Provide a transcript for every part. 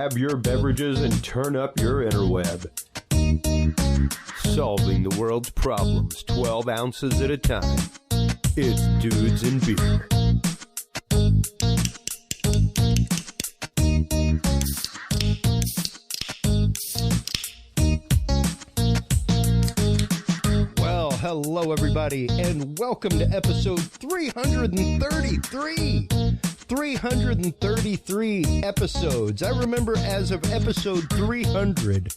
grab your beverages and turn up your interweb. Solving the world's problems 12 ounces at a time. It's Dudes and Beer. Well, hello everybody, and welcome to episode 333. 333 episodes. I remember as of episode 300,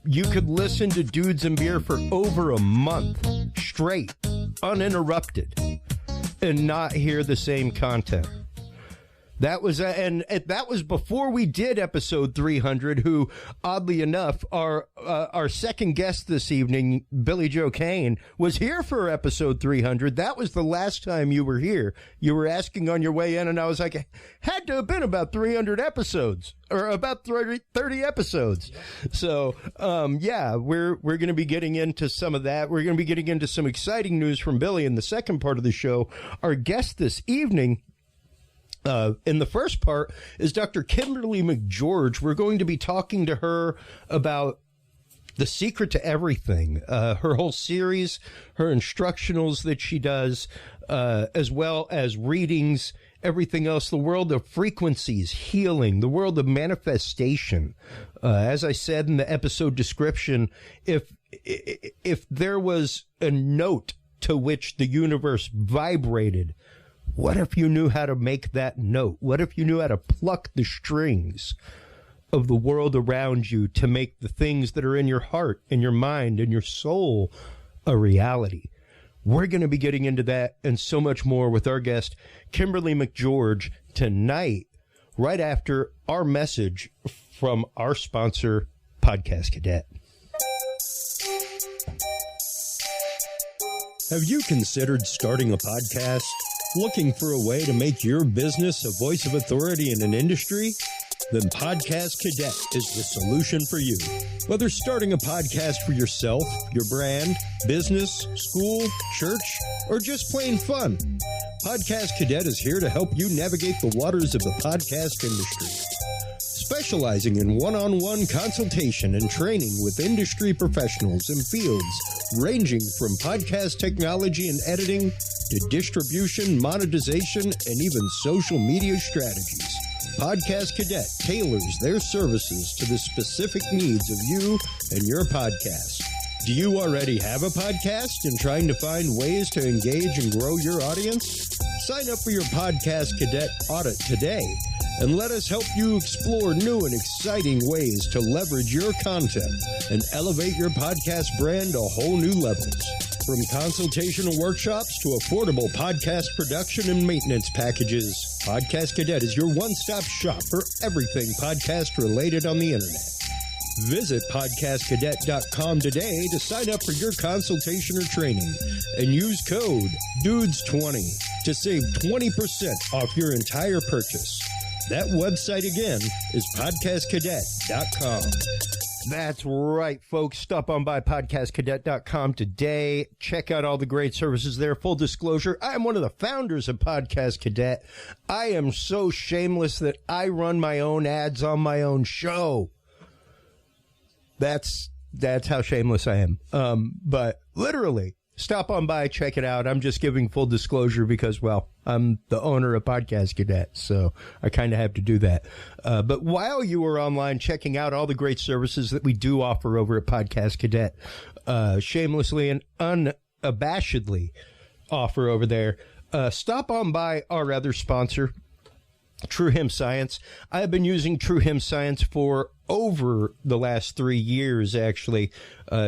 you could listen to Dudes and Beer for over a month straight, uninterrupted, and not hear the same content. That was that was before we did episode 300. Who, oddly enough, our second guest this evening, Billy Joe Cain, was here for episode 300. That was the last time you were here. You were asking on your way in, and I was like, had to have been about 300 episodes or about 30 episodes. So, yeah, we're going to be getting into some of that. We're going to be getting into some exciting news from Billy in the second part of the show. Our guest this evening, in the first part, is Dr. Kimberly McGeorge. We're going to be talking to her about the secret to everything, her whole series, her instructionals that she does, as well as readings, everything else, the world of frequencies, healing, the world of manifestation. As I said in the episode description, if there was a note to which the universe vibrated, what if you knew how to make that note? What if you knew how to pluck the strings of the world around you to make the things that are in your heart and your mind and your soul a reality? We're going to be getting into that and so much more with our guest, Kimberly McGeorge, tonight, right after our message from our sponsor, Podcast Cadet. Have you considered starting a podcast? Looking for a way to make your business a voice of authority in an industry? Then Podcast Cadet is the solution for you. Whether starting a podcast for yourself, your brand, business, school, church, or just plain fun, Podcast Cadet is here to help you navigate the waters of the podcast industry. Specializing in one-on-one consultation and training with industry professionals in fields ranging from podcast technology and editing to distribution, monetization, and even social media strategies. Podcast Cadet tailors their services to the specific needs of you and your podcast. Do you already have a podcast and trying to find ways to engage and grow your audience? Sign up for your Podcast Cadet audit today and let us help you explore new and exciting ways to leverage your content and elevate your podcast brand to whole new levels. From consultational workshops to affordable podcast production and maintenance packages, Podcast Cadet is your one-stop shop for everything podcast related on the internet. Visit podcastcadet.com today to sign up for your consultation or training and use code DUDES20 to save 20% off your entire purchase. That website again is podcastcadet.com. That's right, folks. Stop on by podcastcadet.com today. Check out all the great services there. Full disclosure, I am one of the founders of Podcast Cadet. I am so shameless that I run my own ads on my own show. That's how shameless I am. But literally, stop on by, check it out. I'm just giving full disclosure because, well, I'm the owner of Podcast Cadet, so I kind of have to do that. But while you are online checking out all the great services that we do offer over at Podcast Cadet, shamelessly and unabashedly offer over there, stop on by our other sponsor, True Hemp Science. I've been using True Hemp Science for over the last 3 years, actually.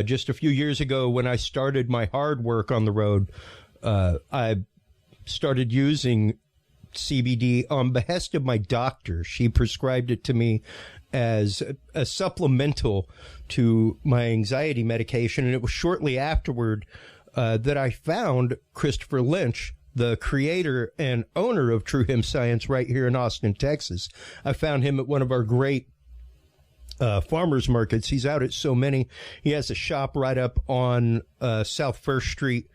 Just a few years ago when I started my hard work on the road, I started using CBD on behest of my doctor. She prescribed it to me as a supplemental to my anxiety medication, and it was shortly afterward that I found Christopher Lynch, the creator and owner of True Hemp Science right here in Austin, Texas. I found him at one of our great farmers markets. He's out at so many. He has a shop right up on South First Street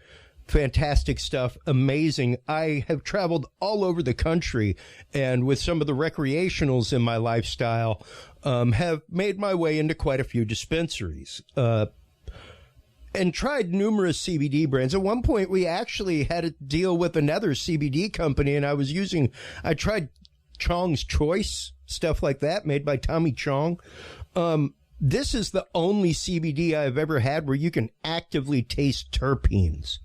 Fantastic stuff. Amazing. I have traveled all over the country, and with some of the recreationals in my lifestyle, have made my way into quite a few dispensaries, and tried numerous CBD brands. At one point, we actually had to deal with another CBD company, and I tried Chong's Choice, stuff like that, made by Tommy Chong. This is the only CBD I've ever had where you can actively taste terpenes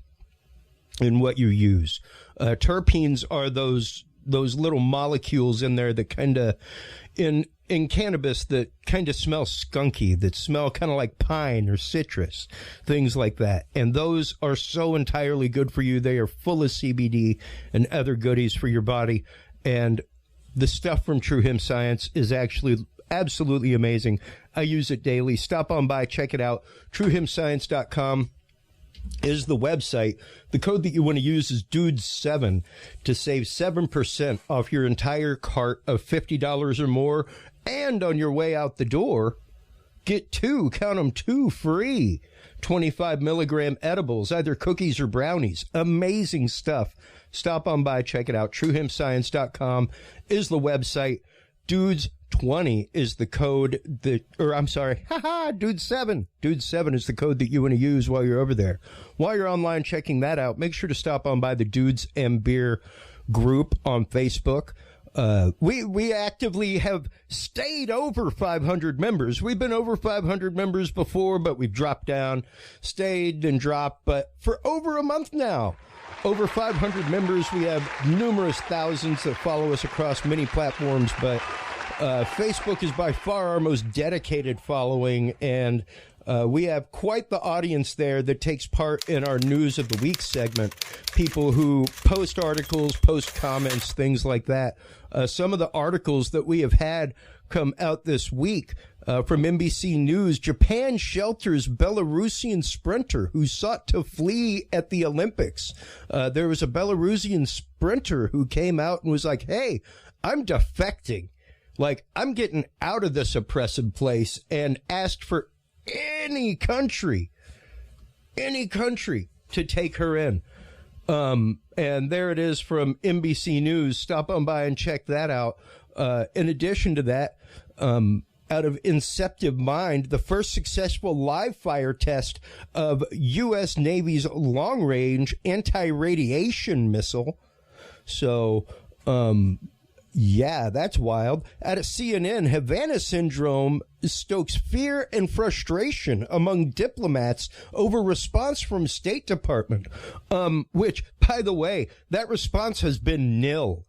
in what you use. Terpenes are those little molecules in there that kind of, in cannabis, that kind of smell skunky, that smell kind of like pine or citrus, things like that. And those are so entirely good for you. They are full of CBD and other goodies for your body. And the stuff from True Hemp Science is actually absolutely amazing. I use it daily. Stop on by, check it out. TrueHempScience.com is the website. The code that you want to use is DUDES7 to save 7% off your entire cart of $50 or more. And on your way out the door, get two free 25 milligram edibles, either cookies or brownies. Amazing stuff. Stop on by, check it out. TrueHempScience.com is the website. DUDES20 is the code DUDES7. DUDES7 is the code that you want to use while you're over there. While you're online checking that out, make sure to stop on by the Dudes and Beer group on Facebook. We actively have stayed over 500 members. We've been over 500 members before, but we've dropped down, stayed and dropped, but for over a month now. Over 500 members. We have numerous thousands that follow us across many platforms, but Facebook is by far our most dedicated following, and we have quite the audience there that takes part in our News of the Week segment. People who post articles, post comments, things like that. Some of the articles that we have had come out this week from NBC News: Japan shelters Belarusian sprinter who sought to flee at the Olympics. There was a Belarusian sprinter who came out and was like, hey, I'm defecting. Like, I'm getting out of this oppressive place, and asked for any country to take her in. And there it is from NBC News. Stop on by and check that out. In addition to that, out of Inceptive Mind, the first successful live fire test of U.S. Navy's long-range anti-radiation missile. So, yeah, that's wild. Out of CNN, Havana syndrome stokes fear and frustration among diplomats over response from State Department, which, by the way, that response has been nil.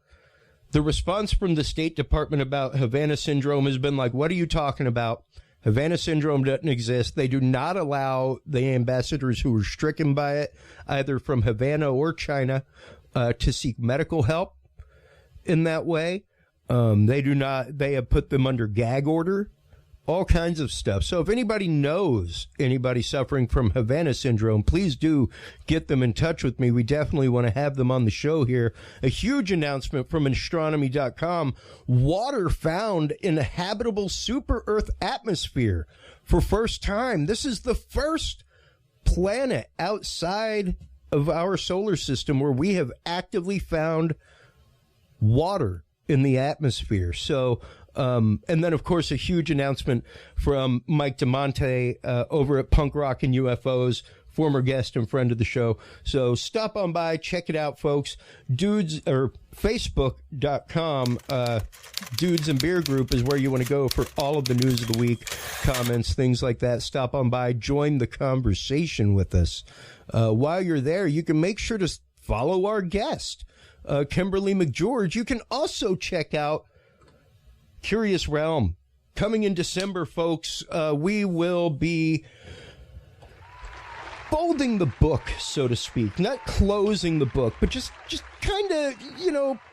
The response from the State Department about Havana syndrome has been like, what are you talking about? Havana syndrome doesn't exist. They do not allow the ambassadors who were stricken by it, either from Havana or China, to seek medical help in that way. They have put them under gag order, all kinds of stuff. So if anybody knows anybody suffering from Havana syndrome, please do get them in touch with me. We definitely want to have them on the show here. A huge announcement from astronomy.com: water found in a habitable super Earth atmosphere for first time. This is the first planet outside of our solar system where we have actively found water in the atmosphere. So, and then, of course, a huge announcement from Mike DeMonte over at Punk Rock and UFOs, former guest and friend of the show. So stop on by, check it out, folks. Dudes, or Facebook.com, Dudes and Beer Group is where you want to go for all of the news of the week, comments, things like that. Stop on by, join the conversation with us. While you're there, you can make sure to follow our guest, Kimberly McGeorge. You can also check out Curious Realm. Coming in December, folks, we will be folding the book, so to speak. Not closing the book, but just kind of,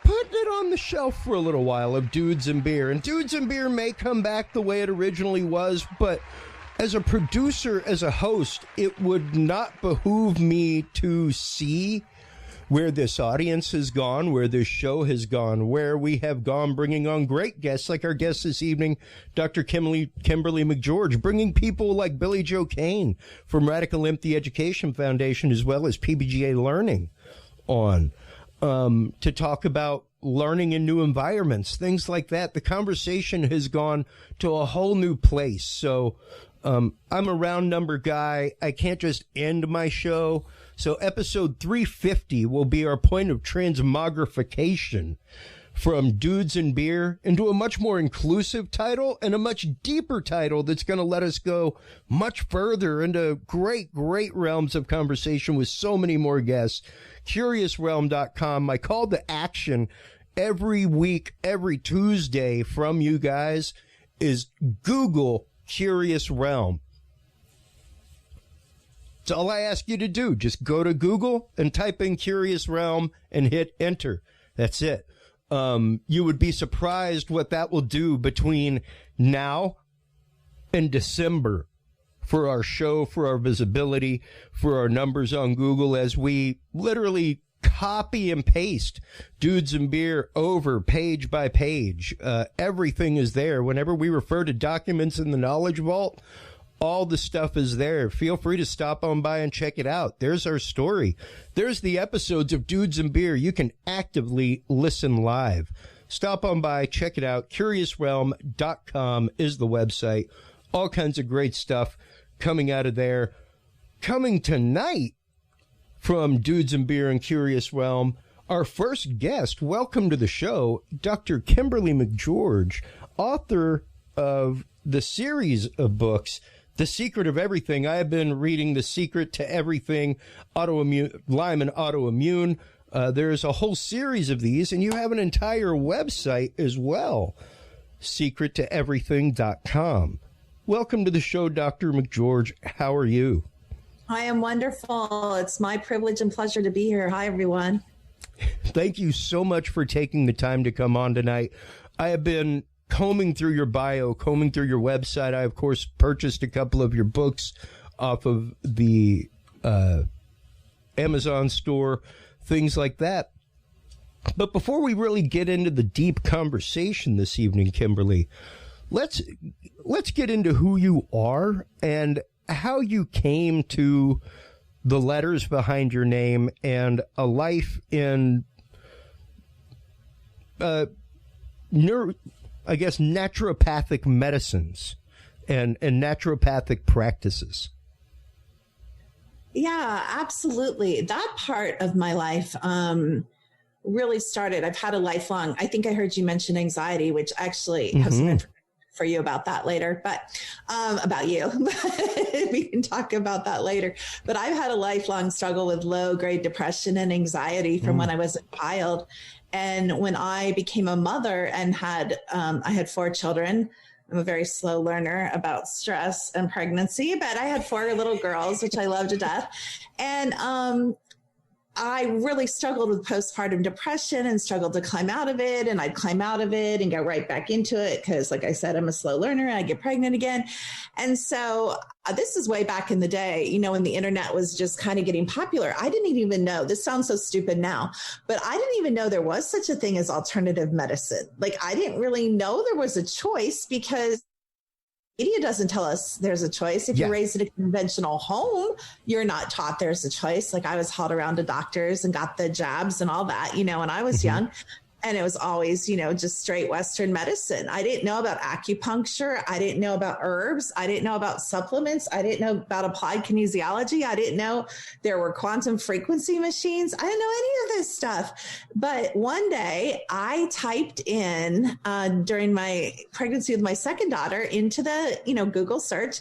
putting it on the shelf for a little while of Dudes and Beer. And Dudes and Beer may come back the way it originally was, but as a producer, as a host, it would not behoove me to see where this audience has gone, where this show has gone, where we have gone bringing on great guests like our guest this evening, Dr. Kimberly McGeorge, bringing people like Billy Joe Cain from Radical Empty Education Foundation, as well as PBJ Learning on to talk about learning in new environments, things like that. The conversation has gone to a whole new place. So I'm a round number guy. I can't just end my show. So episode 350 will be our point of transmogrification from Dudes and Beer into a much more inclusive title and a much deeper title that's going to let us go much further into great, great realms of conversation with so many more guests. CuriousRealm.com. My call to action every week, every Tuesday from you guys is Google Curious Realm. It's all I ask you to do. Just go to Google and type in Curious Realm and hit enter. That's it. You would be surprised what that will do between now and December for our show, for our visibility, for our numbers on Google, as we literally copy and paste Dudes and Beer over page by page. Everything is there. Whenever we refer to documents in the Knowledge Vault, all the stuff is there. Feel free to stop on by and check it out. There's our story. There's the episodes of Dudes and Beer. You can actively listen live. Stop on by, check it out. CuriousRealm.com is the website. All kinds of great stuff coming out of there. Coming tonight from Dudes and Beer and Curious Realm, our first guest. Welcome to the show, Dr. Kimberly McGeorge, author of the series of books, The Secret of Everything. I have been reading The Secret to Everything, Lyme and Autoimmune. There's a whole series of these, and you have an entire website as well, secrettoeverything.com. Welcome to the show, Dr. McGeorge. How are you? I am wonderful. It's my privilege and pleasure to be here. Hi, everyone. Thank you so much for taking the time to come on tonight. I have been combing through your bio, combing through your website. I, of course, purchased a couple of your books off of the Amazon store, things like that. But before we really get into the deep conversation this evening, Kimberly, let's get into who you are and how you came to the letters behind your name and a life in naturopathic medicines and naturopathic practices. Yeah, absolutely. That part of my life really started. I've had a lifelong, I think I heard you mention anxiety, which actually have some information for you about that later, but about you. We can talk about that later. But I've had a lifelong struggle with low-grade depression and anxiety from when I was a child. And when I became a mother and I had 4 children, I'm a very slow learner about stress and pregnancy, but I had 4 little girls, which I love to death. And I really struggled with postpartum depression and struggled to climb out of it. And I'd climb out of it and go right back into it because, like I said, I'm a slow learner and I get pregnant again. And so this is way back in the day, when the internet was just kind of getting popular. I didn't even know, this sounds so stupid now, but I didn't even know there was such a thing as alternative medicine. Like, I didn't really know there was a choice because media doesn't tell us there's a choice. If you're raised in a conventional home, you're not taught there's a choice. Like, I was hauled around to doctors and got the jabs and all that, when I was young. And it was always, just straight Western medicine. I didn't know about acupuncture. I didn't know about herbs. I didn't know about supplements. I didn't know about applied kinesiology. I didn't know there were quantum frequency machines. I didn't know any of this stuff. But one day I typed in during my pregnancy with my second daughter into the, Google search,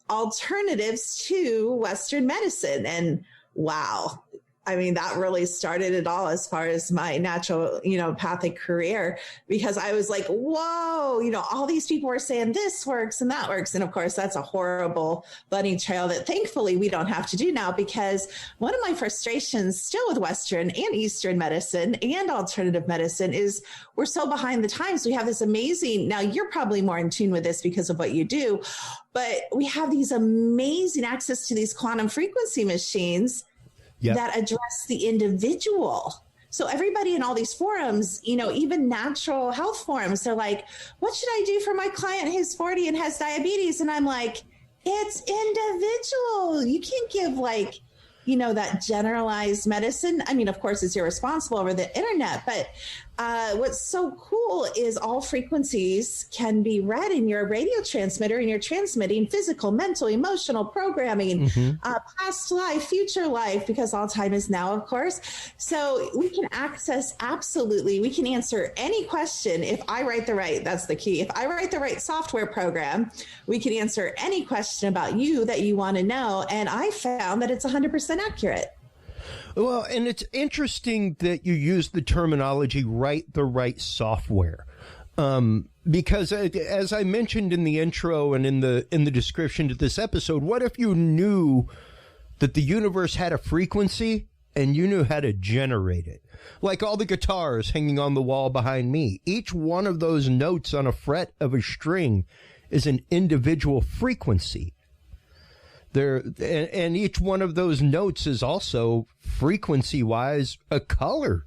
alternatives to Western medicine. And wow. I mean, that really started it all as far as my naturopathic career, because I was like, whoa, all these people were saying this works and that works. And of course, that's a horrible bunny trail that thankfully we don't have to do now, because one of my frustrations still with Western and Eastern medicine and alternative medicine is we're so behind the times. We have this amazing, now you're probably more in tune with this because of what you do, but we have these amazing access to these quantum frequency machines. that address the individual. So everybody in all these forums, you know, even natural health forums, they're like, what should I do for my client who's 40 and has diabetes? And I'm like, it's individual. You can't give like, you know, that generalized medicine. I mean, of course, it's irresponsible over the internet, but what's so cool is all frequencies can be read in your radio transmitter, and you're transmitting physical, mental, emotional programming, past life, future life, because all time is now, of course. So we can access, absolutely, we can answer any question. If I write the right, that's the key. If I write the right software program, we can answer any question about you that you want to know. And I found that it's 100% accurate. Well, and it's interesting that you use the terminology "write the right software," because as I mentioned in the intro and in the description to this episode, what if you knew that the universe had a frequency and you knew how to generate it? Like all the guitars hanging on the wall behind me, each one of those notes on a fret of a string is an individual frequency. And each one of those notes is also frequency-wise a color.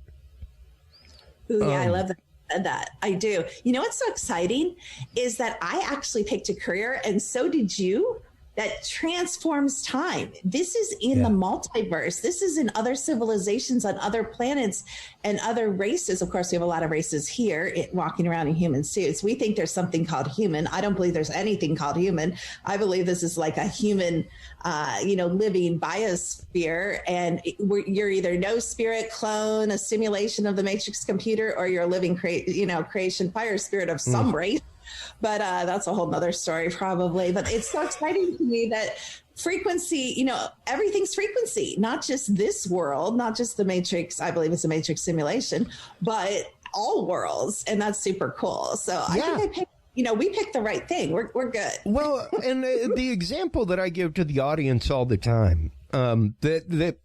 Ooh, yeah, I love that. I do. You know what's so exciting is that I actually picked a career, and so did you, that transforms time. This is in the multiverse. This is in other civilizations on other planets and other races. Of course, we have a lot of races here walking around in human suits. We think there's something called human. I don't believe there's anything called human. I believe this is like a human, living biosphere. And you're either no spirit clone, a simulation of the Matrix computer, or you're a living creation fire spirit of some race. But that's a whole nother story probably. But it's so exciting to me that frequency, you know, everything's frequency, not just this world, not just the Matrix. I believe it's a Matrix simulation, but all worlds. And that's super cool. So I think we picked the right thing. We're good. Well, and the example that I give to the audience all the time that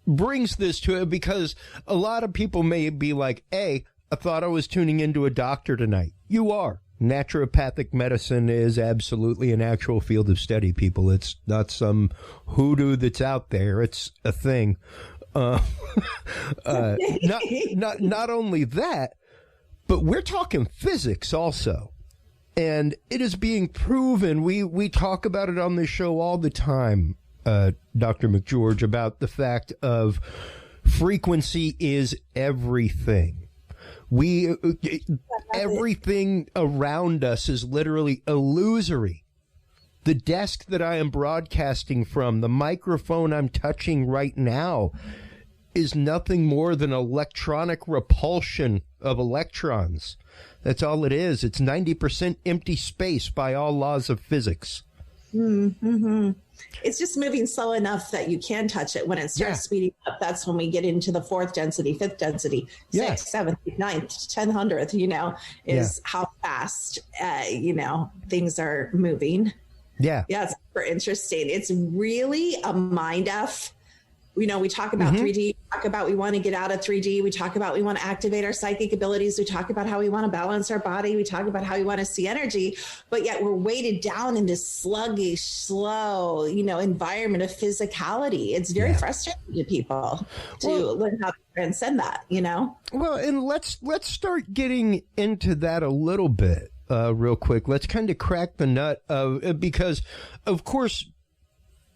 brings this to it, because a lot of people may be like, hey, I thought I was tuning into a doctor tonight. You are. Naturopathic medicine is absolutely an actual field of study, people. It's not some hoodoo that's out there. It's a thing. Not only that, but we're talking physics also. And it is being proven. We talk about it on this show all the time, Dr. McGeorge, about the fact of frequency is everything. Everything around us is literally illusory. The desk that I am broadcasting from, the microphone I'm touching right now, is nothing more than electronic repulsion of electrons. That's all it is. It's 90% empty space by all laws of physics. Mm-hmm. It's just moving slow enough that you can touch it. When it starts speeding up, that's when we get into the fourth density, fifth density, sixth, seventh, ninth, 100th, is how fast, things are moving. Yeah. Yeah. It's super interesting. It's really a mind F. We talk about 3D, we talk about we want to get out of 3D. We talk about we want to activate our psychic abilities. We talk about how we want to balance our body. We talk about how we want to see energy, but yet we're weighted down in this sluggish, slow, environment of physicality. It's very frustrating to people to learn how to transcend that, Well, and let's start getting into that a little bit real quick. Let's kind of crack the nut of, because of course,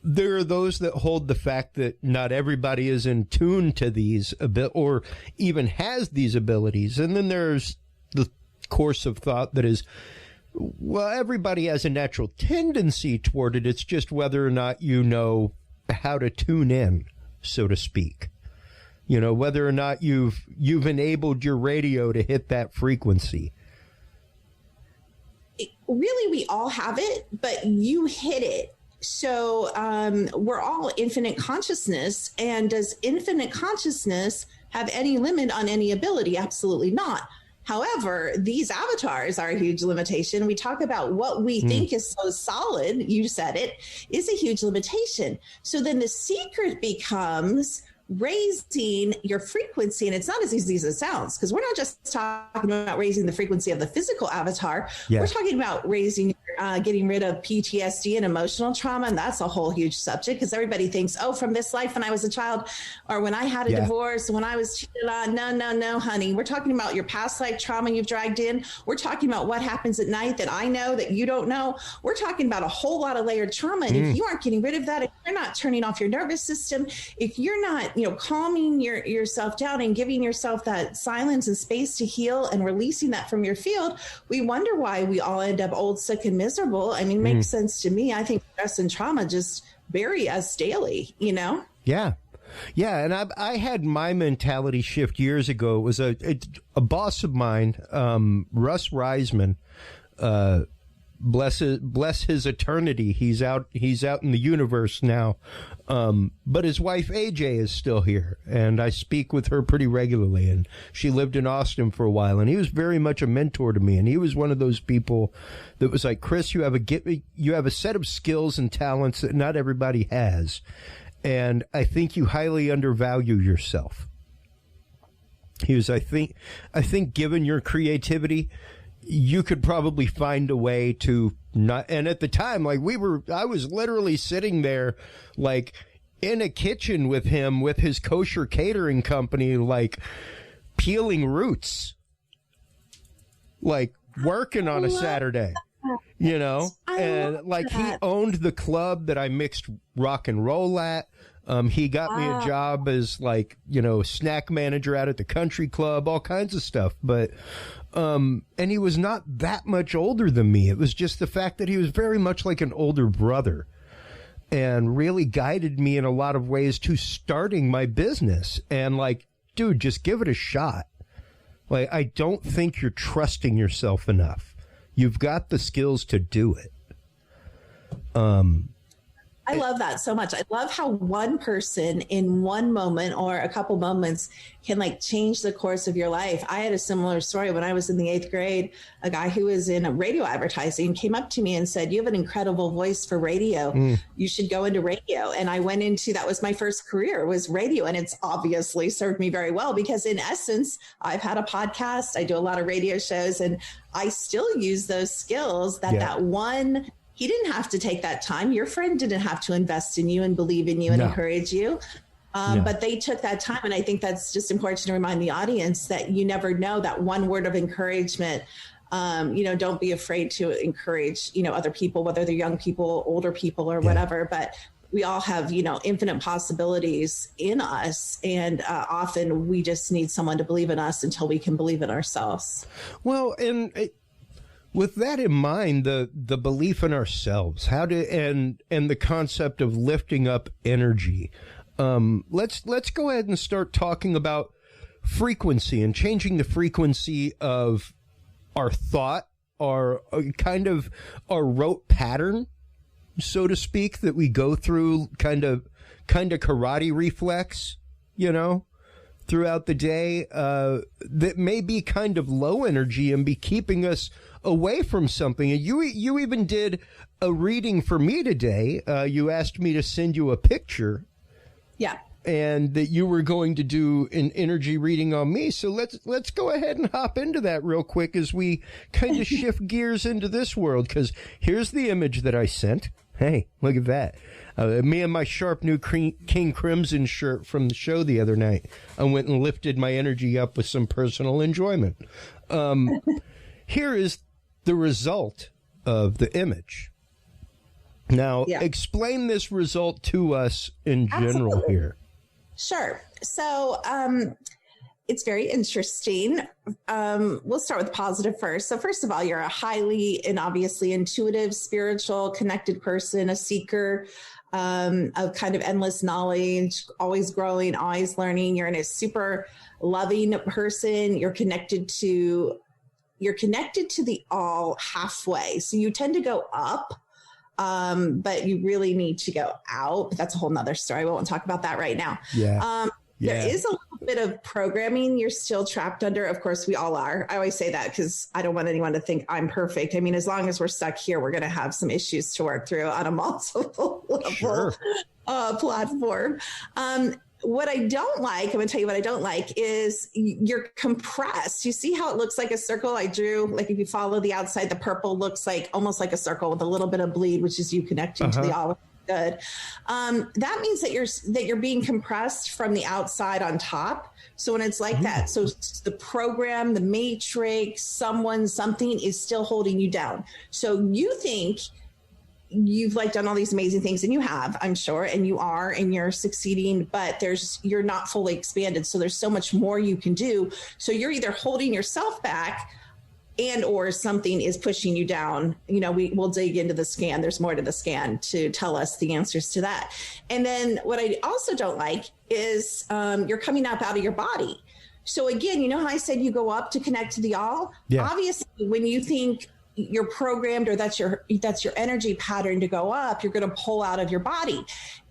there are those that hold the fact that not everybody is in tune to these or even has these abilities. And then there's the course of thought that is, well, everybody has a natural tendency toward it. It's just whether or not you know how to tune in, so to speak. Whether or not you've enabled your radio to hit that frequency. Really, we all have it, but you hit it. So we're all infinite consciousness. And does infinite consciousness have any limit on any ability? Absolutely not. However, these avatars are a huge limitation. We talk about what we think is so solid, you said it, is a huge limitation. So then the secret becomes raising your frequency. And it's not as easy as it sounds, because we're not just talking about raising the frequency of the physical avatar. We're talking about raising your getting rid of PTSD and emotional trauma. And that's a whole huge subject because everybody thinks, oh, from this life when I was a child or when I had a divorce, when I was cheated on. No, honey. We're talking about your past life trauma you've dragged in. We're talking about what happens at night that I know that you don't know. We're talking about a whole lot of layered trauma. And if you aren't getting rid of that, if you're not turning off your nervous system, if you're not, calming yourself down and giving yourself that silence and space to heal and releasing that from your field, we wonder why we all end up old, sick, and miserable. I mean, makes sense to me. I think stress and trauma just bury us daily, Yeah. Yeah. And I had my mentality shift years ago. It was a boss of mine, Russ Reisman, bless his eternity. He's out in the universe now. But his wife AJ is still here, and I speak with her pretty regularly, and she lived in Austin for a while, and he was very much a mentor to me. And he was one of those people that was like, Chris, you have a set of skills and talents that not everybody has. And I think you highly undervalue yourself. He was, I think given your creativity, you could probably find a way to not. And at the time, I was literally sitting there, like in a kitchen with him, with his kosher catering company, like peeling roots, like working on a Saturday, and like he owned the club that I mixed rock and roll at. He got me a job as snack manager out at the country club, all kinds of stuff. But, and he was not that much older than me. It was just the fact that he was very much like an older brother and really guided me in a lot of ways to starting my business. And like, dude, just give it a shot. Like, I don't think you're trusting yourself enough. You've got the skills to do it. I love that so much. I love how one person in one moment or a couple moments can change the course of your life. I had a similar story when I was in the 8th grade. A guy who was in radio advertising came up to me and said, you have an incredible voice for radio. You should go into radio. And I went into, that was my first career, was radio. And it's obviously served me very well because in essence, I've had a podcast. I do a lot of radio shows and I still use those skills that one. He didn't have to take that time. Your friend didn't have to invest in you and believe in you and encourage you. But they took that time. And I think that's just important to remind the audience that you never know that one word of encouragement. Don't be afraid to encourage, other people, whether they're young people, older people or whatever. But we all have, infinite possibilities in us. And often we just need someone to believe in us until we can believe in ourselves. Well, with that in mind, the belief in ourselves, and the concept of lifting up energy, let's go ahead and start talking about frequency and changing the frequency of our thought, our rote pattern, so to speak, that we go through, kind of karate reflex, throughout the day, that may be kind of low energy and be keeping us away from something. And you even did a reading for me today. You asked me to send you a picture. Yeah. And that you were going to do an energy reading on me. So let's go ahead and hop into that real quick as we kind of shift gears into this world. Because here's the image that I sent. Hey, look at that. Me and my sharp new King Crimson shirt from the show the other night. I went and lifted my energy up with some personal enjoyment. Here is the result of the image. Now, explain this result to us in general here. Sure. So it's very interesting. We'll start with positive first. So first of all, you're a highly and obviously intuitive, spiritual, connected person, a seeker of kind of endless knowledge, always growing, always learning. You're a super loving person. You're connected to the all halfway. So you tend to go up, but you really need to go out. But that's a whole nother story. We won't talk about that right now. There is a little bit of programming you're still trapped under. Of course, we all are. I always say that because I don't want anyone to think I'm perfect. I mean, as long as we're stuck here, we're going to have some issues to work through on a multiple level platform. what I don't like, I'm going to tell you what I don't like is you're compressed. You see how it looks like a circle I drew? Like if you follow the outside, the purple looks like almost like a circle with a little bit of bleed, which is you connecting to the olive. Good. That means that you're being compressed from the outside on top. So when it's like that, so the program, the matrix, something is still holding you down. So you think you've like done all these amazing things, and you have, I'm sure, and you are, and you're succeeding, but you're not fully expanded. So there's so much more you can do. So you're either holding yourself back and or something is pushing you down. You know, we'll dig into the scan. There's more to the scan to tell us the answers to that. And then what I also don't like is you're coming up out of your body. So again, you know how I said you go up to connect to the all? Yeah. Obviously, when you think you're programmed or that's your energy pattern to go up, you're going to pull out of your body.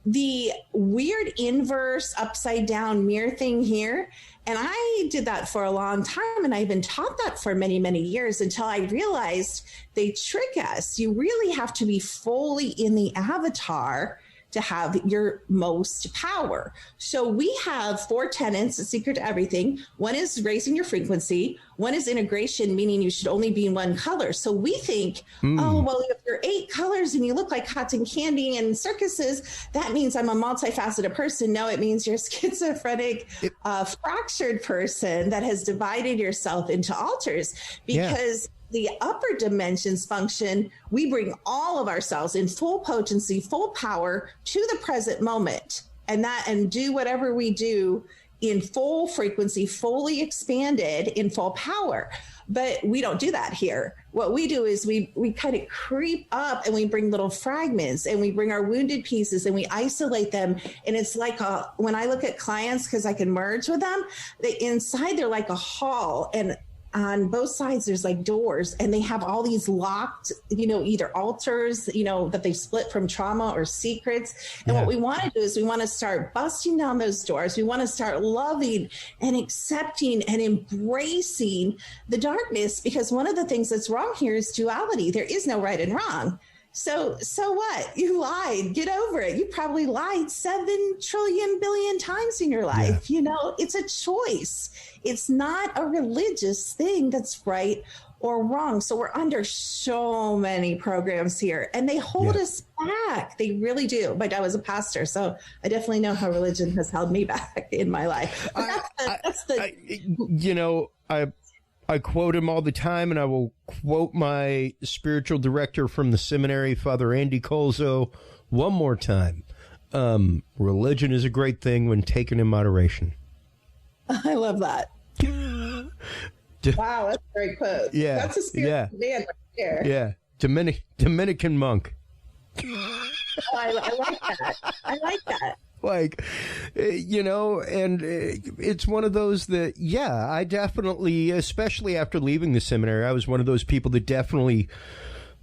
The weird inverse upside down mirror thing here. And I did that for a long time. And I've been taught that for many, many years until I realized they trick us. You really have to be fully in the avatar to have your most power. So we have 4 tenets, a secret to everything. One is raising your frequency. One is integration, meaning you should only be in one color. So we think, oh, well, if you're 8 colors and you look like cotton candy and circuses, that means I'm a multifaceted person. No, it means you're a schizophrenic, fractured person that has divided yourself into alters because the upper dimensions function, we bring all of ourselves in full potency, full power to the present moment, and do whatever we do in full frequency, fully expanded in full power. But we don't do that here. What we do is we kind of creep up and we bring little fragments and we bring our wounded pieces and we isolate them. And it's like when I look at clients, because I can merge with them, inside they're like a hall, and on both sides, there's like doors, and they have all these locked, either altars, that they split from trauma or secrets. And what we want to do is we want to start busting down those doors. We want to start loving and accepting and embracing the darkness, because one of the things that's wrong here is duality. There is no right and wrong. So what? You lied. Get over it. You probably lied 7 trillion billion times in your life. Yeah. It's a choice. It's not a religious thing that's right or wrong. So we're under so many programs here, and they hold us back. They really do. My dad was a pastor, so I definitely know how religion has held me back in my life. I quote him all the time, and I will quote my spiritual director from the seminary, Father Andy Colzo, one more time. Religion is a great thing when taken in moderation. I love that. Wow, that's a great quote. Yeah, that's a spiritual man right there. Yeah, Dominican monk. I like that. I like that. And it's one of those that, I definitely, especially after leaving the seminary, I was one of those people that definitely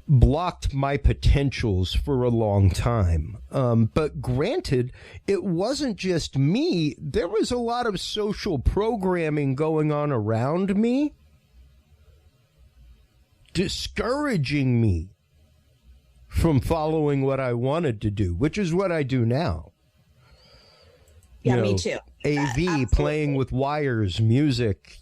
blocked my potentials for a long time. But granted, it wasn't just me. There was a lot of social programming going on around me, discouraging me from following what I wanted to do, which is what I do now. Yeah, me too. AV, playing with wires, music,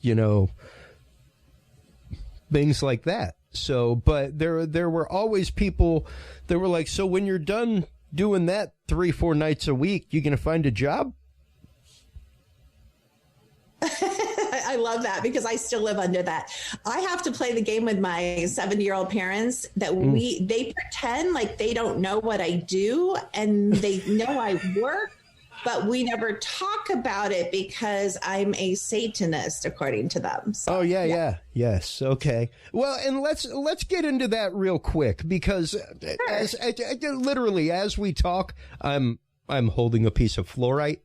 things like that. So, but there were always people that were like, so when you're done doing that 3-4 nights a week, you going to find a job? I love that, because I still live under that. I have to play the game with my 70-year-old parents that they pretend like they don't know what I do, and they know I work, but we never talk about it because I'm a Satanist, according to them. So, yes, okay. Well, and let's get into that real quick, because literally as we talk, I'm holding a piece of fluorite.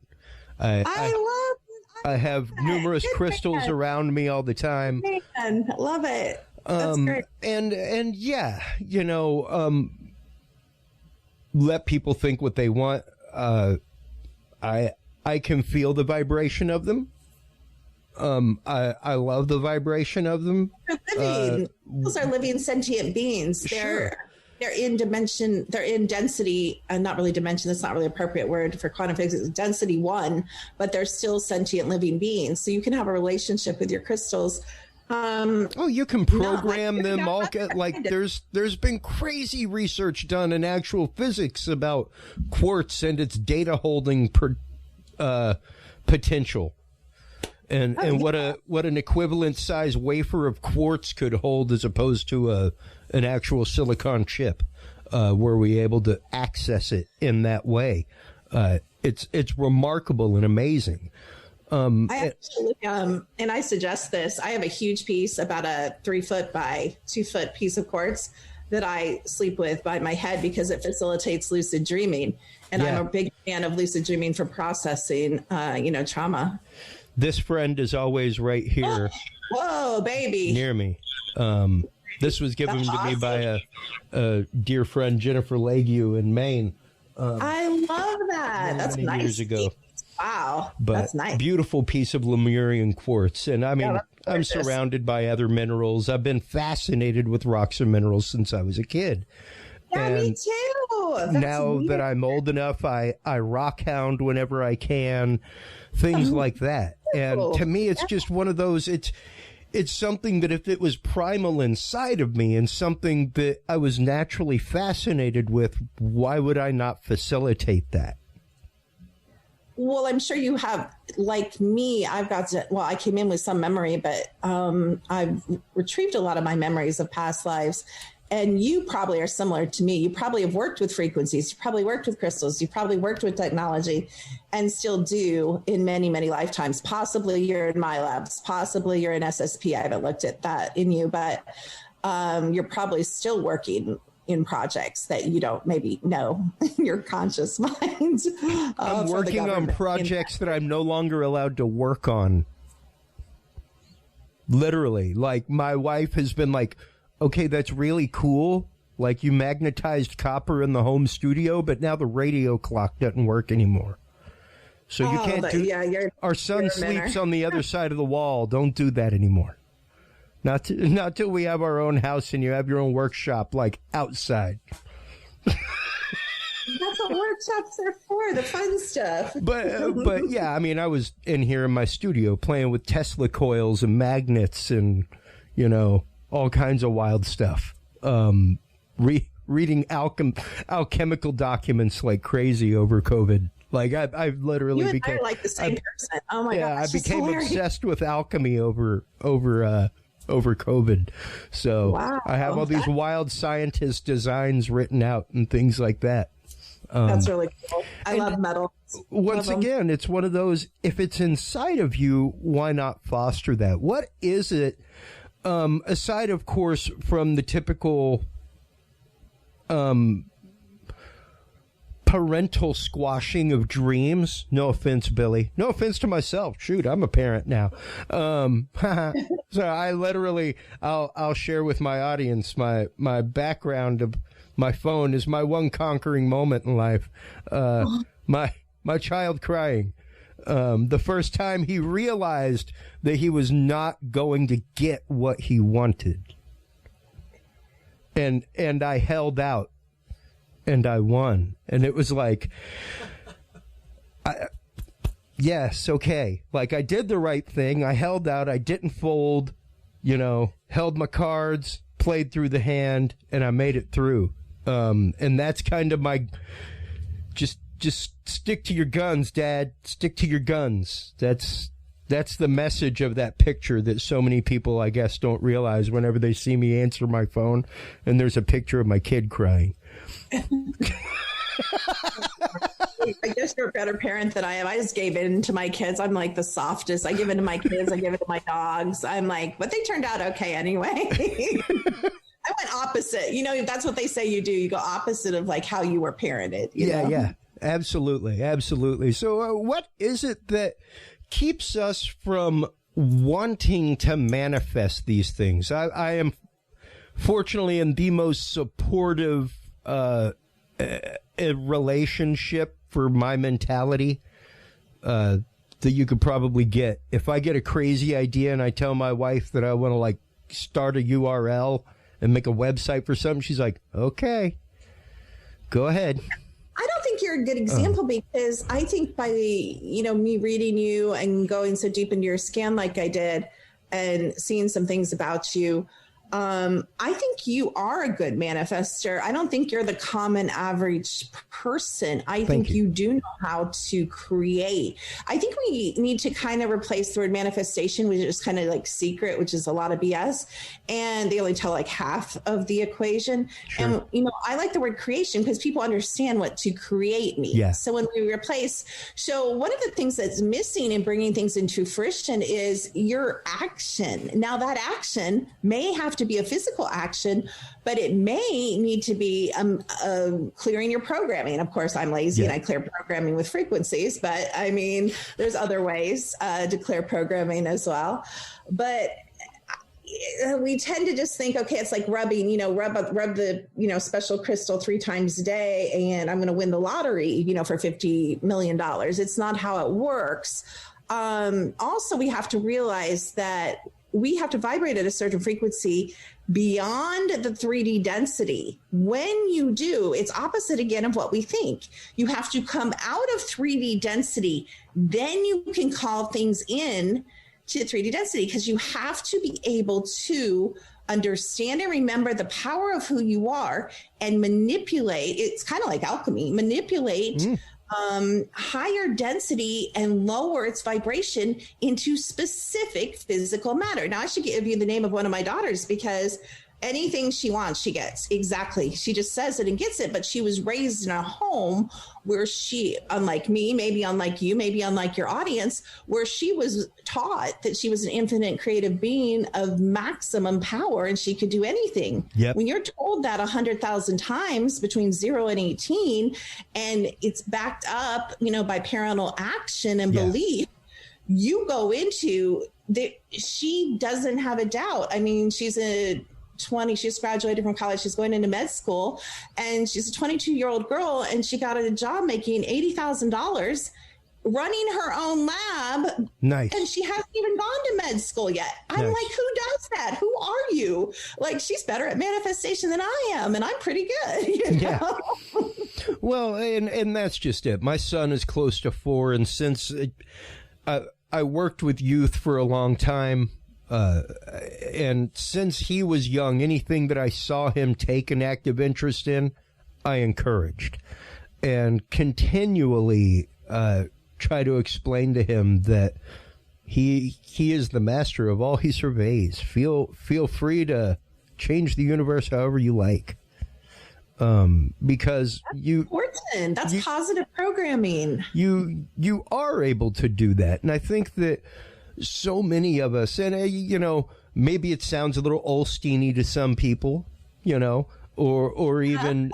I have numerous crystals around me all the time. Man, love it. That's great. And let people think what they want. I can feel the vibration of them. I love the vibration of them. Those are living sentient beings. they're in dimension, they're in density, and not really dimension, that's not really appropriate word for quantum physics, density 1, but they're still sentient living beings. So you can have a relationship with your crystals. You can program them all. Like there's been crazy research done in actual physics about quartz and its data holding potential. And what an equivalent size wafer of quartz could hold as opposed to an actual silicon chip, were we able to access it in that way. It's remarkable and amazing. I actually, and I suggest this, I have a huge piece, about a 3-foot by 2-foot piece of quartz that I sleep with by my head because it facilitates lucid dreaming. And I'm a big fan of lucid dreaming for processing, trauma. This friend is always right here. Whoa, baby. Near me. This was given to me by a dear friend, Jennifer Legue in Maine. I love that. That's nice. Years ago. Wow. But that's nice. Beautiful piece of Lemurian quartz. And I mean, I'm surrounded by other minerals. I've been fascinated with rocks and minerals since I was a kid. Yeah, and me too. That's now weird. that I'm old enough, I rock hound whenever I can, things like that. And to me, it's just one of those, it's something that if it was primal inside of me and something that I was naturally fascinated with, why would I not facilitate that? Well, I'm sure you have, like me, I came in with some memory, but I've retrieved a lot of my memories of past lives. And you probably are similar to me. You probably have worked with frequencies. You probably worked with crystals. You probably worked with technology and still do in many, many lifetimes. Possibly you're in my labs. Possibly you're in SSP. I haven't looked at that in you, but you're probably still working in projects that you don't maybe know in your conscious mind. I'm working on projects that I'm no longer allowed to work on. Literally. Like my wife has been like, okay, that's really cool. Like you magnetized copper in the home studio, but now the radio clock doesn't work anymore. So you can't do. Yeah, our son sleeps on the other side of the wall. Don't do that anymore. Not till we have our own house and you have your own workshop, like outside. That's what workshops are for, the fun stuff. But yeah, I mean, I was in here in my studio playing with Tesla coils and magnets and, all kinds of wild stuff. Reading alchemical documents like crazy over COVID. Like I literally became I like the same person. Oh my god! I became obsessed with alchemy over COVID. So wow, I have all these wild scientist designs written out and things like that. That's really cool. I love metal. Once again, it's one of those, if it's inside of you, why not foster that? What is it, aside, of course, from the typical parental squashing of dreams? No offense, Billy. No offense to myself. Shoot, I'm a parent now. So I literally, I'll share with my audience my background of my phone is my one conquering moment in life. My child crying. The first time he realized that he was not going to get what he wanted. And I held out. And I won. And it was like, yes, okay. Like I did the right thing. I held out. I didn't fold, held my cards, played through the hand, and I made it through. And that's kind of my, just stick to your guns, Dad. Stick to your guns. That's the message of that picture that so many people, I guess, don't realize whenever they see me answer my phone and there's a picture of my kid crying. I guess you're a better parent than I am. I just gave in to my kids. I'm like the softest. I give in to my kids. I give in to my dogs. I'm like, but they turned out okay anyway. I went opposite. That's what they say you do. You go opposite of like how you were parented. You know? Yeah. Absolutely. Absolutely. So what is it that keeps us from wanting to manifest these things? I am fortunately in the most supportive a relationship for my mentality that you could probably get. If I get a crazy idea and I tell my wife that I want to like start a URL and make a website for something. She's like, okay, go ahead. I don't think you're a good example because I think by, me reading you and going so deep into your scan like I did and seeing some things about you, I think you are a good manifester. I don't think you're the common average person. I think you do know how to create. I think we need to kind of replace the word manifestation, which is kind of like secret, which is a lot of BS. And they only tell like half of the equation. Sure. And, I like the word creation because people understand what to create means. Yeah. So when we replace, one of the things that's missing in bringing things into fruition is your action. Now that action may have to be a physical action, but it may need to be clearing your programming. Of course, I'm lazy and I clear programming with frequencies, but I mean, there's other ways to clear programming as well. But we tend to just think, okay, it's like rubbing, rub the, special crystal 3 times a day and I'm going to win the lottery, for $50 million. It's not how it works. Also, we have to realize that we have to vibrate at a certain frequency beyond the 3D density. When you do, it's opposite again of what we think. You have to come out of 3D density, then you can call things in to 3D density because you have to be able to understand and remember the power of who you are and manipulate. It's kind of like alchemy, manipulate higher density and lower its vibration into specific physical matter. Now, I should give you the name of one of my daughters because anything she wants, she gets. Exactly. She just says it and gets it. But she was raised in a home where she, unlike me, maybe unlike you, maybe unlike your audience, where she was taught that she was an infinite creative being of maximum power and she could do anything. Yep. When you're told that 100,000 times between 0 and 18, and it's backed up, by parental action and belief, you go into she doesn't have a doubt. I mean, she's just graduated from college. She's going into med school and she's a 22-year-old girl and she got a job making $80,000 running her own lab. Nice. And she hasn't even gone to med school yet. I'm like, who does that? Who are you? Like, she's better at manifestation than I am. And I'm pretty good. Yeah. Well, and that's just it. My son is close to 4. And since I worked with youth for a long time, and since he was young, anything that I saw him take an active interest in, I encouraged and continually try to explain to him that he is the master of all he surveys. Feel free to change the universe however you like. Because that's important. That's positive programming. You are able to do that. And I think that so many of us, and maybe it sounds a little Olstein-y to some people, or even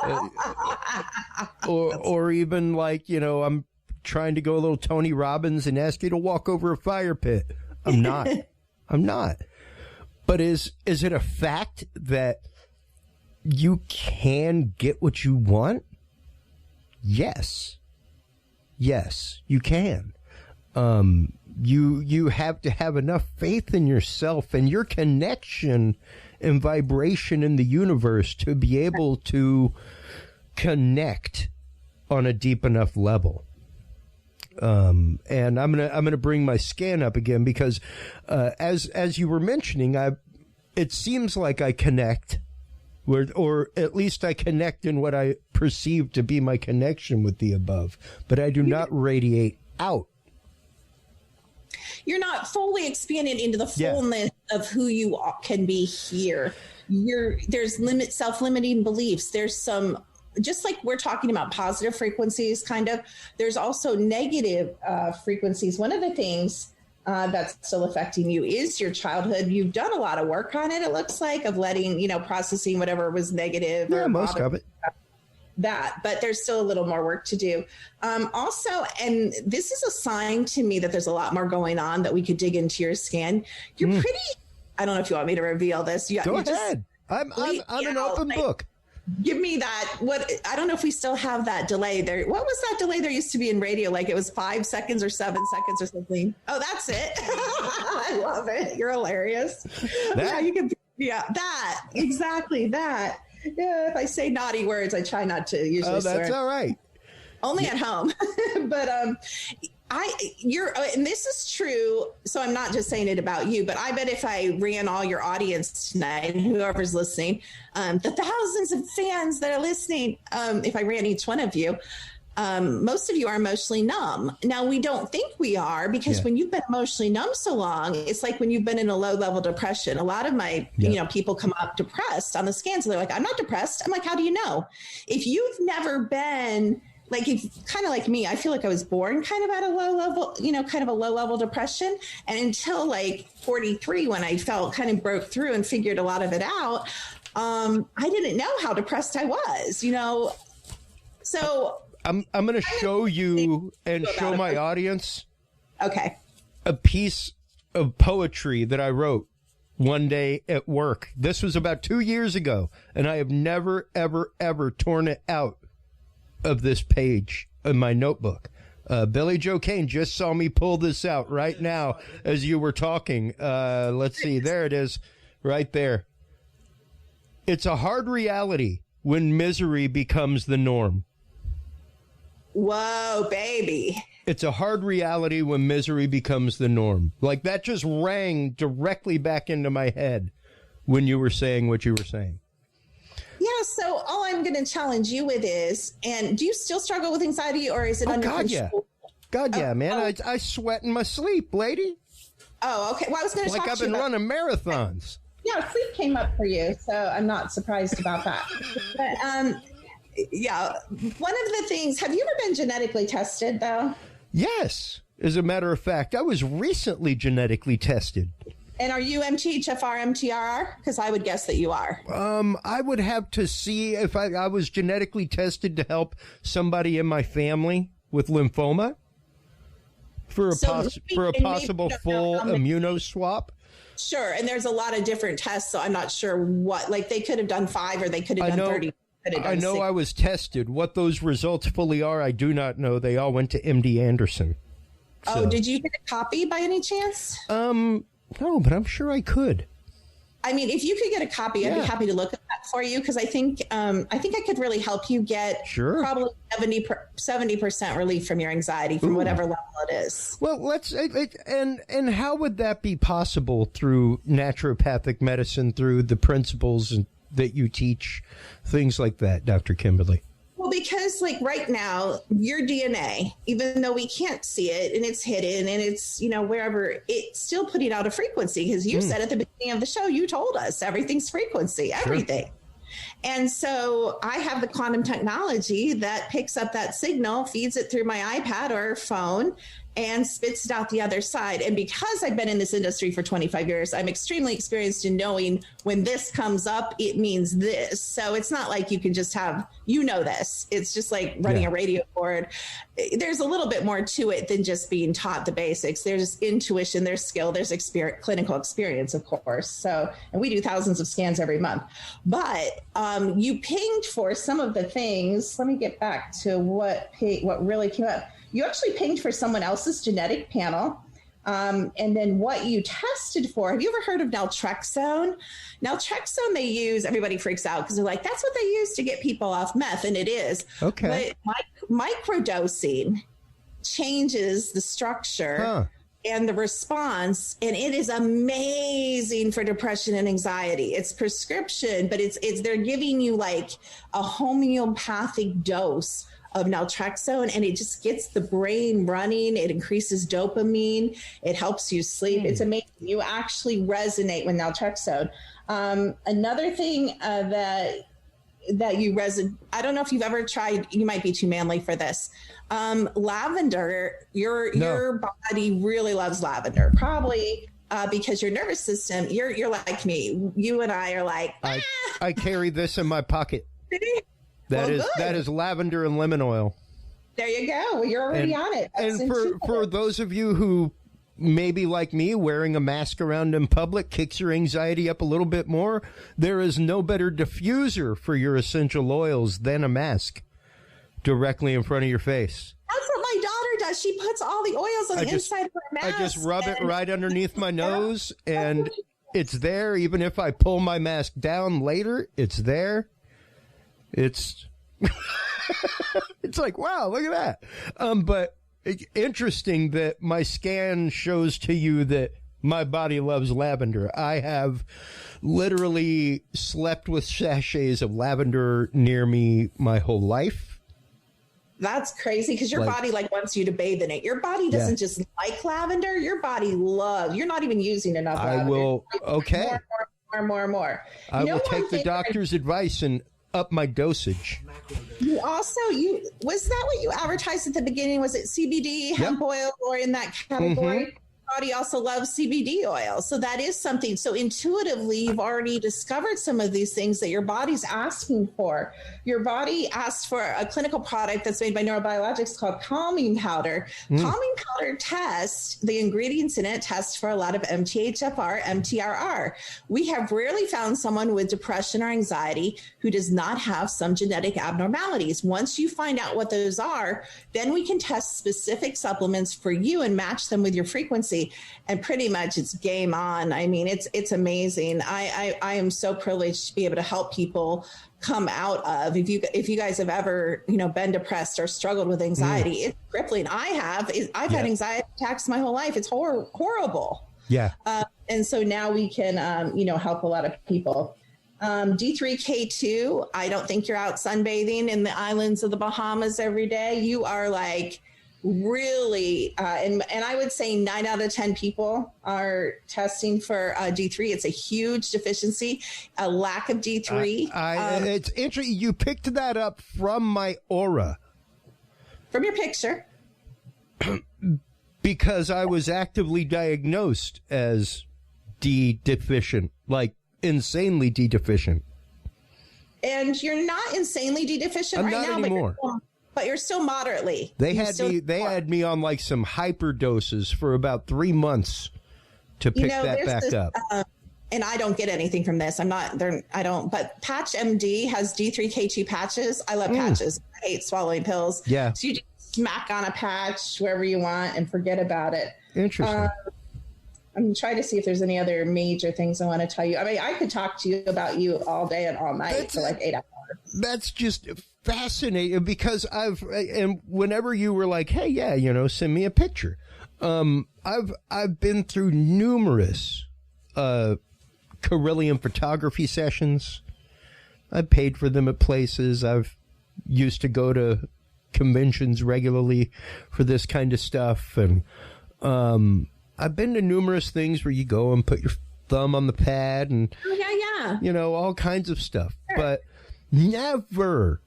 or even like, I'm trying to go a little Tony Robbins and ask you to walk over a fire pit. I'm not. But is it a fact that you can get what you want? Yes, you can. You have to have enough faith in yourself and your connection and vibration in the universe to be able to connect on a deep enough level. And I'm gonna bring my scan up again because as you were mentioning, it seems like I connect, or at least I connect in what I perceive to be my connection with the above, but I do not radiate out. You're not fully expanded into the fullness of who you can be here. There's self-limiting beliefs. There's some, just like we're talking about positive frequencies, kind of, there's also negative frequencies. One of the things that's still affecting you is your childhood. You've done a lot of work on it, it looks like, of letting, processing whatever was negative. Yeah, most of it. But there's still a little more work to do. Also, and this is a sign to me that there's a lot more going on that we could dig into your scan. You're pretty, I don't know if you want me to reveal this. Go ahead. I'm an open book. Give me that. I don't know if we still have that delay there. What was that delay there used to be in radio? Like it was 5 seconds or 7 seconds or something. Oh, that's it. I love it. You're hilarious. Yeah, you can be Yeah, that. Exactly that. Yeah, if I say naughty words, I try not to usually swear. Oh, that's all right. Only at home. But and this is true, so I'm not just saying it about you, but I bet if I ran all your audience tonight, whoever's listening, the thousands of fans that are listening, if I ran each one of you, most of you are emotionally numb. Now, we don't think we are, because when you've been emotionally numb so long, it's like when you've been in a low-level depression. A lot of my people come up depressed on the scans, and they're like, I'm not depressed. I'm like, how do you know? If you've never been... Like, kind of like me, I feel like I was born kind of at a low level, kind of a low level depression. And until like 43, when I felt kind of broke through and figured a lot of it out, I didn't know how depressed I was, So I'm going to show you and show my audience a piece of poetry that I wrote one day at work. This was about 2 years ago, and I have never, ever, ever torn it out of this page in my notebook. Billy Joe Cain just saw me pull this out right now as you were talking. Let's see. There it is right there. It's a hard reality when misery becomes the norm. Whoa, baby. It's a hard reality when misery becomes the norm. Like, that just rang directly back into my head when you were saying what you were saying. Yeah, so all I'm going to challenge you with is, and do you still struggle with anxiety, or is it under control? God, yeah, man. I sweat in my sleep, lady. Oh, okay. Well, I was going to talk to you I've been running marathons. Yeah, sleep came up for you, so I'm not surprised about that. But, one of the things, have you ever been genetically tested, though? Yes. As a matter of fact, I was recently genetically tested. And are you MTHFR, MTRR? Because I would guess that you are. I would have to see if I was genetically tested to help somebody in my family with lymphoma for a possible full immunoswap. Sure, and there's a lot of different tests, so I'm not sure what. Like, they could have done 5, or they could have done 30. I know 6. I was tested. What those results fully are, I do not know. They all went to MD Anderson. So. Oh, did you get a copy by any chance? No, but I'm sure I could. I mean, if you could get a copy, I'd be happy to look at that for you, because I think I could really help you get probably 70% relief from your anxiety from whatever level it is. Well, and how would that be possible through naturopathic medicine, through the principles that you teach, things like that, Dr. Kimberly? Well, because like right now, your DNA, even though we can't see it and it's hidden and it's, wherever, it's still putting out a frequency, because you said at the beginning of the show, you told us everything's frequency, everything. And so I have the quantum technology that picks up that signal, feeds it through my iPad or phone, and spits it out the other side. And because I've been in this industry for 25 years, I'm extremely experienced in knowing when this comes up, it means this. So it's not like you can just have, this. It's just like running a radio board. There's a little bit more to it than just being taught the basics. There's intuition, there's skill, there's clinical experience, of course. So, and we do thousands of scans every month. But you pinged for some of the things. Let me get back to what really came up. You actually pinged for someone else's genetic panel. And then what you tested for, have you ever heard of naltrexone? Naltrexone they use, everybody freaks out because they're like, that's what they use to get people off meth. And it is. Okay. But microdosing changes the structure and the response. And it is amazing for depression and anxiety. It's prescription, but they're giving you like a homeopathic dose of naltrexone, and it just gets the brain running. It increases dopamine. It helps you sleep. It's amazing. You actually resonate with naltrexone. Another thing that you resonate, I don't know if you've ever tried, you might be too manly for this. Lavender, your body really loves lavender, probably because your nervous system, you're like me. You and I are like, I carry this in my pocket. That is lavender and lemon oil. There you go. Well, you're already on it. That's and for those of you who maybe like me, wearing a mask around in public kicks your anxiety up a little bit more, there is no better diffuser for your essential oils than a mask directly in front of your face. That's what my daughter does. She puts all the oils on the inside of her mask. I just rub it right underneath my nose, and It's there. Even if I pull my mask down later, it's there. It's it's like, wow, look at that. But interesting that my scan shows to you that my body loves lavender. I have literally slept with sachets of lavender near me my whole life. That's crazy because your body wants you to bathe in it. Your body doesn't just like lavender. Your body loves. You're not even using enough lavender. I will. Okay. More. I will take the doctor's advice and up my dosage. You also, was that what you advertised at the beginning? Was it CBD, hemp oil, or in that category? Mm-hmm. Body also loves CBD oil. So that is something. So intuitively, you've already discovered some of these things that your body's asking for. Your body asked for a clinical product that's made by Neurobiologics called calming powder. Calming powder tests, the ingredients in it test for a lot of MTHFR, MTRR. We have rarely found someone with depression or anxiety who does not have some genetic abnormalities. Once you find out what those are, then we can test specific supplements for you and match them with your frequency. And pretty much it's game on. I mean, it's amazing. I am so privileged to be able to help people come out of, if you guys have ever, been depressed or struggled with anxiety, it's crippling. I've had anxiety attacks my whole life. It's horrible. Yeah. And so now we can, help a lot of people. D3K2, I don't think you're out sunbathing in the islands of the Bahamas every day. You are like, really, and I would say 9 out of 10 people are testing for D3. It's a huge deficiency, a lack of D3. It's interesting. You picked that up from my aura. From your picture. Because I was actively diagnosed as D deficient, like insanely D deficient. And you're not insanely D deficient right now. Not anymore. But you're still moderately. They had me on like some hyper doses for about 3 months to pick that back up. And I don't get anything from this. But Patch MD has D3K2 patches. I love patches. I hate swallowing pills. Yeah. So you just smack on a patch wherever you want and forget about it. Interesting. I'm trying to see if there's any other major things I want to tell you. I mean, I could talk to you about you all day and all night for like 8 hours. That's just fascinating because and whenever you were like, hey, send me a picture. I've been through numerous Carillion photography sessions. I paid for them at places. I've used to go to conventions regularly for this kind of stuff. And I've been to numerous things where you go and put your thumb on the pad and, all kinds of stuff. Sure. But never,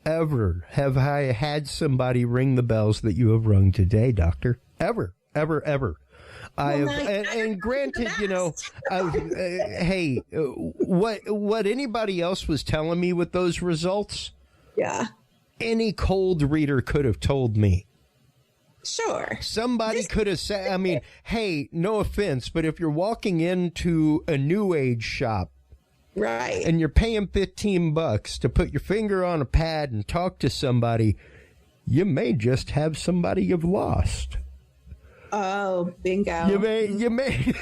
ever have I had somebody ring the bells that you have rung today, Doctor. Ever, ever, ever. And granted, hey, what anybody else was telling me with those results, any cold reader could have told me. Sure. Somebody could have said, I mean, hey, no offense, but if you're walking into a New Age shop, right, and you're paying $15 to put your finger on a pad and talk to somebody, you may just have somebody you've lost. Oh, bingo. You may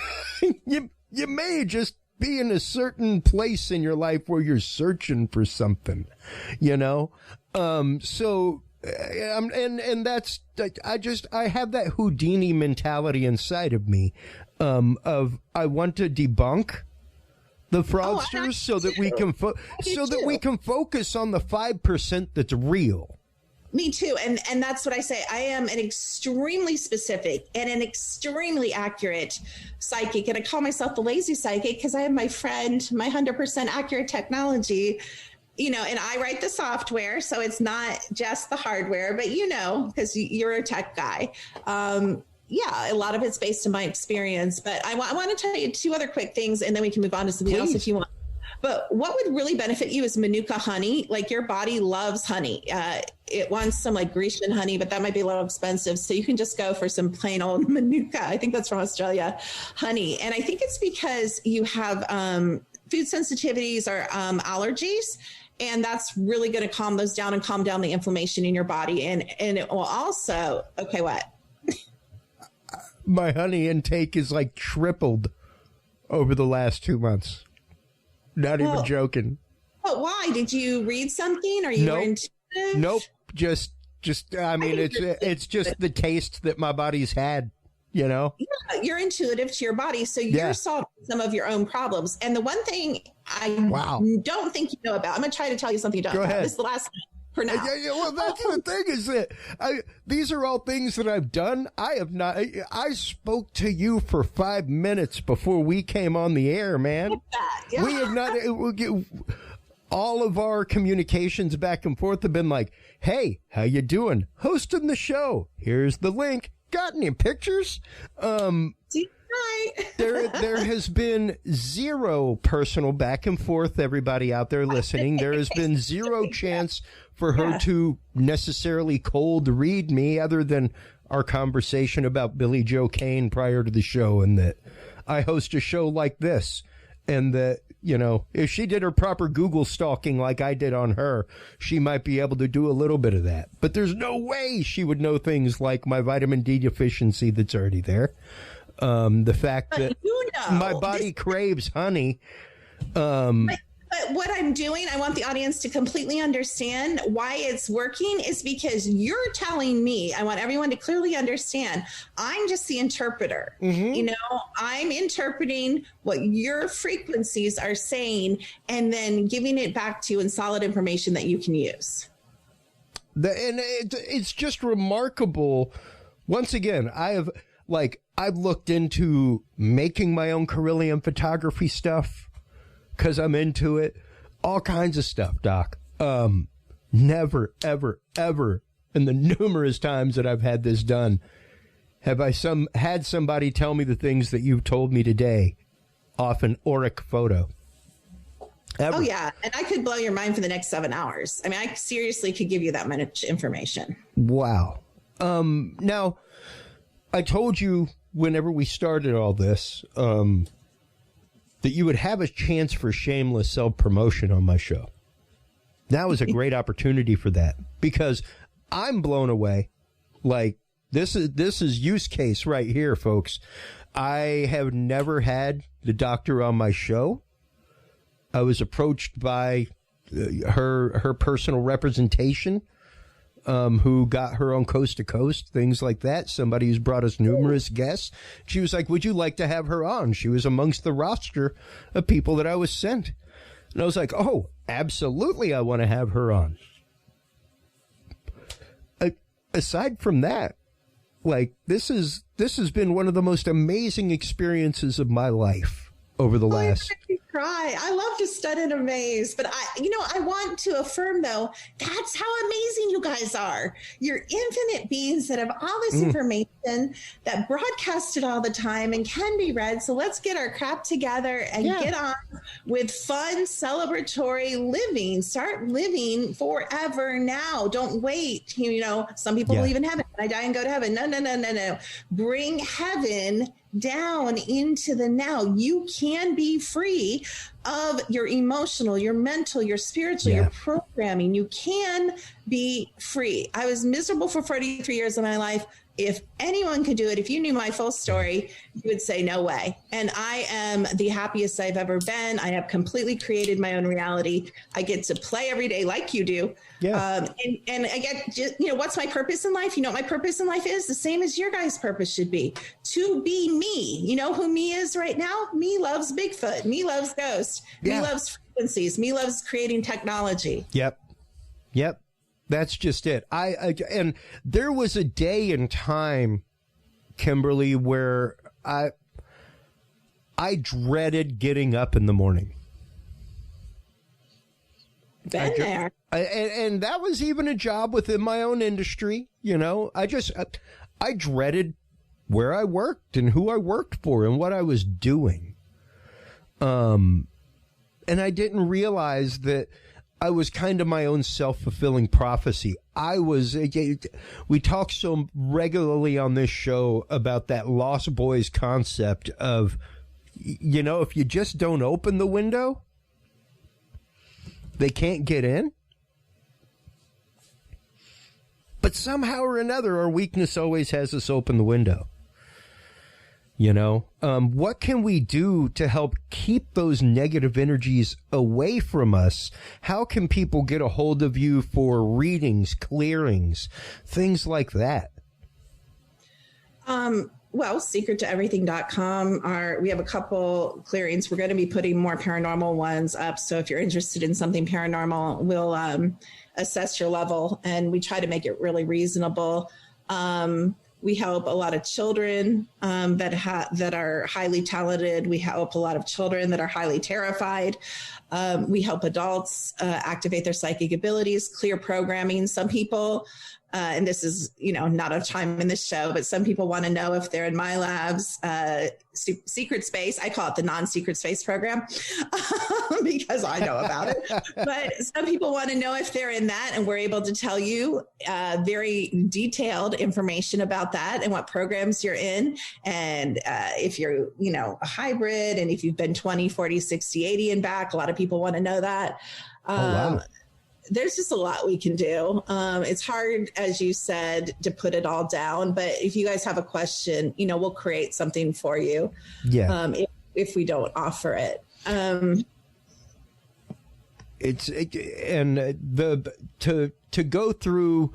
just be in a certain place in your life where you're searching for something, So, and that's, I have that Houdini mentality inside of me, of I want to debunk the fraudsters so that we can we can focus on the 5% that's real. Me too. And that's what I say. I am an extremely specific and an extremely accurate psychic. And I call myself the lazy psychic because I have my friend, my 100% accurate technology, and I write the software. So it's not just the hardware, but because you're a tech guy. A lot of it's based on my experience. But I want to tell you 2 other quick things, and then we can move on to something else if you want. But what would really benefit you is Manuka honey. Like your body loves honey. It wants some like Grecian honey, but that might be a little expensive. So you can just go for some plain old Manuka. I think that's from Australia, honey. And I think it's because you have food sensitivities or allergies. And that's really going to calm those down and calm down the inflammation in your body. And it will also, what? My honey intake is like tripled over the last 2 months. Not even joking. But why? Did you read something? Or you were intuitive? Nope. Just. I mean, it's just the taste that my body's had. You know, yeah, you're intuitive to your body, so you're solving some of your own problems. And the one thing I don't think you know about, I'm going to try to tell you something you don't know. This is the last thing for now. Well, that's the thing is that these are all things that I've done. I have not. I spoke to you for 5 minutes before we came on the air, man. Yeah. We have not. All of our communications back and forth have been like, "Hey, how you doing? Hosting the show. Here's the link. Got any pictures?" There has been zero personal back and forth, everybody out there listening. There has been zero chance for her to necessarily cold read me, other than our conversation about Billy Joe Cain prior to the show, and that I host a show like this, and that, you know, if she did her proper Google stalking like I did on her, she might be able to do a little bit of that. But there's no way she would know things like my vitamin D deficiency that's already there. The fact that my body craves honey. But what I'm doing, I want the audience to completely understand why it's working, is because you're telling me, I want everyone to clearly understand, I'm just the interpreter. Mm-hmm. You know, I'm interpreting what your frequencies are saying and then giving it back to you in solid information that you can use. It's just remarkable. Once again, I've looked into making my own Carillion photography stuff, because I'm into it. All kinds of stuff, Doc. Never, ever, ever, in the numerous times that I've had this done, have I had somebody tell me the things that you've told me today off an auric photo. Ever. Oh, yeah. And I could blow your mind for the next 7 hours. I mean, I seriously could give you that much information. Wow. Now, I told you whenever we started all this, that you would have a chance for shameless self-promotion on my show. Now is a great opportunity for that, because I'm blown away. Like, this is use case right here, folks. I have never had the doctor on my show. I was approached by her personal representation, who got her on Coast to Coast, things like that. Somebody who's brought us numerous guests. She was like, would you like to have her on? She was amongst the roster of people that I was sent. And I was like, oh, absolutely, I want to have her on. Aside from that, like, this has been one of the most amazing experiences of my life over the last... Cry. I love to stun and amaze, but I want to affirm, though, that's how amazing you guys are. You're infinite beings that have all this information that broadcast it all the time and can be read. So let's get our crap together and get on with fun, celebratory living. Start living forever now. Don't wait. You know, some people believe in heaven. I die and go to heaven. No. Bring heaven down into the now. You can be free of your emotional, your mental, your spiritual, your programming. You can be free. I was miserable for 43 years of my life. If anyone could do it, if you knew my full story, you would say no way. And I am the happiest I've ever been. I have completely created my own reality. I get to play every day like you do. Yeah. And I get, just, what's my purpose in life? You know what my purpose in life is? The same as your guys' purpose should be. To be me. You know who me is right now? Me loves Bigfoot. Me loves ghosts. Me loves frequencies. Me loves creating technology. Yep. That's just it. And there was a day in time, Kimberly, where I dreaded getting up in the morning. Been there. And that was even a job within my own industry. I dreaded where I worked and who I worked for and what I was doing. And I didn't realize that I was kind of my own self-fulfilling prophecy. We talk so regularly on this show about that Lost Boys concept of, if you just don't open the window, they can't get in. But somehow or another, our weakness always has us open the window. What can we do to help keep those negative energies away from us? How can people get a hold of you for readings, clearings, things like that? Well, secrettoeverything.com. We have a couple clearings. We're going to be putting more paranormal ones up. So if you're interested in something paranormal, we'll assess your level, and we try to make it really reasonable. We help a lot of children that are highly talented. We help a lot of children that are highly terrified. We help adults activate their psychic abilities, clear programming. Some people, and this is, not a time in this show, but some people want to know if they're in my lab's secret space. I call it the non-secret space program because I know about it. But some people want to know if they're in that, and we're able to tell you very detailed information about that and what programs you're in. And if you're, a hybrid, and if you've been 20, 40, 60, 80 and back, a lot of people want to know that. Wow. There's just a lot we can do. It's hard, as you said, to put it all down. But if you guys have a question, we'll create something for you. Yeah. If we don't offer it. To go through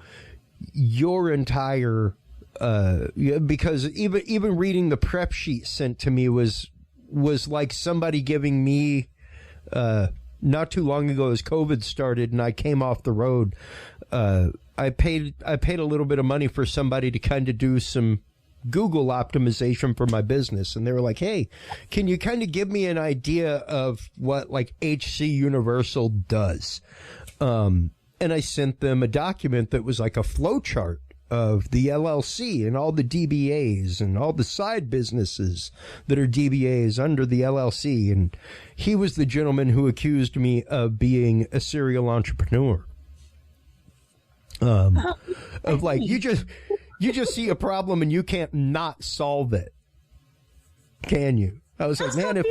your entire because even reading the prep sheet sent to me was like somebody giving me not too long ago, as COVID started and I came off the road, I paid a little bit of money for somebody to kind of do some Google optimization for my business. And they were like, hey, can you kind of give me an idea of what like HC Universal does? And I sent them a document that was like a flow chart of the LLC and all the DBAs and all the side businesses that are DBAs under the LLC. And he was the gentleman who accused me of being a serial entrepreneur. Of like, you just see a problem and you can't not solve it. Can you? I was like, man,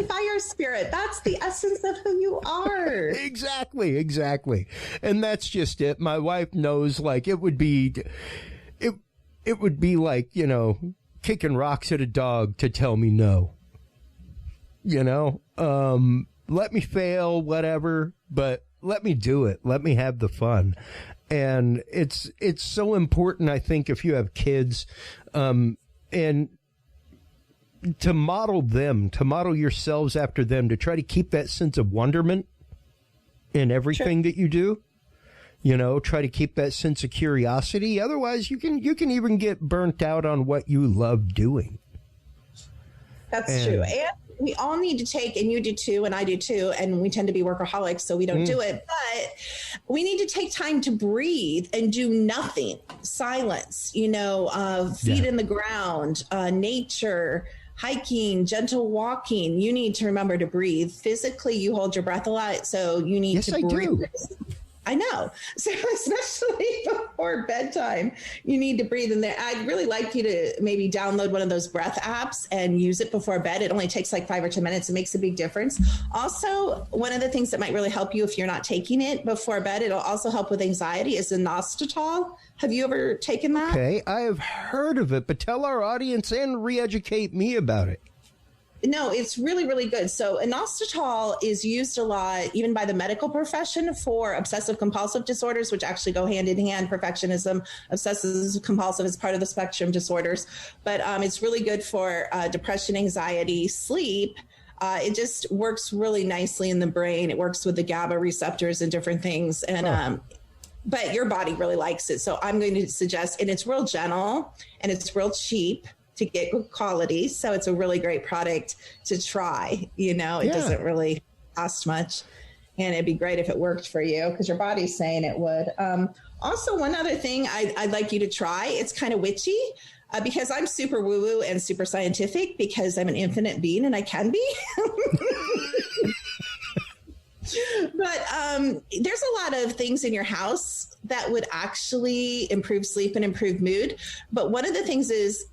fire spirit. That's the essence of who you are. Exactly. And that's just it. My wife knows, like, it would be like, kicking rocks at a dog to tell me no. Let me fail, whatever, but let me do it. Let me have the fun. And it's so important, I think, if you have kids, and to model yourselves after them, to try to keep that sense of wonderment in everything that you do, try to keep that sense of curiosity. Otherwise, you can even get burnt out on what you love doing. That's true. And we all need to take, and you do too, and I do too, and we tend to be workaholics, so we don't do it, but we need to take time to breathe and do nothing. Silence, feet in the ground, nature, hiking, gentle walking. You need to remember to breathe. Physically, you hold your breath a lot, so you need to breathe. Do. I know. So especially before bedtime, you need to breathe in there. I'd really like you to maybe download one of those breath apps and use it before bed. It only takes like 5 or 10 minutes. It makes a big difference. Also, one of the things that might really help you if you're not taking it before bed, it'll also help with anxiety, is inositol. Have you ever taken that? Okay, I have heard of it, but tell our audience and re-educate me about it. No, it's really, really good. So inositol is used a lot, even by the medical profession, for obsessive compulsive disorders, which actually go hand in hand. Perfectionism, obsessive compulsive is part of the spectrum disorders. But it's really good for depression, anxiety, sleep. It just works really nicely in the brain. It works with the GABA receptors and different things. And but your body really likes it. So I'm going to suggest, and it's real gentle and it's real cheap to get good quality. So it's a really great product to try. It doesn't really cost much. And it'd be great if it worked for you because your body's saying it would. Also, one other thing I'd like you to try, it's kind of witchy because I'm super woo-woo and super scientific because I'm an infinite being and I can be. But there's a lot of things in your house that would actually improve sleep and improve mood. But one of the things is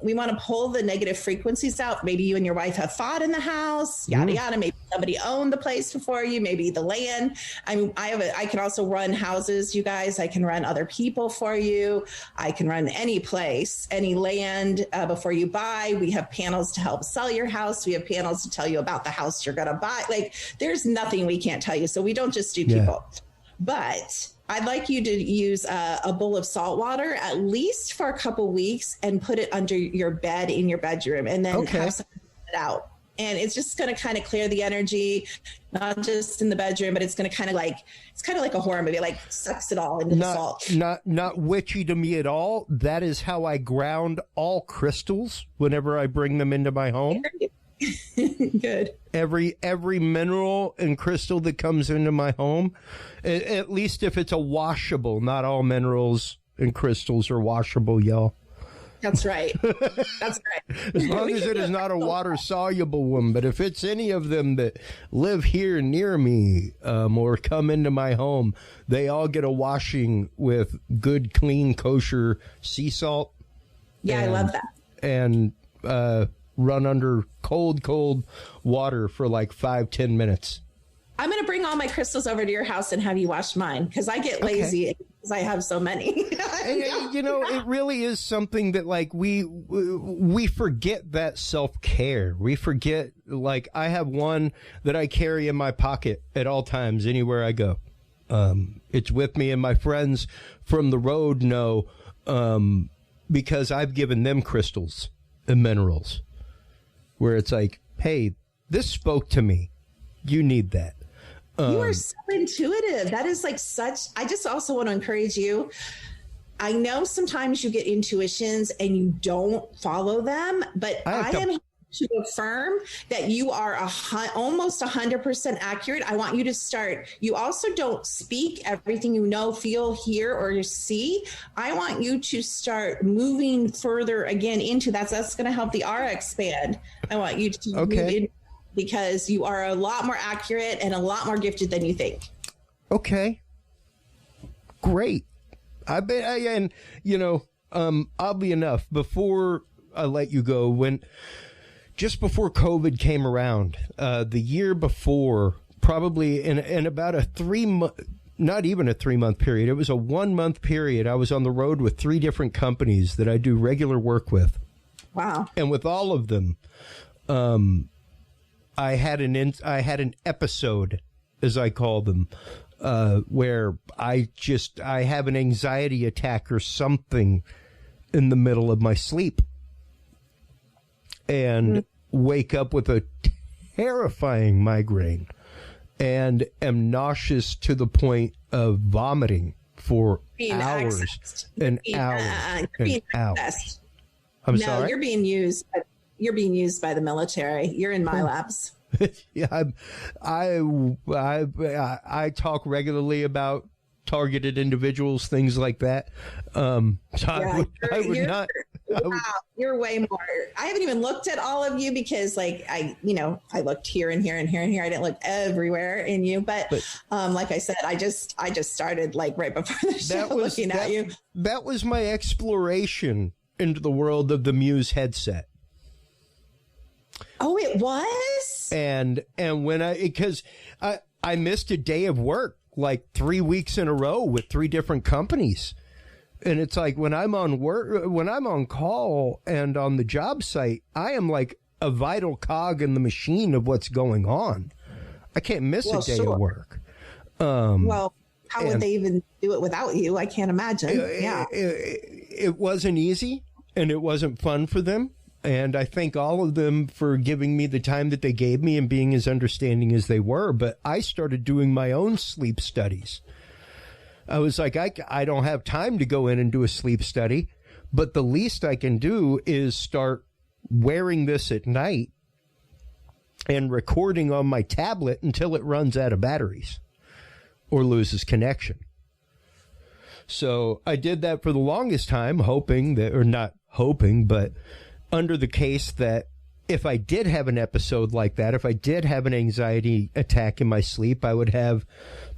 we want to pull the negative frequencies out. Maybe you and your wife have fought in the house, yada, yada. Maybe somebody owned the place before you, maybe the land. I mean, I can also run houses, you guys. I can run other people for you. I can run any place, any land before you buy. We have panels to help sell your house. We have panels to tell you about the house you're going to buy. Like, there's nothing we can't tell you. So we don't just do people. But I'd like you to use a bowl of salt water at least for a couple weeks and put it under your bed in your bedroom, and then have something put it out. And it's just going to kind of clear the energy, not just in the bedroom, but it's going to kind of like, it's kind of like a horror movie, like sucks it all into the salt. Not witchy to me at all. That is how I ground all crystals whenever I bring them into my home. Good. Every mineral and crystal that comes into my home, at least if it's a washable, not all minerals and crystals are washable, y'all. That's right. That's right. As long as it is not a water soluble one, but if it's any of them that live here near me or come into my home, they all get a washing with good, clean, kosher sea salt. Yeah, I love that. And run under cold water for like 5-10 minutes. I'm going to bring all my crystals over to your house and have you wash mine, because I get lazy because I have so many. You know, it really is something that like we forget that self-care. We forget, like, I have one that I carry in my pocket at all times, anywhere I go. It's with me, and my friends from the road know, because I've given them crystals and minerals, where it's like, hey, this spoke to me. You need that. You are so intuitive. That is like I just also want to encourage you. I know sometimes you get intuitions and you don't follow them, but I am here to affirm that you are almost 100% accurate. I want you to start. You also don't speak everything you know, feel, hear, or see. I want you to start moving further again into that. So that's going to help the aura expand. I want you to move in, because you are a lot more accurate and a lot more gifted than you think. Okay. Great. And you know, oddly enough, before I let you go, just before COVID came around, the year before, probably in about a 3-month, not even a 3-month period, it was a 1-month period, I was on the road with 3 different companies that I do regular work with. Wow. And with all of them, I had an episode, as I call them, where I have an anxiety attack or something in the middle of my sleep, and wake up with a terrifying migraine and am nauseous to the point of vomiting for hours and hours and hours. I'm sorry? You're being used. You're being used by the military. You're in my labs. Yeah, I talk regularly about targeted individuals, things like that. You're way more. I haven't even looked at all of you, because like I looked here and here and here and here. I didn't look everywhere in you, but like I said, I just started like right before the show looking at you. That was my exploration into the world of the Muse headset. Oh, it was? And because I missed a day of work like 3 weeks in a row with 3 different companies. And it's like when I'm on call and on the job site, I am like a vital cog in the machine of what's going on. I can't miss a day of work. How would they even do it without you? I can't imagine. It wasn't easy, and it wasn't fun for them. And I thank all of them for giving me the time that they gave me and being as understanding as they were. But I started doing my own sleep studies. I was like, I don't have time to go in and do a sleep study, but the least I can do is start wearing this at night and recording on my tablet until it runs out of batteries or loses connection. So I did that for the longest time, hoping that, or not hoping, but under the case that if I did have an episode like that, if I did have an anxiety attack in my sleep, I would have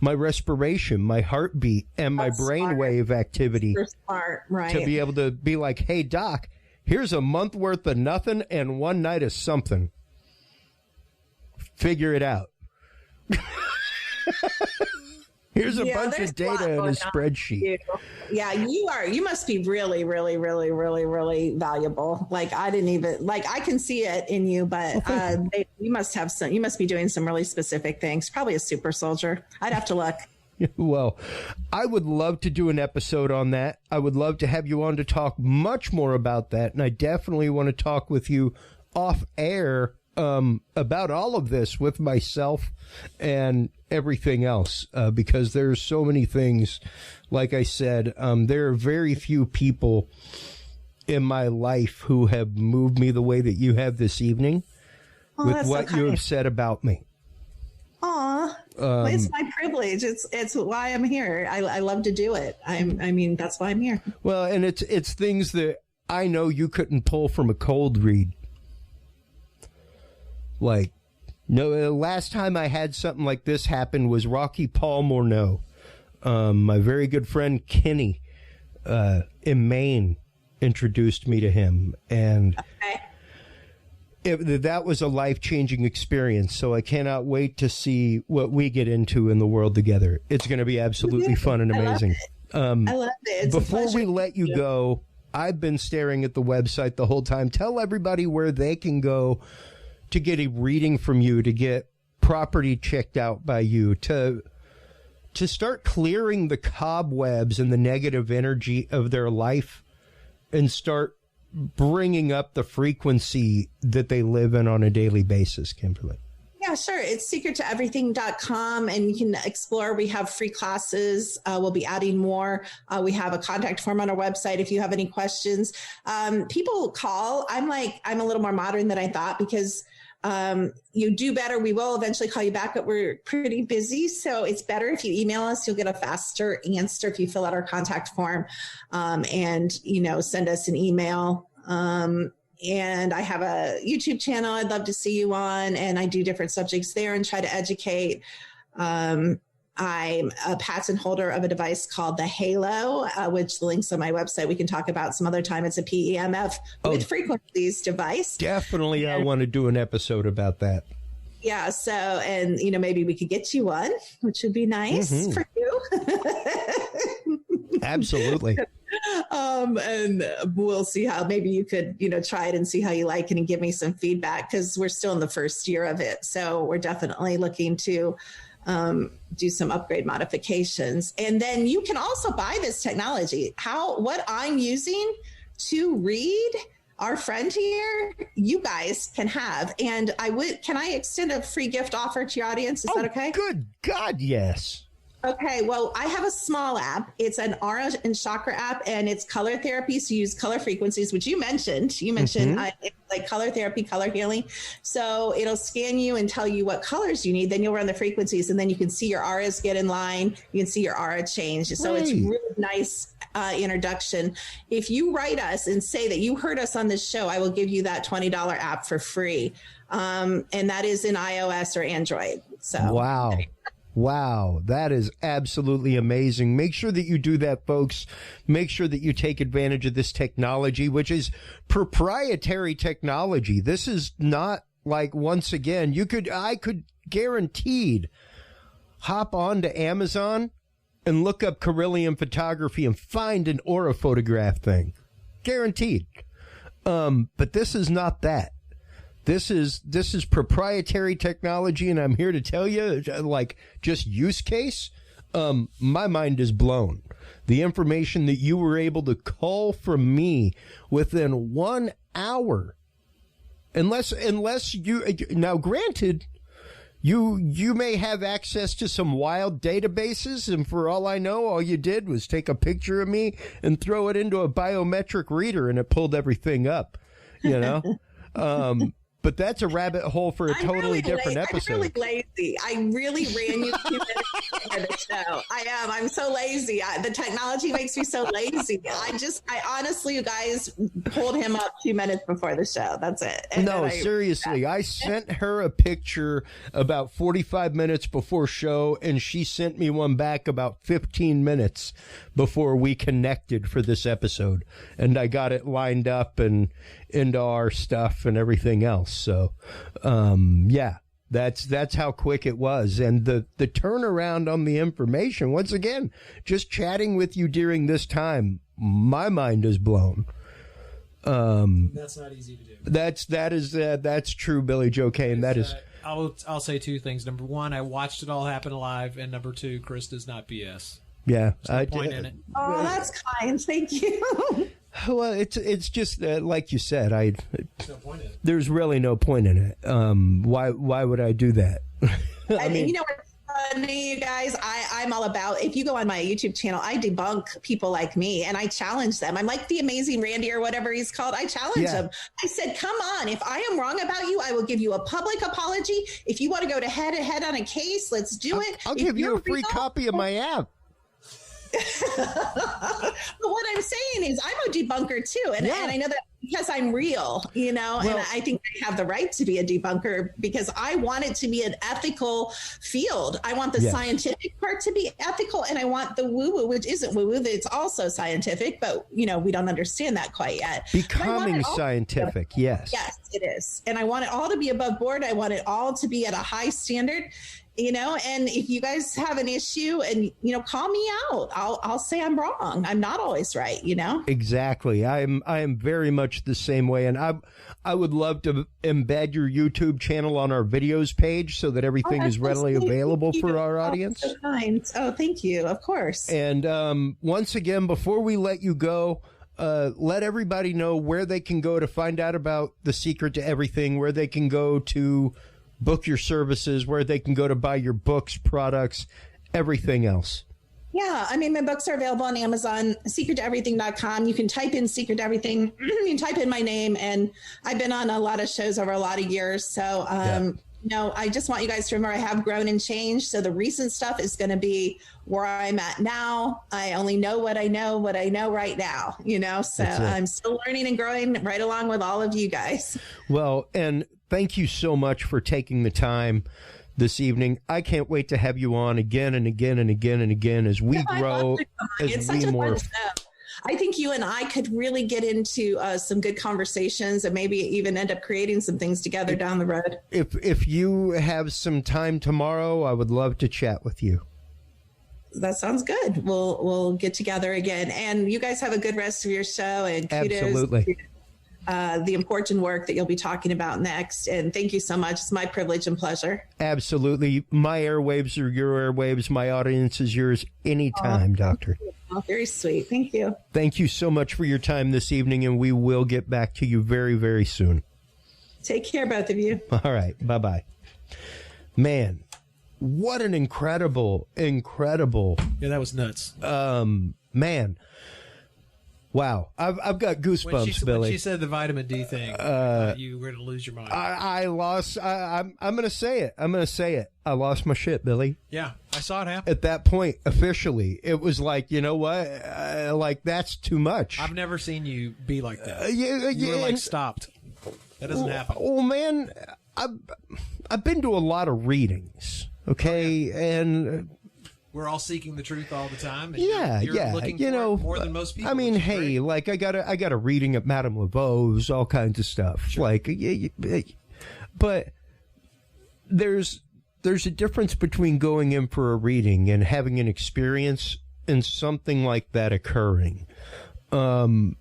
my respiration, my heartbeat, and my brainwave activity to be able to be like, hey, doc, here's a month worth of nothing and one night of something. Figure it out. Here's a bunch of data in a spreadsheet. Yeah, you must be really, really, really, really, really valuable. Like I didn't even, like I can see it in you, but you must be doing some really specific things. Probably a super soldier. I'd have to look. Well, I would love to do an episode on that. I would love to have you on to talk much more about that. And I definitely want to talk with you off air about all of this with myself and everything else, because there's so many things. Like I said, there are very few people in my life who have moved me the way that you have this evening with what you have said about me. Aw, well, it's my privilege. It's why I'm here. I love to do it. I mean, that's why I'm here. Well, and it's things that I know you couldn't pull from a cold read. Like, no, the last time I had something like this happen was Rocky Paul Morneau. My very good friend Kenny in Maine introduced me to him, and that was a life-changing experience. So I cannot wait to see what we get into in the world together. It's going to be absolutely fun and amazing. I love it. Before we let you go, I've been staring at the website the whole time. Tell everybody where they can go to get a reading from you, to get property checked out by you, to start clearing the cobwebs and the negative energy of their life and start bringing up the frequency that they live in on a daily basis, Kimberly. Yeah, sure. It's secrettoeverything.com, and you can explore. We have free classes. We'll be adding more. We have a contact form on our website if you have any questions. People call. I'm a little more modern than I thought, because you do better. We will eventually call you back, but we're pretty busy. So it's better if you email us. You'll get a faster answer if you fill out our contact form, and, send us an email. And I have a YouTube channel I'd love to see you on, and I do different subjects there and try to educate. I'm a patent holder of a device called the Halo, which the link's on my website. We can talk about some other time. It's a PEMF with frequencies device. Definitely. I want to do an episode about that. Yeah. So, and, maybe we could get you one, which would be nice for you. Absolutely. And we'll see how maybe you could, try it and see how you like it and give me some feedback, because we're still in the first year of it. So we're definitely looking to do some upgrade modifications. And then you can also buy this technology. What I'm using to read our friend here, you guys can have. And can I extend a free gift offer to your audience? Is that okay? Good God, yes. Okay, well, I have a small app. It's an aura and chakra app, and it's color therapy. So you use color frequencies, which you mentioned. Like color therapy, color healing. So it'll scan you and tell you what colors you need. Then you'll run the frequencies, and then you can see your auras get in line. You can see your aura change. So It's really nice introduction. If you write us and say that you heard us on this show, I will give you that $20 app for free. And that is in iOS or Android. So wow. Wow, that is absolutely amazing. Make sure that you do that, folks. Make sure that you take advantage of this technology, which is proprietary technology. This is not like, once again, I could guaranteed hop onto Amazon and look up Carillion photography and find an aura photograph thing. Guaranteed. But this is not that. This is proprietary technology, and I'm here to tell you, like, just use case, my mind is blown. The information that you were able to cull from me within 1 hour, unless you, now granted, you may have access to some wild databases, and for all I know, all you did was take a picture of me and throw it into a biometric reader, and it pulled everything up, But that's a rabbit hole for a totally different episode. I'm really lazy. I really ran you 2 minutes before the show. I am. I'm so lazy. The technology makes me so lazy. I honestly, you guys, pulled him up 2 minutes before the show. That's it. And no, seriously. I sent her a picture about 45 minutes before show, and she sent me one back about 15 minutes before we connected for this episode. And I got it lined up and into our stuff and everything else. So, yeah. That's how quick it was. And the turnaround on the information, once again, just chatting with you during this time, my mind is blown. That's not easy to do. That's true, Billy Joe Cain. That is. I'll say two things. Number one, I watched it all happen live, and number two, Chris does not BS. Yeah, there's no point in it. Oh, that's kind. Thank you. Well, it's just like you said. There's no point in it. There's really no point in it. Why would I do that? I mean, you know what's funny, you guys? I'm all about, if you go on my YouTube channel, I debunk people like me and I challenge them. I'm like the amazing Randy or whatever he's called. I challenge them. I said, come on, if I am wrong about you, I will give you a public apology. If you want to go to head to head on a case, let's do it. I'll give you a free copy of my app. But what I'm saying is I'm a debunker too. And I know that because I'm real, and I think I have the right to be a debunker because I want it to be an ethical field. I want the scientific part to be ethical, and I want the woo-woo, which isn't woo-woo, that it's also scientific, but we don't understand that quite yet. Becoming scientific, yes. Yes, it is. And I want it all to be above board. I want it all to be at a high standard. And if you guys have an issue and, call me out, I'll say I'm wrong. I'm not always right, Exactly. I am very much the same way. And I would love to embed your YouTube channel on our videos page so that everything is readily available for our audience. So kind. Oh, thank you. Of course. And once again, before we let you go, let everybody know where they can go to find out about The Secret to Everything, where they can go to book your services, where they can go to buy your books, products, everything else. Yeah, I mean, my books are available on Amazon, secrettoeverything.com. You can type in Secret to Everything. You can type in my name, and I've been on a lot of shows over a lot of years. So, I just want you guys to remember I have grown and changed. So the recent stuff is going to be where I'm at now. I only know what I know right now, so I'm still learning and growing right along with all of you guys. Well, and thank you so much for taking the time this evening. I can't wait to have you on again and again and again and again as we grow. It's such a fun show. I think you and I could really get into some good conversations and maybe even end up creating some things together down the road. If you have some time tomorrow, I would love to chat with you. That sounds good. We'll get together again. And you guys have a good rest of your show. And kudos Absolutely. To the important work that you'll be talking about next. And thank you so much. It's my privilege and pleasure. Absolutely. My airwaves are your airwaves. My audience is yours anytime, Doctor. Oh, very sweet. Thank you. Thank you so much for your time this evening, and we will get back to you very, very soon. Take care, both of you. All right. Bye-bye. Man, what an incredible. Yeah, that was nuts. Man. Wow. I've got goosebumps, Billy. When she said the vitamin D thing, you were going to lose your mind. I lost. I'm going to say it. I lost my shit, Billy. Yeah, I saw it happen. At that point, officially, it was like, you know what? That's too much. I've never seen you be like that. You were like stopped. That doesn't happen. Oh, man. I've been to a lot of readings, okay? Oh, yeah. And we're all seeking the truth all the time. And you're looking for it more than most people. I mean, hey, like I got a reading at Madame Laveau's, all kinds of stuff. Sure. But there's a difference between going in for a reading and having an experience and something like that occurring. And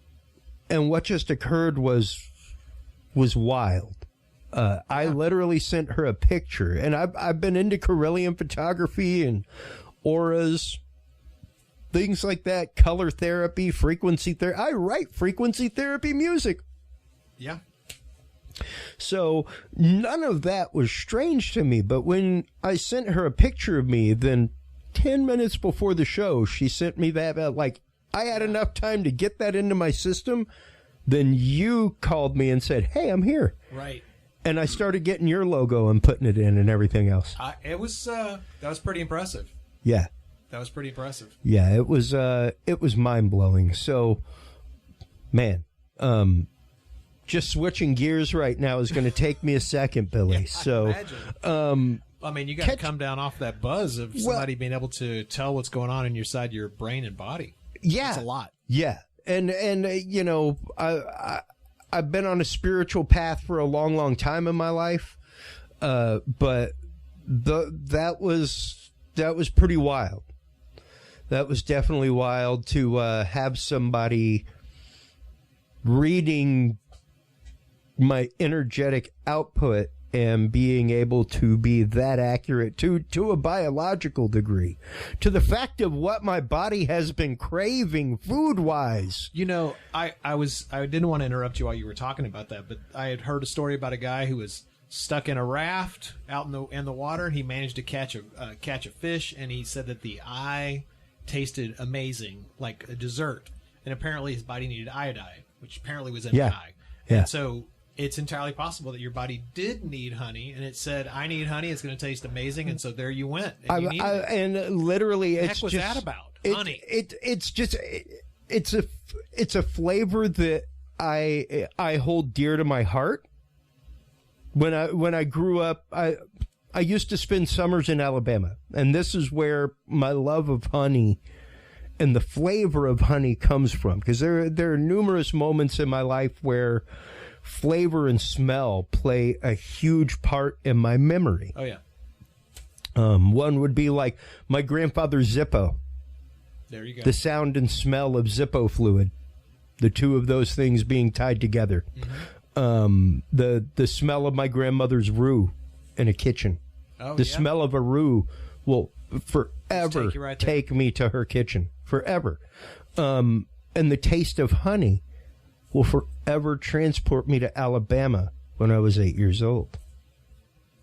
what just occurred was wild. I literally sent her a picture, and I've been into Carillion photography and auras, things like that, color therapy, frequency therapy. I write frequency therapy music. Yeah. So none of that was strange to me. But when I sent her a picture of me, then 10 minutes before the show, she sent me that, I had enough time to get that into my system. Then you called me and said, hey, I'm here. Right. And I started getting your logo and putting it in and everything else. That was pretty impressive. Yeah. That was pretty impressive. Yeah, it was mind-blowing. So, man, just switching gears right now is going to take me a second, Billy. Yeah, so, I mean, you got to come down off that buzz of somebody being able to tell what's going on inside your brain and body. Yeah. That's a lot. Yeah. And you know, I've been on a spiritual path for a long, long time in my life. But that was pretty wild. That was definitely wild to have somebody reading my energetic output and being able to be that accurate to a biological degree, to the fact of what my body has been craving food-wise. You know, I didn't want to interrupt you while you were talking about that, but I had heard a story about a guy who was stuck in a raft out in the water, and he managed to catch a fish, and he said that the eye tasted amazing, like a dessert, and apparently his body needed iodine, which apparently was in the eye. Yeah. And so it's entirely possible that your body did need honey, and it said, "I need honey. It's going to taste amazing." And so there you went. And, and literally, what the it's heck was just that about? Honey. It's a flavor that I hold dear to my heart. When I grew up, I used to spend summers in Alabama, and this is where my love of honey and the flavor of honey comes from, because there are numerous moments in my life where flavor and smell play a huge part in my memory. Oh, yeah. One would be like my grandfather's Zippo. There you go. The sound and smell of Zippo fluid, the two of those things being tied together. Mm-hmm. The smell of my grandmother's roux in a kitchen. Oh, the smell of a roux will forever take me to her kitchen. Forever. And the taste of honey will forever transport me to Alabama when I was 8 years old.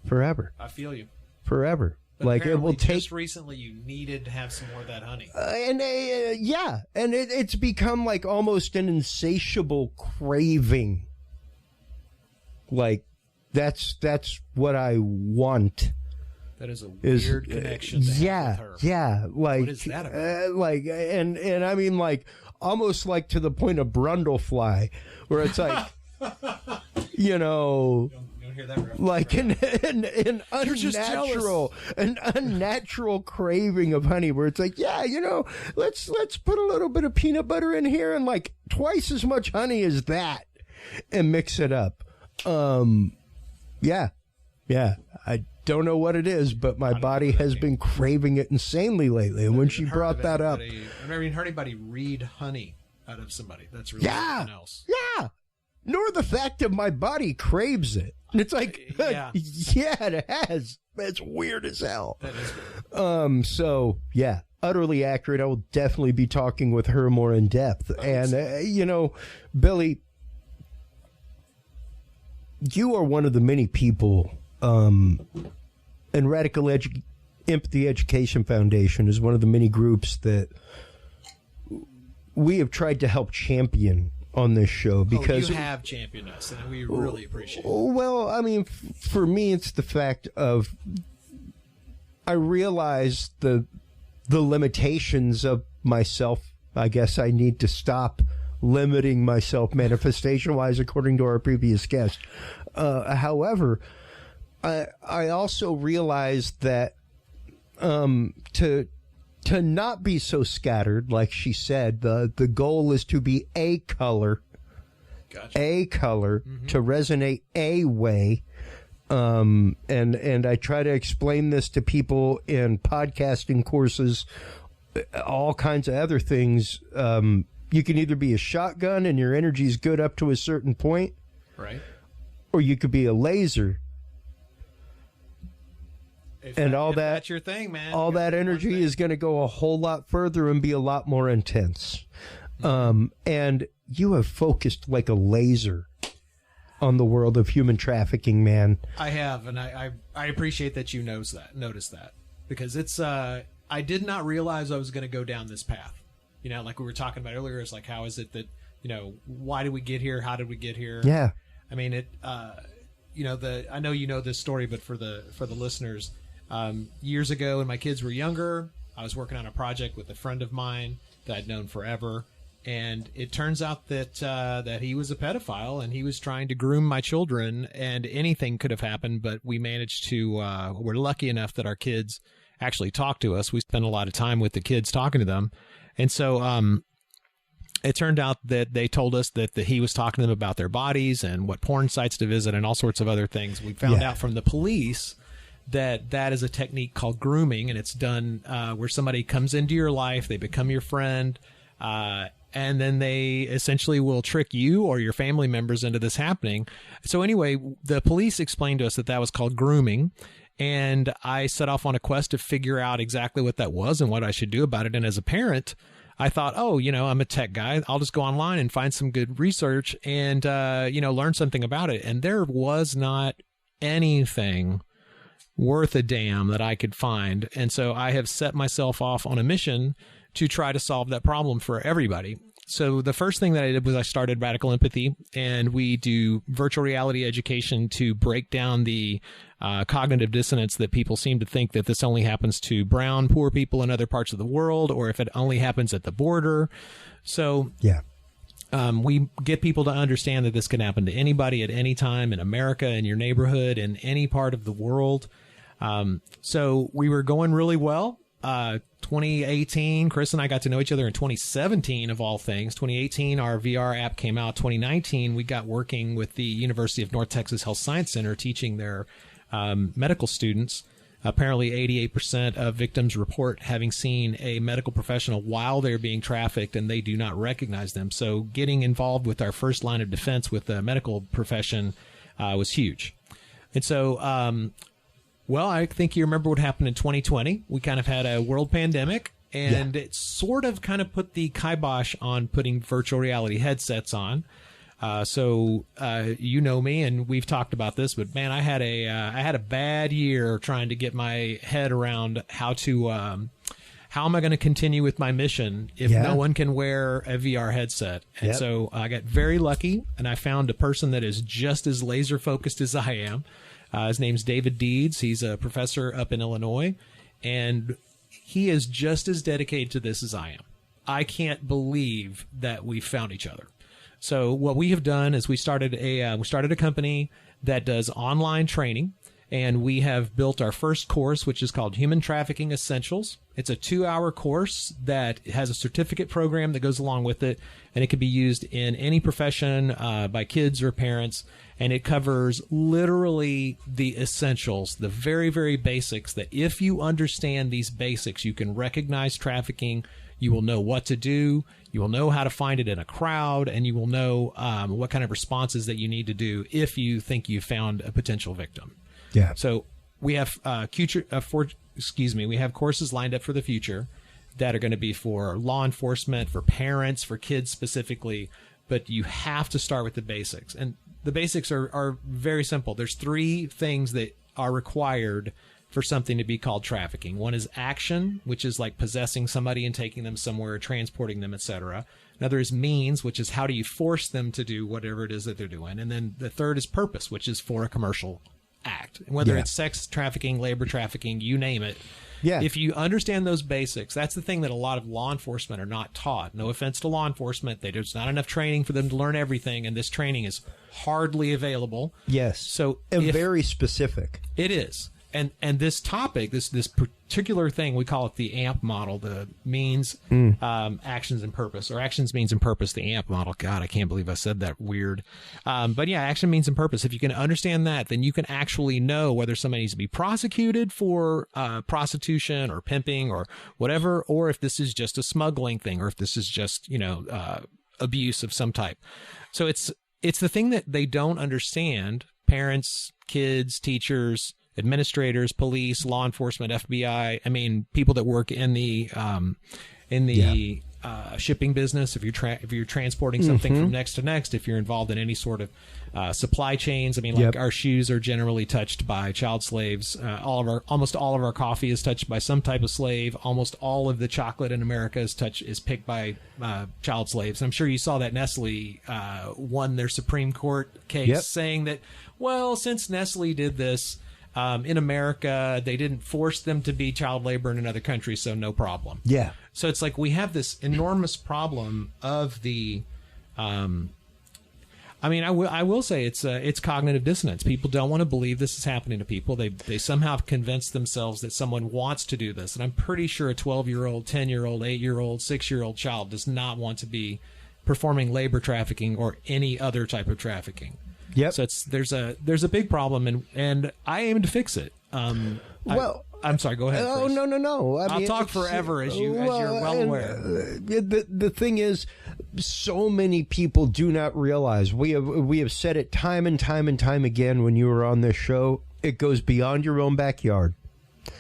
Forever. I feel you. Forever. But like it will take. Just recently, you needed to have some more of that honey. And it's become like almost an insatiable craving. Like that's what I want. That is a weird connection to have with her. Yeah. Like, what is that about? And I mean, like, almost like to the point of Brundlefly, where it's like, you know, don't hear that reference. Like an unnatural craving of honey, where it's like, yeah, you know, let's put a little bit of peanut butter in here and like twice as much honey as that, and mix it up. Yeah. I don't know what it is, but my body has been craving it insanely lately. And when she brought that up, I've never even heard anybody read honey out of somebody. That's really something else. Yeah. Nor the fact that my body craves it. And it's like, yeah, it has. That's weird as hell. That is weird. So, yeah, utterly accurate. I will definitely be talking with her more in depth. And, you know, Billy, you are one of the many people, and Radical Empathy Education Foundation is one of the many groups that we have tried to help champion on this show, because you have championed us, and we really appreciate it. Well, I mean, for me, it's the fact of I realize the limitations of myself. I guess I need to stop limiting myself manifestation-wise, according to our previous guest. However, I also realized that to not be so scattered, like she said, the goal is to be a color, mm-hmm. to resonate a way. And I try to explain this to people in podcasting courses, all kinds of other things. You can either be a shotgun and your energy is good up to a certain point, right? Or you could be a laser. That's your thing, man. All that energy is going to go a whole lot further and be a lot more intense. And you have focused like a laser on the world of human trafficking, man. I have, and I appreciate that you notice that, because it's I did not realize I was going to go down this path. You know, like we were talking about earlier, it's like, how is it that, you know, why did we get here? How did we get here? Yeah. I mean, you know, I know you know this story, but for the listeners, years ago when my kids were younger, I was working on a project with a friend of mine that I'd known forever. And it turns out that that he was a pedophile and he was trying to groom my children, and anything could have happened. But we managed to, we're lucky enough that our kids actually talk to us. We spend a lot of time with the kids talking to them. And so it turned out that they told us that he was talking to them about their bodies and what porn sites to visit and all sorts of other things. We found out from the police that is a technique called grooming, and it's done where somebody comes into your life, they become your friend, and then they essentially will trick you or your family members into this happening. So anyway, the police explained to us that was called grooming. And I set off on a quest to figure out exactly what that was and what I should do about it. And as a parent, I thought, I'm a tech guy. I'll just go online and find some good research and, learn something about it. And there was not anything worth a damn that I could find. And so I have set myself off on a mission to try to solve that problem for everybody. So the first thing that I did was I started Radical Empathy, and we do virtual reality education to break down the cognitive dissonance that people seem to think that this only happens to brown, poor people in other parts of the world, or if it only happens at the border. So we get people to understand that this can happen to anybody at any time in America, in your neighborhood, in any part of the world. So we were going really well. 2018, Chris and I got to know each other in 2017 of all things. 2018, our VR app came out. 2019, we got working with the University of North Texas Health Science Center teaching their medical students. Apparently 88% of victims report having seen a medical professional while they're being trafficked and they do not recognize them. So getting involved with our first line of defense with the medical profession was huge. And so well, I think you remember what happened in 2020. We kind of had a world pandemic, and it sort of kind of put the kibosh on putting virtual reality headsets on. So you know me, and we've talked about this, but man, I had a bad year trying to get my head around how am I going to continue with my mission if no one can wear a VR headset? And so I got very lucky, and I found a person that is just as laser focused as I am. His name's David Deeds. He's a professor up in Illinois, and he is just as dedicated to this as I am. I can't believe that we found each other. So what we have done is we started a company that does online training, and we have built our first course, which is called Human Trafficking Essentials. It's a 2-hour course that has a certificate program that goes along with it, and it can be used in any profession by kids or parents. And it covers literally the essentials, the very, very basics, that if you understand these basics, you can recognize trafficking, you will know what to do, you will know how to find it in a crowd, and you will know what kind of responses that you need to do if you think you found a potential victim. Yeah. So we have we have courses lined up for the future that are going to be for law enforcement, for parents, for kids specifically, but you have to start with the basics. And the basics are very simple. There's 3 things that are required for something to be called trafficking. One is action, which is like possessing somebody and taking them somewhere, transporting them, etc. Another is means, which is how do you force them to do whatever it is that they're doing. And then the third is purpose, which is for a commercial act. And whether it's sex trafficking, labor trafficking, you name it. Yeah. If you understand those basics, that's the thing that a lot of law enforcement are not taught. No offense to law enforcement. There's not enough training for them to learn everything, and this training is hardly available. Yes. So very specific. It is. And this topic, this particular thing, we call it the AMP model, the means, actions, and purpose, or actions, means, and purpose, the AMP model. God, I can't believe I said that weird. But yeah, action, means, and purpose. If you can understand that, then you can actually know whether somebody needs to be prosecuted for prostitution or pimping or whatever, or if this is just a smuggling thing, or if this is just, abuse of some type. So it's the thing that they don't understand, parents, kids, teachers, administrators, police, law enforcement, FBI. I mean, people that work in the shipping business. If you're transporting something from next to next, if you're involved in any sort of supply chains. I mean, like our shoes are generally touched by child slaves. Almost all of our coffee is touched by some type of slave. Almost all of the chocolate in America is picked by child slaves. And I'm sure you saw that Nestle won their Supreme Court case saying that, well, since Nestle did this, In America, they didn't force them to be child labor in another country, so no problem. Yeah. So it's like we have this enormous problem of the I will say it's cognitive dissonance. People don't want to believe this is happening to people. They somehow have convinced themselves that someone wants to do this. And I'm pretty sure a 12-year-old, 10-year-old, 8-year-old, 6-year-old child does not want to be performing labor trafficking or any other type of trafficking. Yep. So there's a big problem, and I aim to fix it. I'm sorry. Go ahead. Oh, Chris. no. I'll talk forever, as you're well aware. The thing is, so many people do not realize. We have said it time and time and time again when you were on this show. It goes beyond your own backyard.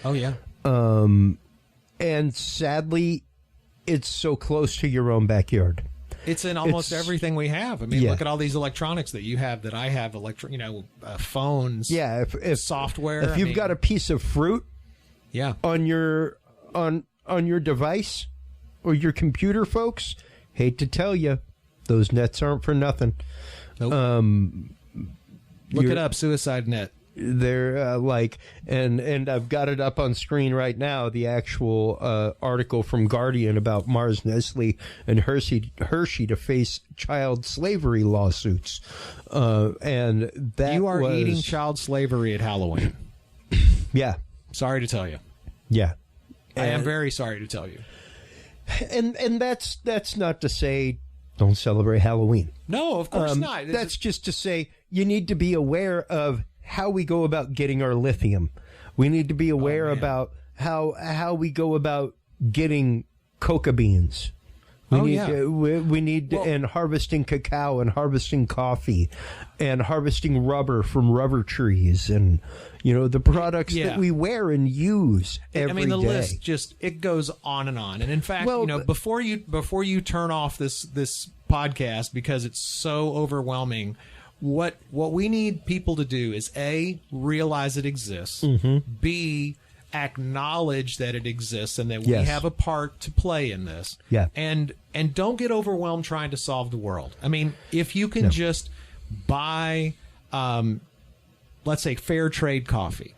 Oh yeah. And sadly, it's so close to your own backyard. It's in almost everything we have. I mean, look at all these electronics that you have, that I have, phones. Yeah, if software. If you've got a piece of fruit, on your device or your computer, folks, hate to tell you, those nets aren't for nothing. Nope. Look it up, suicide net. They're and I've got it up on screen right now, the actual article from Guardian about Mars Nestle and Hershey to face child slavery lawsuits. And that you are eating child slavery at Halloween. Yeah. Sorry to tell you. Yeah. I am very sorry to tell you. And that's not to say don't celebrate Halloween. No, of course not. That's just to say you need to be aware of how we go about getting our lithium. We need to be aware about how we go about getting coca beans. We need and harvesting cacao and harvesting coffee and harvesting rubber from rubber trees and the products that we wear and use every day. List it goes on. And in fact, before you turn off this podcast because it's so overwhelming, what we need people to do is A, realize it exists, B, acknowledge that it exists and that we have a part to play in this. Yeah. And don't get overwhelmed trying to solve the world. I mean, if you can just buy let's say fair trade coffee.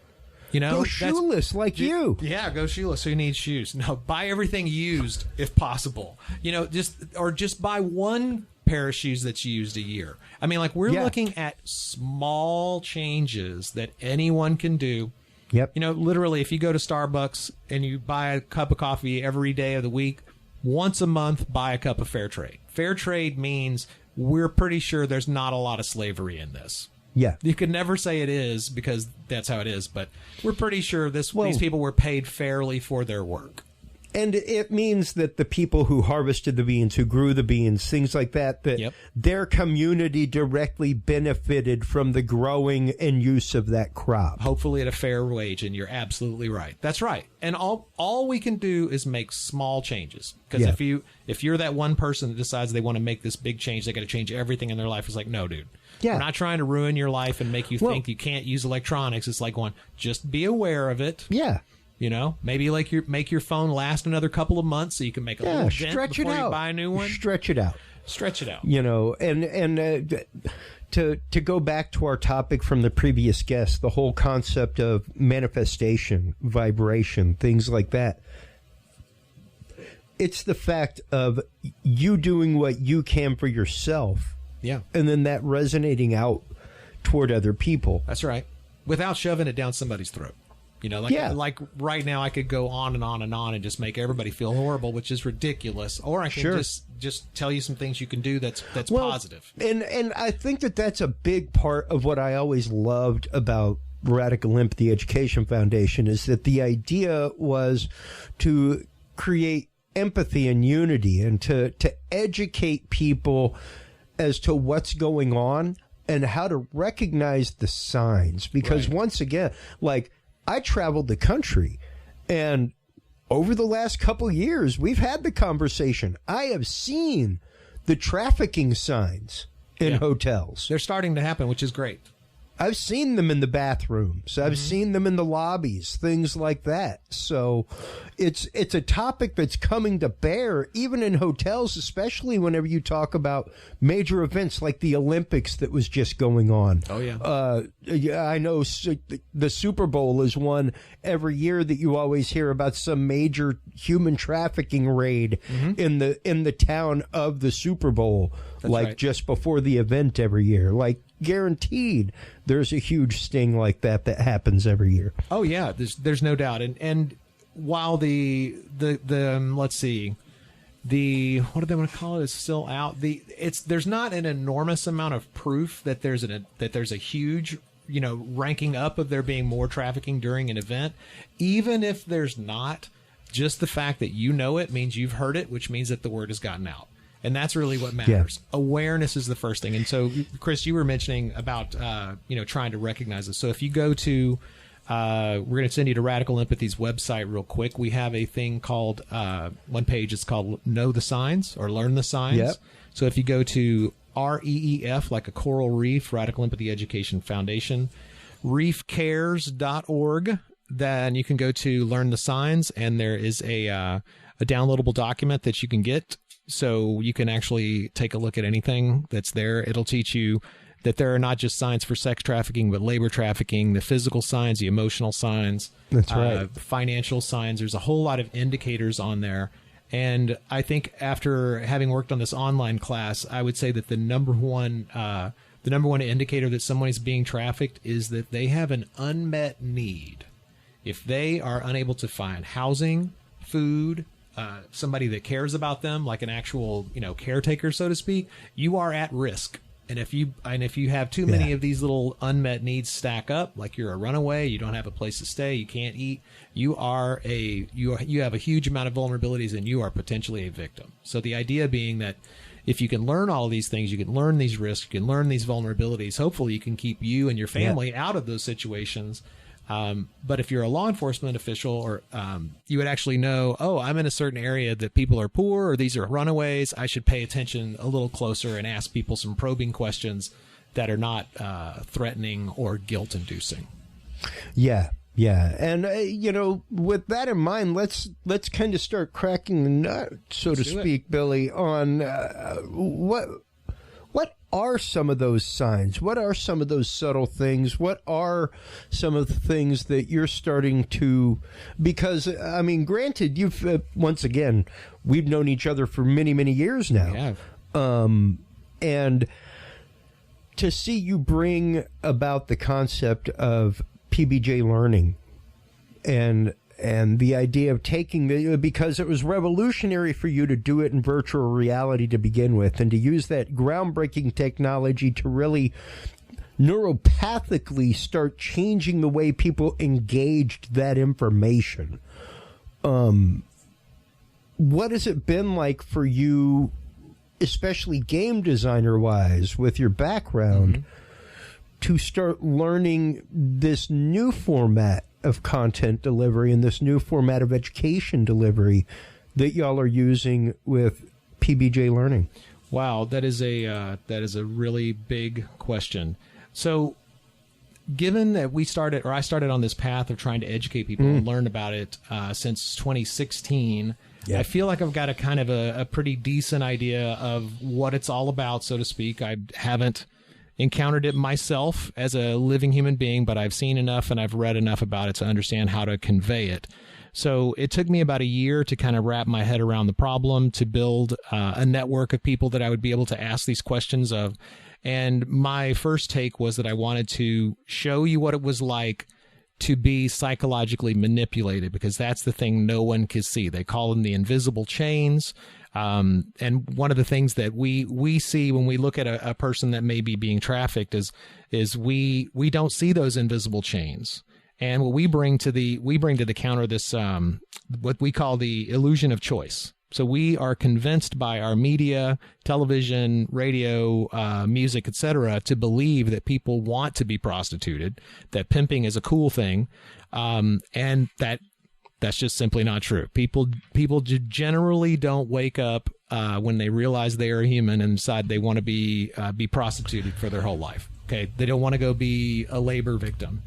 Go shoeless like you. Yeah, go shoeless. Who needs shoes? No, buy everything used if possible. Just buy one pair of shoes that's used a year. I mean, we're looking at small changes that anyone can do. Yep. Literally, if you go to Starbucks and you buy a cup of coffee every day of the week, once a month, buy a cup of fair trade. Fair trade means we're pretty sure there's not a lot of slavery in this. Yeah. You could never say it is because that's how it is, but we're pretty sure these people were paid fairly for their work. And it means that the people who harvested the beans, who grew the beans, things like that their community directly benefited from the growing and use of that crop. Hopefully at a fair wage, and you're absolutely right. That's right. And all we can do is make small changes. Because if you're that one person that decides they want to make this big change, they got to change everything in their life. It's like, no, dude. Yeah. We're not trying to ruin your life and make you think you can't use electronics. It's like just be aware of it. Yeah. Maybe make your phone last another couple of months so you can make a little dent before you buy a new one. Stretch it out. And to go back to our topic from the previous guest, the whole concept of manifestation, vibration, things like that. It's the fact of you doing what you can for yourself. Yeah. And then that resonating out toward other people. That's right. Without shoving it down somebody's throat. Like right now I could go on and on and on and just make everybody feel horrible, which is ridiculous. Or I can just tell you some things you can do that's positive. And I think that's a big part of what I always loved about Radical Empathy Education Foundation is that the idea was to create empathy and unity and to educate people as to what's going on and how to recognize the signs. Because once again, I traveled the country, and over the last couple of years, we've had the conversation. I have seen the trafficking signs in hotels. They're starting to happen, which is great. I've seen them in the bathrooms. I've seen them in the lobbies, things like that. So it's a topic that's coming to bear, even in hotels, especially whenever you talk about major events like the Olympics that was just going on. Oh, yeah. I know the Super Bowl is one every year that you always hear about some major human trafficking raid in the town of the Super Bowl. That's like right. Just before the event every year. Like, guaranteed there's a huge sting like that happens every year. Oh, yeah, there's no doubt. And while the let's see, what do they want to call it, is still out, there's not an enormous amount of proof that there's a huge, ranking up of there being more trafficking during an event. Even if there's not, just the fact that you know it means you've heard it, which means that the word has gotten out. And that's really what matters. Yeah. Awareness is the first thing. And so, Chris, you were mentioning about, trying to recognize this. So if you go to, we're going to send you to Radical Empathy's website real quick. We have a thing called, one page, it's called Know the Signs or Learn the Signs. Yep. So if you go to REEF, like a coral reef, Radical Empathy Education Foundation, reefcares.org, then you can go to Learn the Signs, and there is a downloadable document that you can get. So you can actually take a look at anything that's there. It'll teach you that there are not just signs for sex trafficking, but labor trafficking, the physical signs, the emotional signs, that's right, financial signs. There's a whole lot of indicators on there. And I think after having worked on this online class, I would say that the number one indicator that someone is being trafficked is that they have an unmet need. If they are unable to find housing, food, somebody that cares about them, like an actual, caretaker, so to speak, you are at risk. And if you have too many of these little unmet needs stack up, like you're a runaway, you don't have a place to stay, you can't eat, you have a huge amount of vulnerabilities, and you are potentially a victim. So the idea being that if you can learn all of these things, you can learn these risks, you can learn these vulnerabilities, hopefully you can keep you and your family out of those situations. But if you're a law enforcement official, or you would actually know, oh, I'm in a certain area that people are poor, or these are runaways, I should pay attention a little closer and ask people some probing questions that are not threatening or guilt-inducing. Yeah. And, with that in mind, let's kind of start cracking the nut, so to speak, Billy, on what are some of those signs? What are some of those subtle things? What are some of the things that you're starting to, because, I mean, granted, you've, once again, we've known each other for many, many years now. Yeah. And to see you bring about the concept of PBJ Learning and the idea of taking because it was revolutionary for you to do it in virtual reality to begin with, and to use that groundbreaking technology to really neuropathically start changing the way people engaged that information. What has it been like for you, especially game designer wise, with your background, to start learning this new format of content delivery and this new format of education delivery that y'all are using with PBJ Learning? Wow, that is a really big question. So, given that I started on this path of trying to educate people and learn about it since 2016, I feel like I've got a kind of a pretty decent idea of what it's all about, so to speak. I haven't encountered it myself as a living human being, but I've seen enough and I've read enough about it to understand how to convey it. So it took me about a year to kind of wrap my head around the problem, to build a network of people that I would be able to ask these questions of. And my first take was that I wanted to show you what it was like to be psychologically manipulated, because that's the thing no one can see. They call them the invisible chains. And one of the things that we see when we look at a person that may be being trafficked is we don't see those invisible chains. And what we bring to the counter this what we call the illusion of choice. So we are convinced by our media, television, radio, music, etc., to believe that people want to be prostituted, that pimping is a cool thing, and that's just simply not true. People generally don't wake up when they realize they are human and decide they want to be prostituted for their whole life. Okay, they don't want to go be a labor victim.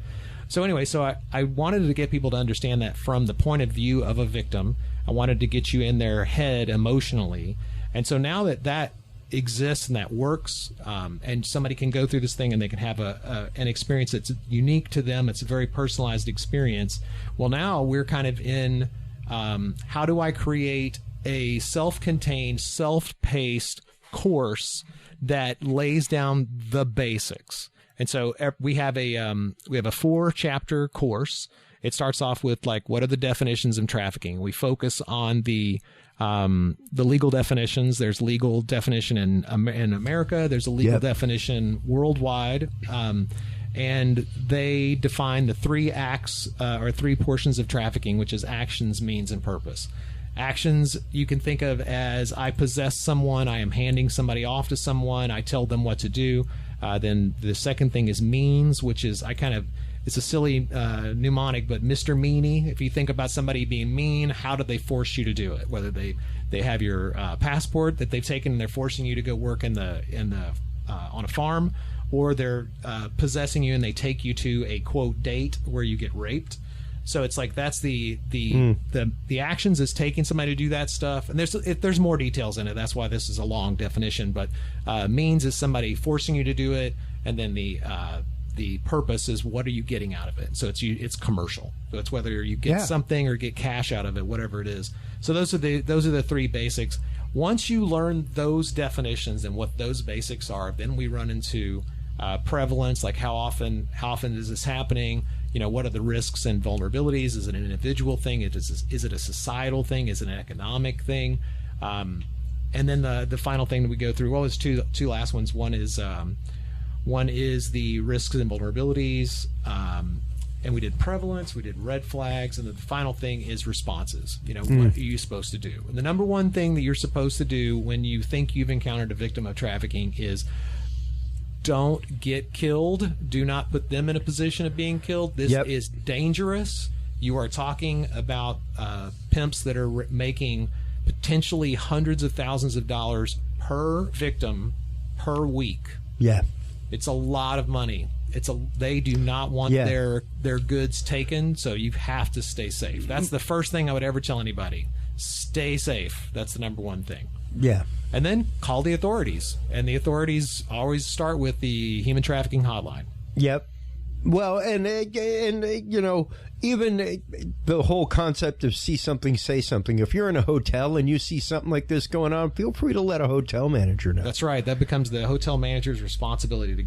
So anyway, I wanted to get people to understand that from the point of view of a victim. I wanted to get you in their head emotionally. And so now that exists and that works, and somebody can go through this thing and they can have an experience that's unique to them, it's a very personalized experience. Well, now we're kind of in how do I create a self-contained, self-paced course that lays down the basics. And so we have a 4-chapter course. It starts off with like, what are the definitions of trafficking? We focus on the legal definitions. There's legal definition in America. There's a legal definition worldwide. And they define the 3 acts or 3 portions of trafficking, which is actions, means, and purpose. Actions you can think of as I possess someone, I am handing somebody off to someone, I tell them what to do. Then the second thing is means, which is it's a silly mnemonic, but Mr. Meanie. If you think about somebody being mean, how did they force you to do it? Whether they have your passport that they've taken and they're forcing you to go work on a farm, or they're possessing you and they take you to a quote date where you get raped. So it's like that's the actions is taking somebody to do that stuff, and there's more details in it. That's why this is a long definition. But means is somebody forcing you to do it, and then the purpose is what are you getting out of it. So it's commercial. So it's whether you get something or get cash out of it, whatever it is. So those are the 3 basics. Once you learn those definitions and what those basics are, then we run into prevalence, like how often is this happening? What are the risks and vulnerabilities? Is it an individual thing? Is it a societal thing? Is it an economic thing? And then the final thing that we go through, well, there's two last ones. One is the risks and vulnerabilities, and we did prevalence, we did red flags, and then the final thing is responses. What are you supposed to do? And the number one thing that you're supposed to do when you think you've encountered a victim of trafficking is don't get killed. Do not put them in a position of being killed. This is dangerous. You are talking about pimps that are making potentially hundreds of thousands of dollars per victim per week. Yeah. It's a lot of money. They do not want their goods taken, so you have to stay safe. That's the first thing I would ever tell anybody. Stay safe. That's the number one thing. Yeah. And then call the authorities. And the authorities always start with the human trafficking hotline. Yep. Well, and even the whole concept of see something, say something. If you're in a hotel and you see something like this going on, feel free to let a hotel manager know. That's right. That becomes the hotel manager's responsibility to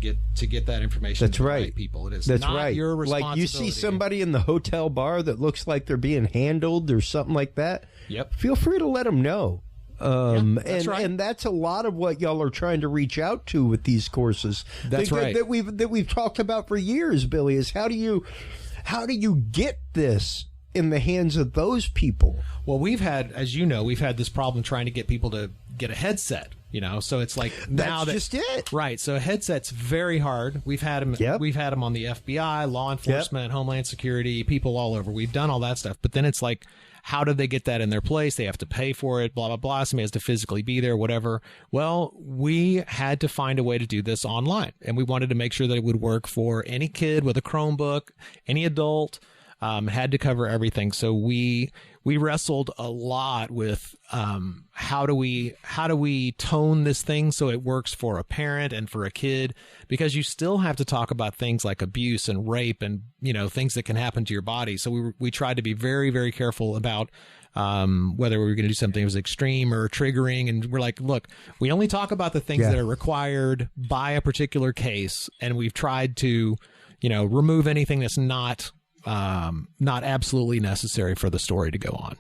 get that information. That's to the right people. It is That's not right. your responsibility. Like you see somebody in the hotel bar that looks like they're being handled or something like that. Yep. Feel free to let them know. That's right. And that's a lot of what y'all are trying to reach out to with these courses. That's right. That we've talked about for years, Billy, is how do you get this in the hands of those people? Well, we've had this problem trying to get people to get a headset. So it's like now that's just it, right? So a headset's very hard. We've had them. Yep. We've had them on the FBI, law enforcement, Homeland Security, people all over. We've done all that stuff, but then it's like, how do they get that in their place? They have to pay for it, blah, blah, blah. Somebody has to physically be there, whatever. Well, we had to find a way to do this online, and we wanted to make sure that it would work for any kid with a Chromebook, any adult, had to cover everything. So we wrestled a lot with how do we tone this thing so it works for a parent and for a kid, because you still have to talk about things like abuse and rape and things that can happen to your body. So we tried to be very, very careful about whether we were going to do something that was extreme or triggering. And we're like, look, we only talk about the things that are required by a particular case, and we've tried to remove anything that's not absolutely necessary for the story to go on.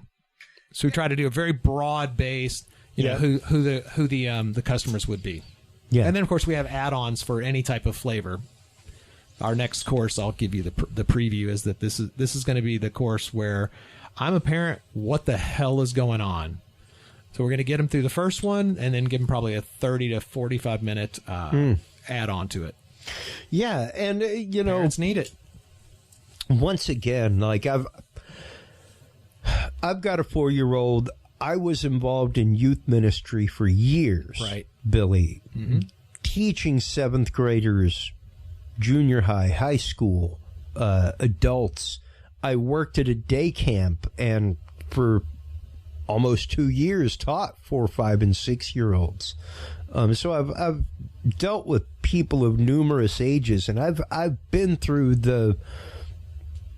So we try to do a very broad based, who the customers would be. Yeah. And then of course we have add-ons for any type of flavor. Our next course, I'll give you the preview, is that this is going to be the course where I'm a parent. What the hell is going on? So we're going to get them through the first one and then give them probably a 30 to 45 minute add-on to it. Yeah. And parents need it. Once again, like I've got a 4-year-old. I was involved in youth ministry for years, right, Billy, teaching 7th graders junior high, high school, adults. I worked at a day camp and for almost 2 years taught 4, 5, and 6-year-olds. So I've dealt with people of numerous ages, and I've been through the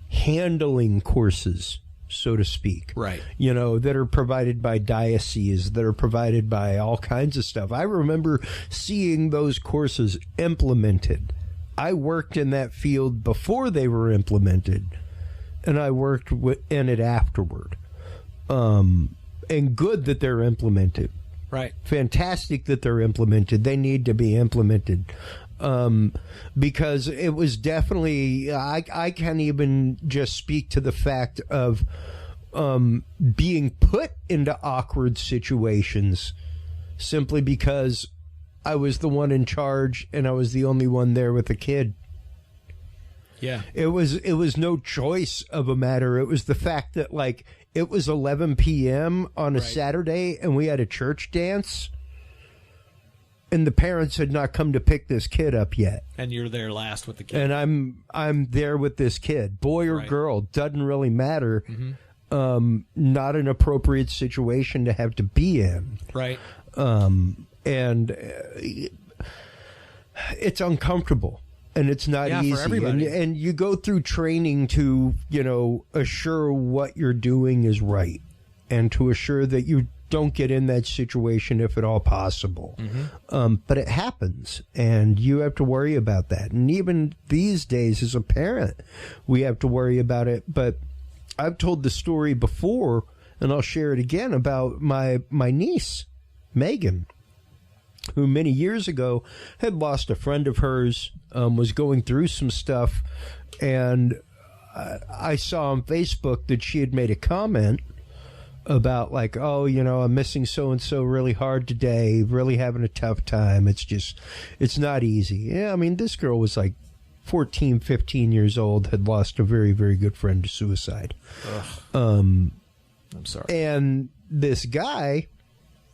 handling courses, so to speak. Right. You know, that are provided by dioceses, that are provided by all kinds of stuff. I remember seeing those courses implemented. I worked in that field before they were implemented, and I worked in it afterward. And good that they're implemented. Right. Fantastic that they're implemented. They need to be implemented. Because it was definitely, I can't even just speak to the fact of being put into awkward situations simply because I was the one in charge and I was the only one there with the kid. Yeah. It was no choice of a matter. It was the fact that, like, it was 11 p.m. on a Saturday and we had a church dance. And the parents had not come to pick this kid up yet. And you're there last with the kid. And I'm there with this kid. Boy or girl, doesn't really matter. Mm-hmm. Not an appropriate situation to have to be in. Right. And it's uncomfortable. And it's not easy. For everybody. And you go through training to, you know, assure what you're doing is right. And to assure that you don't get in that situation if at all possible. Mm-hmm. But it happens, and you have to worry about that. And even these days, as a parent, we have to worry about it. But I've told the story before, and I'll share it again, about my niece, Megan, who many years ago had lost a friend of hers, was going through some stuff, and I saw on Facebook that she had made a comment about, like, oh, you know, I'm missing so-and-so really hard today, really having a tough time. It's not easy. Yeah, I mean, this girl was like 14, 15 years old, had lost a very, very good friend to suicide. I'm sorry. And this guy,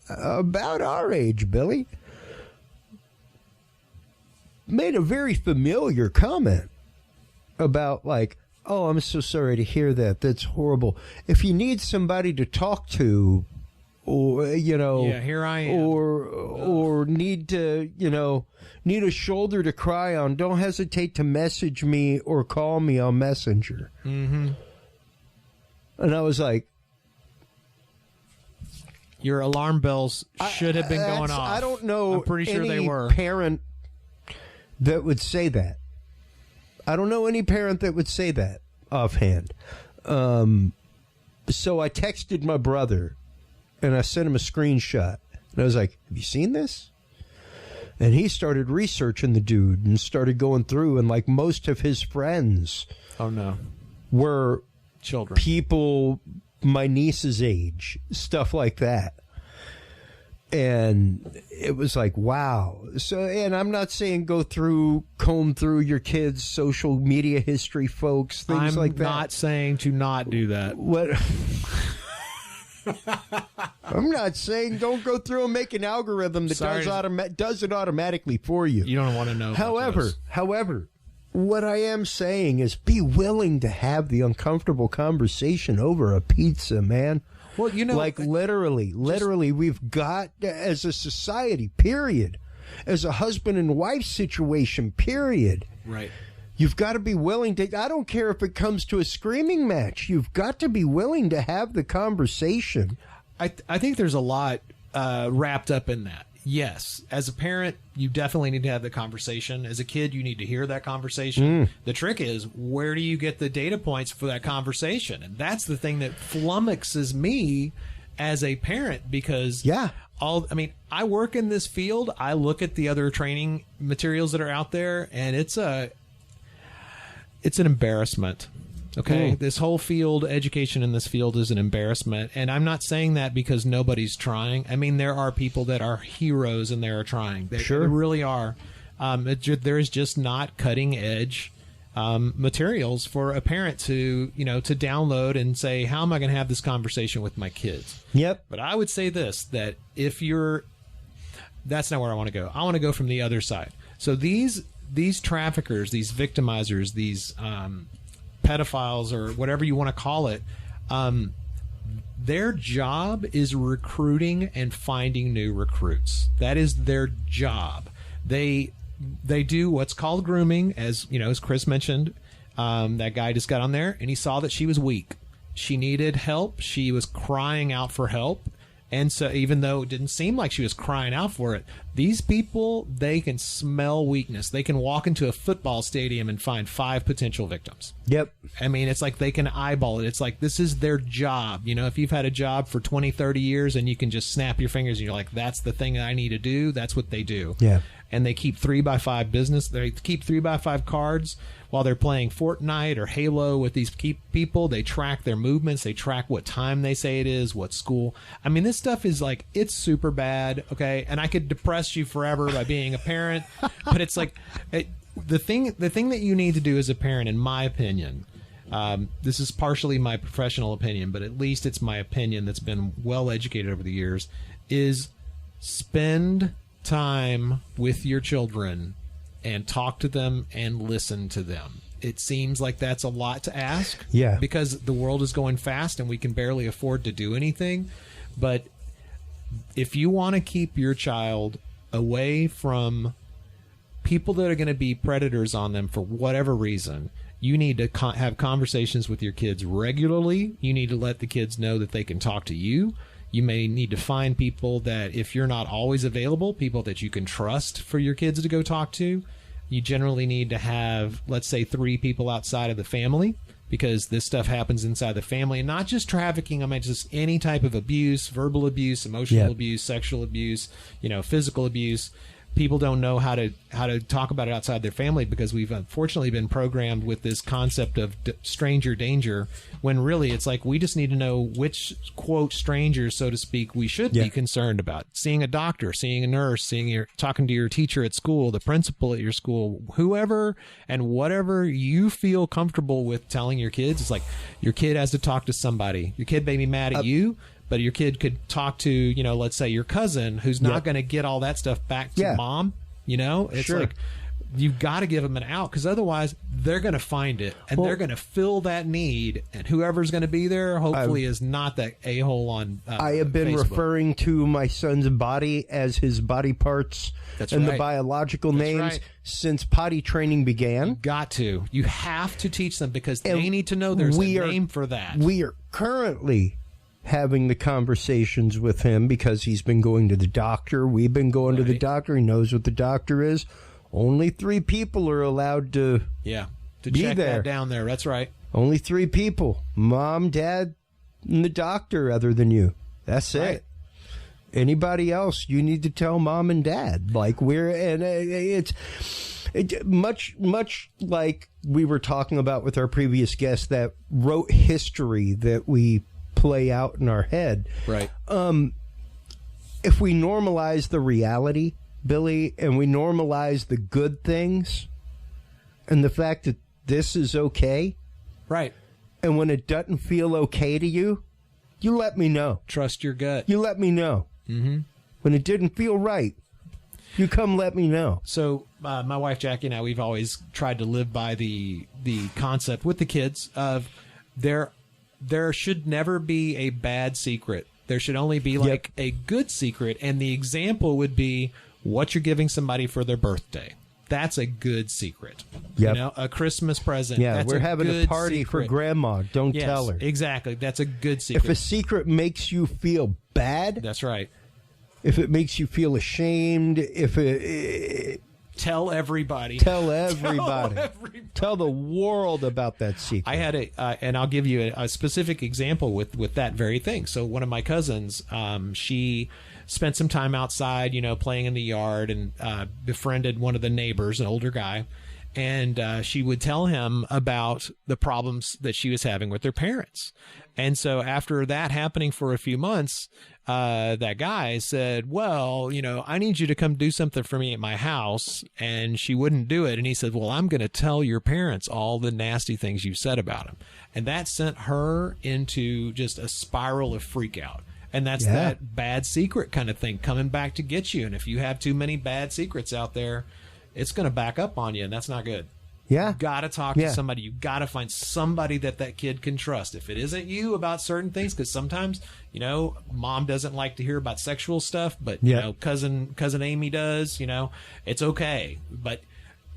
about our age, Billy, made a very familiar comment about, like, oh, I'm so sorry to hear that. That's horrible. If you need somebody to talk to, or, you know, yeah, here I am. or need to, you know, need a shoulder to cry on, don't hesitate to message me or call me on Messenger. Mm-hmm. And I was like, your alarm bells should have been going off. I don't know. I'm pretty sure they were. Parent that would say that. I don't know any parent that would say that offhand. So I texted my brother, and I sent him a screenshot. And I was like, have you seen this? And he started researching the dude and started going through, and, like, most of his friends were children, people my niece's age, stuff like that. And it was like, wow. So, and I'm not saying comb through your kids' social media history, folks, things like that. I'm not saying to not do that. What? I'm not saying don't go through and make an algorithm that does it automatically for you. You don't want to know. However, what I am saying is be willing to have the uncomfortable conversation over a pizza, man. Well, you know, like literally, we've got, as a society, period, as a husband and wife situation, period. Right. You've got to be willing to, I don't care if it comes to a screaming match, you've got to be willing to have the conversation. I think there's a lot wrapped up in that. Yes, as a parent, you definitely need to have the conversation. As a kid, you need to hear that conversation. The trick is, where do you get the data points for that conversation? And that's the thing that flummoxes me as a parent, because I work in this field. I look at the other training materials that are out there, and it's an embarrassment. Okay, this whole field, education in this field, is an embarrassment. And I'm not saying that because nobody's trying. I mean, there are people that are heroes and they are trying. They really are. There is just not cutting edge materials for a parent to download and say, how am I going to have this conversation with my kids? Yep. But I would say this, that that's not where I want to go. I want to go from the other side. So these these traffickers, these victimizers, these pedophiles, or whatever you want to call it, their job is recruiting and finding new recruits. That is their job. They do what's called grooming, as you know, as Chris mentioned. That guy just got on there and he saw that she was weak. She needed help. She was crying out for help. And so even though it didn't seem like she was crying out for it, these people, they can smell weakness. They can walk into a football stadium and find 5 potential victims. Yep. I mean, it's like they can eyeball it. It's like this is their job. You know, if you've had a job for 20, 30 years and you can just snap your fingers and you're like, that's the thing that I need to do, that's what they do. Yeah. And they keep 3x5 business. They keep 3x5 cards while they're playing Fortnite or Halo with these people. They track their movements. They track what time they say it is, what school. I mean, this stuff is like, it's super bad. Okay. And I could depress you forever by being a parent, but it's like the thing that you need to do as a parent, in my opinion, this is partially my professional opinion, but at least it's my opinion that's been well educated over the years, is spend time with your children and talk to them and listen to them. It seems like that's a lot to ask. Yeah. Because the world is going fast and we can barely afford to do anything. But if you want to keep your child away from people that are going to be predators on them for whatever reason, you need to have conversations with your kids regularly. You need to let the kids know that they can talk to you. You may need to find people that, if you're not always available, people that you can trust for your kids to go talk to. You generally need to have, let's say, 3 people outside of the family, because this stuff happens inside the family. And not just trafficking, I mean, just any type of abuse, verbal abuse, emotional abuse, sexual abuse, you know, physical abuse. People don't know how to talk about it outside their family, because we've unfortunately been programmed with this concept of stranger danger, when really it's like we just need to know which, quote, strangers, so to speak, we should be concerned about. Seeing a doctor, seeing a nurse, talking to your teacher at school, the principal at your school, whoever and whatever you feel comfortable with telling your kids. It's like your kid has to talk to somebody. Your kid may be mad at you, but your kid could talk to, you know, let's say your cousin, who's not going to get all that stuff back to mom. You know, it's like you've got to give them an out, because otherwise they're going to find it and they're going to fill that need. And whoever's going to be there, hopefully, is not that a-hole on I have been Facebook. referring to my son's body as his body parts and the biological names since potty training began. You have to teach them, because they need to know there's a name for that. We are currently having the conversations with him because he's been going to the doctor. We've been going to the doctor. He knows what the doctor is. Only 3 people are allowed to be check there. That down there. That's right. Only 3 people: Mom, Dad, and the doctor, other than you. That's it. Anybody else, you need to tell Mom and Dad. Like it's much like we were talking about with our previous guest that wrote history that we play out in our head. Right. If we normalize the reality, Billy, and we normalize the good things and the fact that this is okay. Right. And when it doesn't feel okay to you, you let me know. Trust your gut. You let me know. Mm-hmm. When it didn't feel right, you come let me know. So my wife Jackie and I, we've always tried to live by the concept with the kids of there should never be a bad secret. There should only be like a good secret. And the example would be what you're giving somebody for their birthday. That's a good secret. Yep. You know, a Christmas present. Yeah, that's we're having a party secret. for Grandma. Don't tell her. Exactly. That's a good secret. If a secret makes you feel bad. That's right. If it makes you feel ashamed. Tell everybody. Tell the world about that secret. I had and I'll give you a specific example with that very thing. So one of my cousins, she spent some time outside, you know, playing in the yard, and befriended one of the neighbors, an older guy. And she would tell him about the problems that she was having with their parents. And so after that happening for a few months, that guy said, well, you know, I need you to come do something for me at my house. And she wouldn't do it. And he said, well, I'm going to tell your parents all the nasty things you said about them. And that sent her into just a spiral of freak out. And that's that bad secret kind of thing coming back to get you. And if you have too many bad secrets out there, it's going to back up on you, and that's not good. Yeah. You got to talk to somebody. You got to find somebody that kid can trust. If it isn't you about certain things, because sometimes, you know, mom doesn't like to hear about sexual stuff, but you know, cousin Amy does. You know, it's okay. But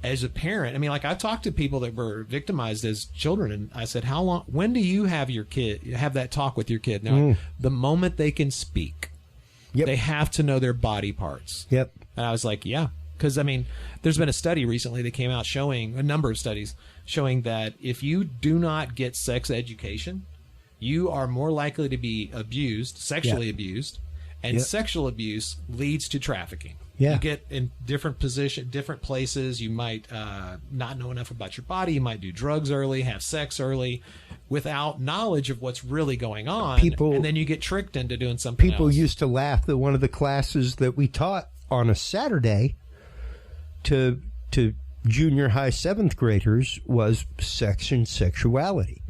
as a parent, I mean, like I've talked to people that were victimized as children, and I said, when do you have your kid have that talk with your kid? Now, the moment they can speak, they have to know their body parts. Yep. And I was like, yeah. Because, I mean, there's been a study recently that came out showing, a number of studies, showing that if you do not get sex education, you are more likely to be abused, sexually abused, and sexual abuse leads to trafficking. You get in different different places. You might not know enough about your body. You might do drugs early, have sex early, without knowledge of what's really going on. And then you get tricked into doing something else. People used to laugh that one of the classes that we taught on a Saturday to junior high 7th graders was sex and sexuality.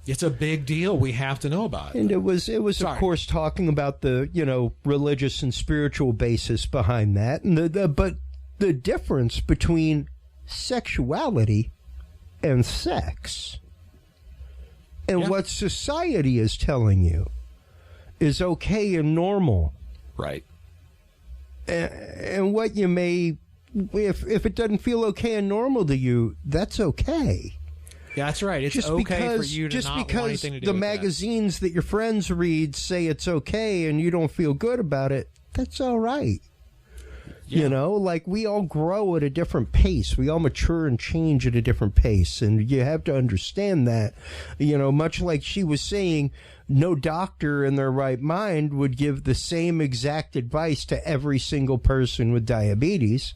It's a big deal. We have to know about it. And it was of course talking about the, you know, religious and spiritual basis behind that, and but the difference between sexuality and sex, and what society is telling you is okay and normal, right? And what you may, if it doesn't feel okay and normal to you, that's okay. Yeah, that's right. It's okay for you to not want anything to do with that. Just because the magazines that your friends read say it's okay and you don't feel good about it, that's all right. Yeah. You know, like we all grow at a different pace. We all mature and change at a different pace. And you have to understand that, you know, much like she was saying, no doctor in their right mind would give the same exact advice to every single person with diabetes.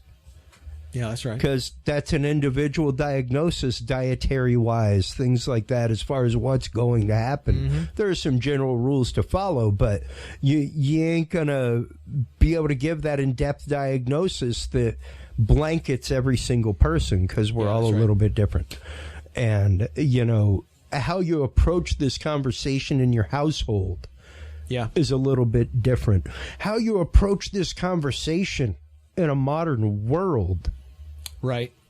Yeah, that's right. Because that's an individual diagnosis, dietary-wise, things like that, as far as what's going to happen. There are some general rules to follow, but you ain't going to be able to give that in-depth diagnosis that blankets every single person, because we're all a little bit different. And, you know, how you approach this conversation in your household is a little bit different. How you approach this conversation in a modern world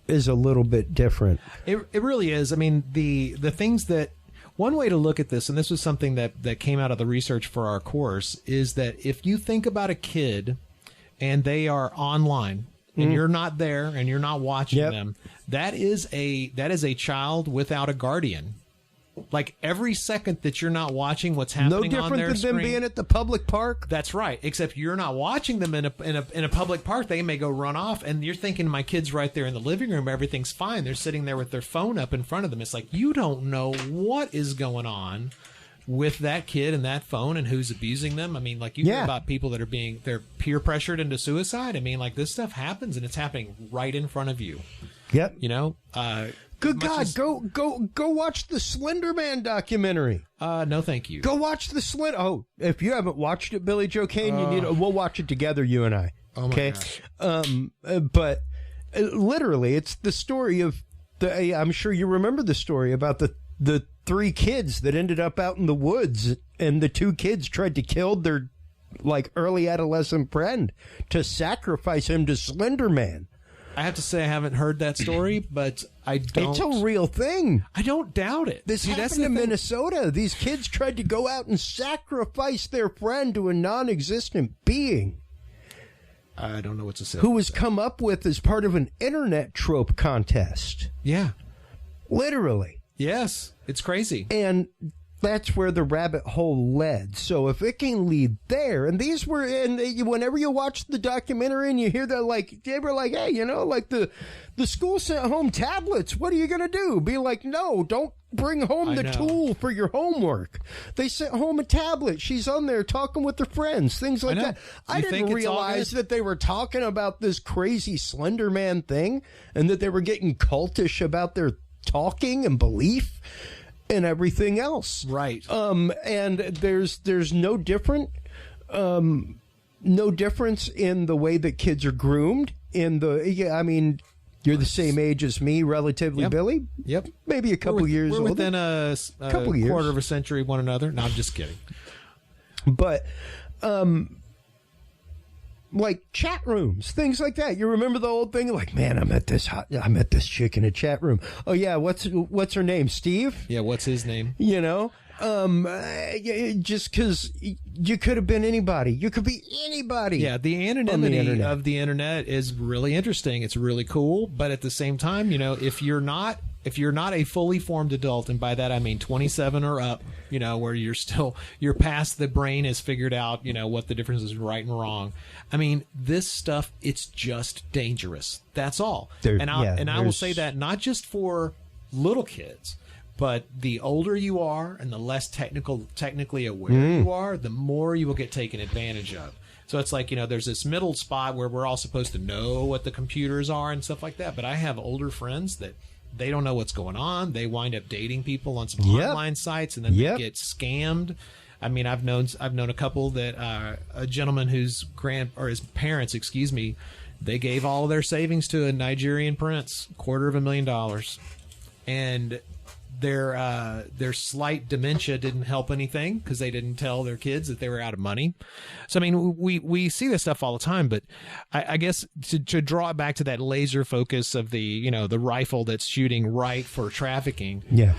is a little bit different. It really is. I mean, the things that, one way to look at this, and this was something that came out of the research for our course, is that if you think about a kid and they are online and you're not there and you're not watching them, that is a child without a guardian. Like every second that you're not watching what's happening on their screen. No different than them being at the public park. That's right. Except you're not watching them in a public park. They may go run off, and you're thinking, my kid's right there in the living room. Everything's fine. They're sitting there with their phone up in front of them. It's like you don't know what is going on with that kid and that phone and who's abusing them. I mean, like you hear about people that they're peer pressured into suicide. I mean, like this stuff happens, and it's happening right in front of you. Yep. You know. Good God, go watch the Slender Man documentary. No, thank you. Go watch the Oh, if you haven't watched it, Billy Joe Cain, you need. We'll watch it together, you and I. Oh my gosh. But literally, it's the story of I'm sure you remember the story about the 3 kids that ended up out in the woods, and the 2 kids tried to kill their early adolescent friend to sacrifice him to Slender Man. I have to say I haven't heard that story, but I don't. It's a real thing. I don't doubt it. This happened in Minnesota. These kids tried to go out and sacrifice their friend to a non-existent being. I don't know what to say. Who was come up with as part of an internet trope contest. Yeah. Literally. Yes. It's crazy. And that's where the rabbit hole led. So if it can lead there, and these were, and whenever you watch the documentary and you hear that, they were like, hey, you know, the school sent home tablets. What are you going to do? Be like, no, don't bring home the tool for your homework. They sent home a tablet. She's on there talking with her friends, things like that. I didn't realize that they were talking about this crazy Slender Man thing, and that they were getting cultish about their talking and belief and everything else. Right. And there's no difference in the way that kids are groomed. I mean, you're the same age as me, relatively, Billy. Yep. Maybe a couple years older. We're within a couple years, quarter of a century one another. No, I'm just kidding. But like chat rooms, things like that. You remember the old thing, like, man, I met this chick in a chat room. Oh yeah, what's her name? Steve? Yeah, what's his name? You know, just because you could have been anybody, you could be anybody. Yeah, the anonymity of the internet is really interesting. It's really cool, but at the same time, you know, if you're not a fully formed adult, and by that I mean 27 or up, you know, where you're past the brain has figured out, you know, what the difference is right and wrong. I mean, this stuff, it's just dangerous. That's all. I will say that not just for little kids, but the older you are and the less technically aware you are, the more you will get taken advantage of. So it's like, you know, there's this middle spot where we're all supposed to know what the computers are and stuff like that. But I have older friends that they don't know what's going on. They wind up dating people on some online sites, and then they get scammed. I mean, I've known a couple that a gentleman whose his parents, they gave all of their savings to a Nigerian prince, $250,000, and their slight dementia didn't help anything because they didn't tell their kids that they were out of money. So I mean, we see this stuff all the time, but I guess to draw it back to that laser focus of the, you know, the rifle that's shooting right for trafficking. Yeah.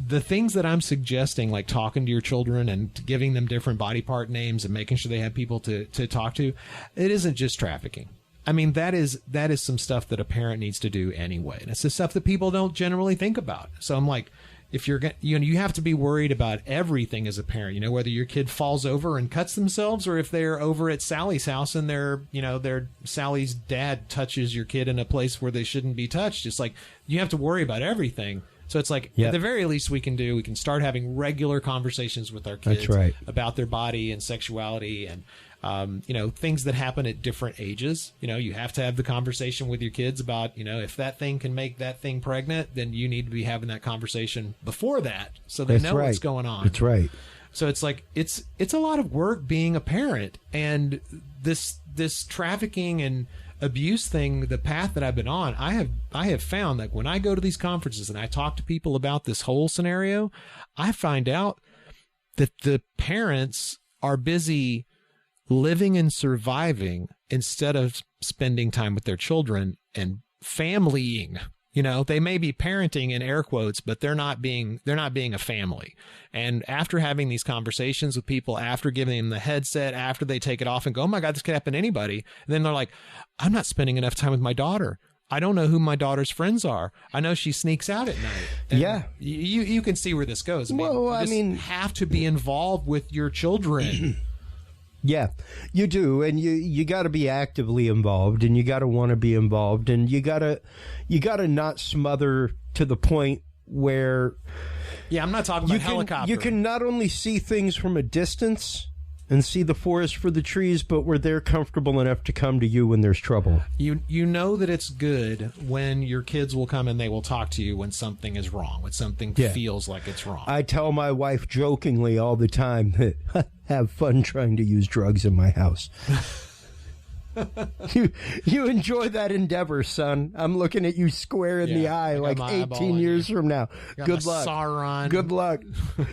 The things that I'm suggesting, like talking to your children and giving them different body part names and making sure they have people to talk to, it isn't just trafficking. I mean, that is some stuff that a parent needs to do anyway. And it's the stuff that people don't generally think about. So I'm like, if you're going, you have to be worried about everything as a parent, you know, whether your kid falls over and cuts themselves, or if they're over at Sally's house and Sally's dad touches your kid in a place where they shouldn't be touched. It's like, you have to worry about everything. So it's like, at the very least we can start having regular conversations with our kids about their body and sexuality and, you know, things that happen at different ages. You know, you have to have the conversation with your kids about, you know, if that thing can make that thing pregnant, then you need to be having that conversation before that, so they know what's going on. That's right. So it's like, it's a lot of work being a parent, and this trafficking and abuse thing, the path that I've been on, I have found that when I go to these conferences and I talk to people about this whole scenario, I find out that the parents are busy living and surviving instead of spending time with their children and familying. You know, they may be parenting in air quotes, but they're not being a family. And after having these conversations with people, after giving them the headset, after they take it off and go, oh my God, this could happen to anybody. And then they're like, I'm not spending enough time with my daughter. I don't know who my daughter's friends are. I know she sneaks out at night. And you can see where this goes. I mean, you have to be involved with your children. Yeah, you do, and you got to be actively involved, and you got to want to be involved, and you got to not smother to the point where. Yeah, I'm not talking about helicopter. You can not only see things from a distance and see the forest for the trees, but where they're comfortable enough to come to you when there's trouble. You know that it's good when your kids will come and they will talk to you when something is wrong, when something feels like it's wrong. I tell my wife jokingly all the time that have fun trying to use drugs in my house. You enjoy that endeavor, son. I'm looking at you square in the eye like 18 years from now. Good luck. Sauron. Good luck.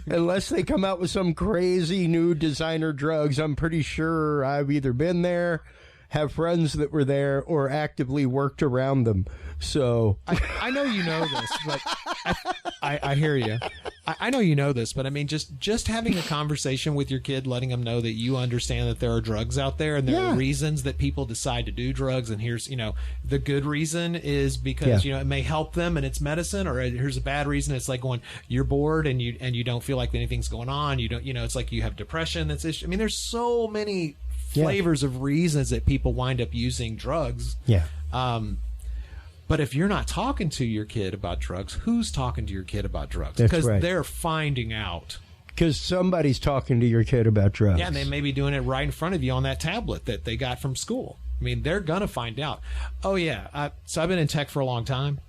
Unless they come out with some crazy new designer drugs, I'm pretty sure I've either been there, have friends that were there, or actively worked around them. So I know you know this, but I hear you. I know you know this, but I mean, just having a conversation with your kid, letting them know that you understand that there are drugs out there and there are reasons that people decide to do drugs. And here's, you know, the good reason is because, you know, it may help them and it's medicine, or here's a bad reason. It's like going, you're bored and you don't feel like anything's going on. You don't, you know, it's like you have depression. I mean, there's so many flavors of reasons that people wind up using drugs. Yeah. But if you're not talking to your kid about drugs, who's talking to your kid about drugs? Because they're finding out. Because somebody's talking to your kid about drugs. Yeah, and they may be doing it right in front of you on that tablet that they got from school. I mean, they're going to find out. Oh, yeah. So I've been in tech for a long time.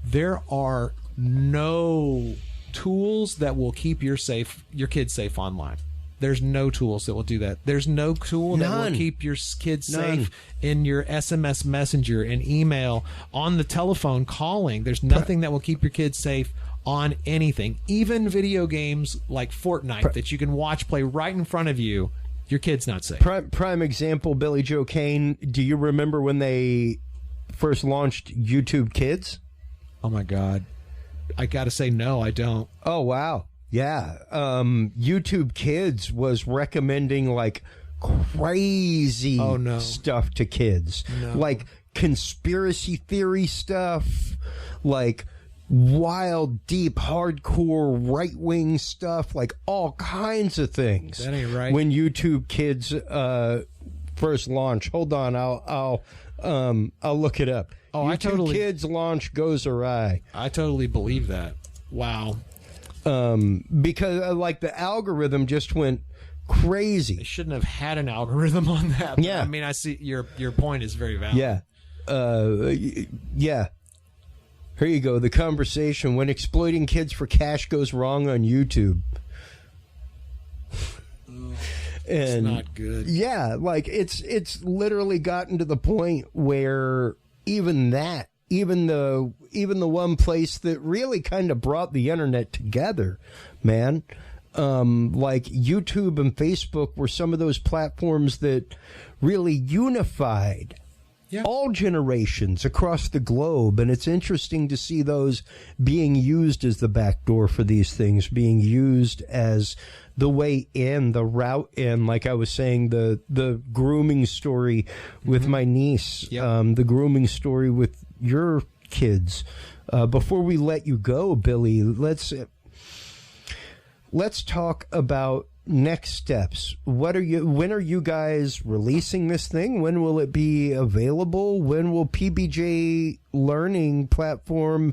There are no tools that will keep your kids safe online. There's no tools that will do that. There's no tool that will keep your kids safe in your SMS messenger and email, on the telephone calling. There's nothing that will keep your kids safe on anything. Even video games like Fortnite that you can watch play right in front of you your kid's not safe. Prime example, Billy Joe Cain. Do you remember when they first launched YouTube Kids? Oh, my God. I got to say, no, I don't. Oh, wow. Yeah. YouTube Kids was recommending like crazy stuff to kids. Like conspiracy theory stuff, like wild, deep, hardcore, right-wing stuff, like all kinds of things. That ain't right. When YouTube Kids first launched. Hold on, I'll look it up. Oh, YouTube Kids launch goes awry. I totally believe that. Wow. Because like the algorithm just went crazy. They shouldn't have had an algorithm on that. Yeah. I mean, I see your point is very valid. Yeah. Yeah. Here you go. The conversation when exploiting kids for cash goes wrong on YouTube. It's not good. Yeah, like it's literally gotten to the point where even the one place that really kind of brought the internet together, man, like YouTube and Facebook were some of those platforms that really unified all generations across the globe. And it's interesting to see those being used as the backdoor for these things, being used as the way in, the route in. Like I was saying, the grooming story with my niece, the grooming story with your kids. Before we let you go, Billy, let's talk about next steps. When are you guys releasing this thing? When will it be available? When will PBJ Learning platform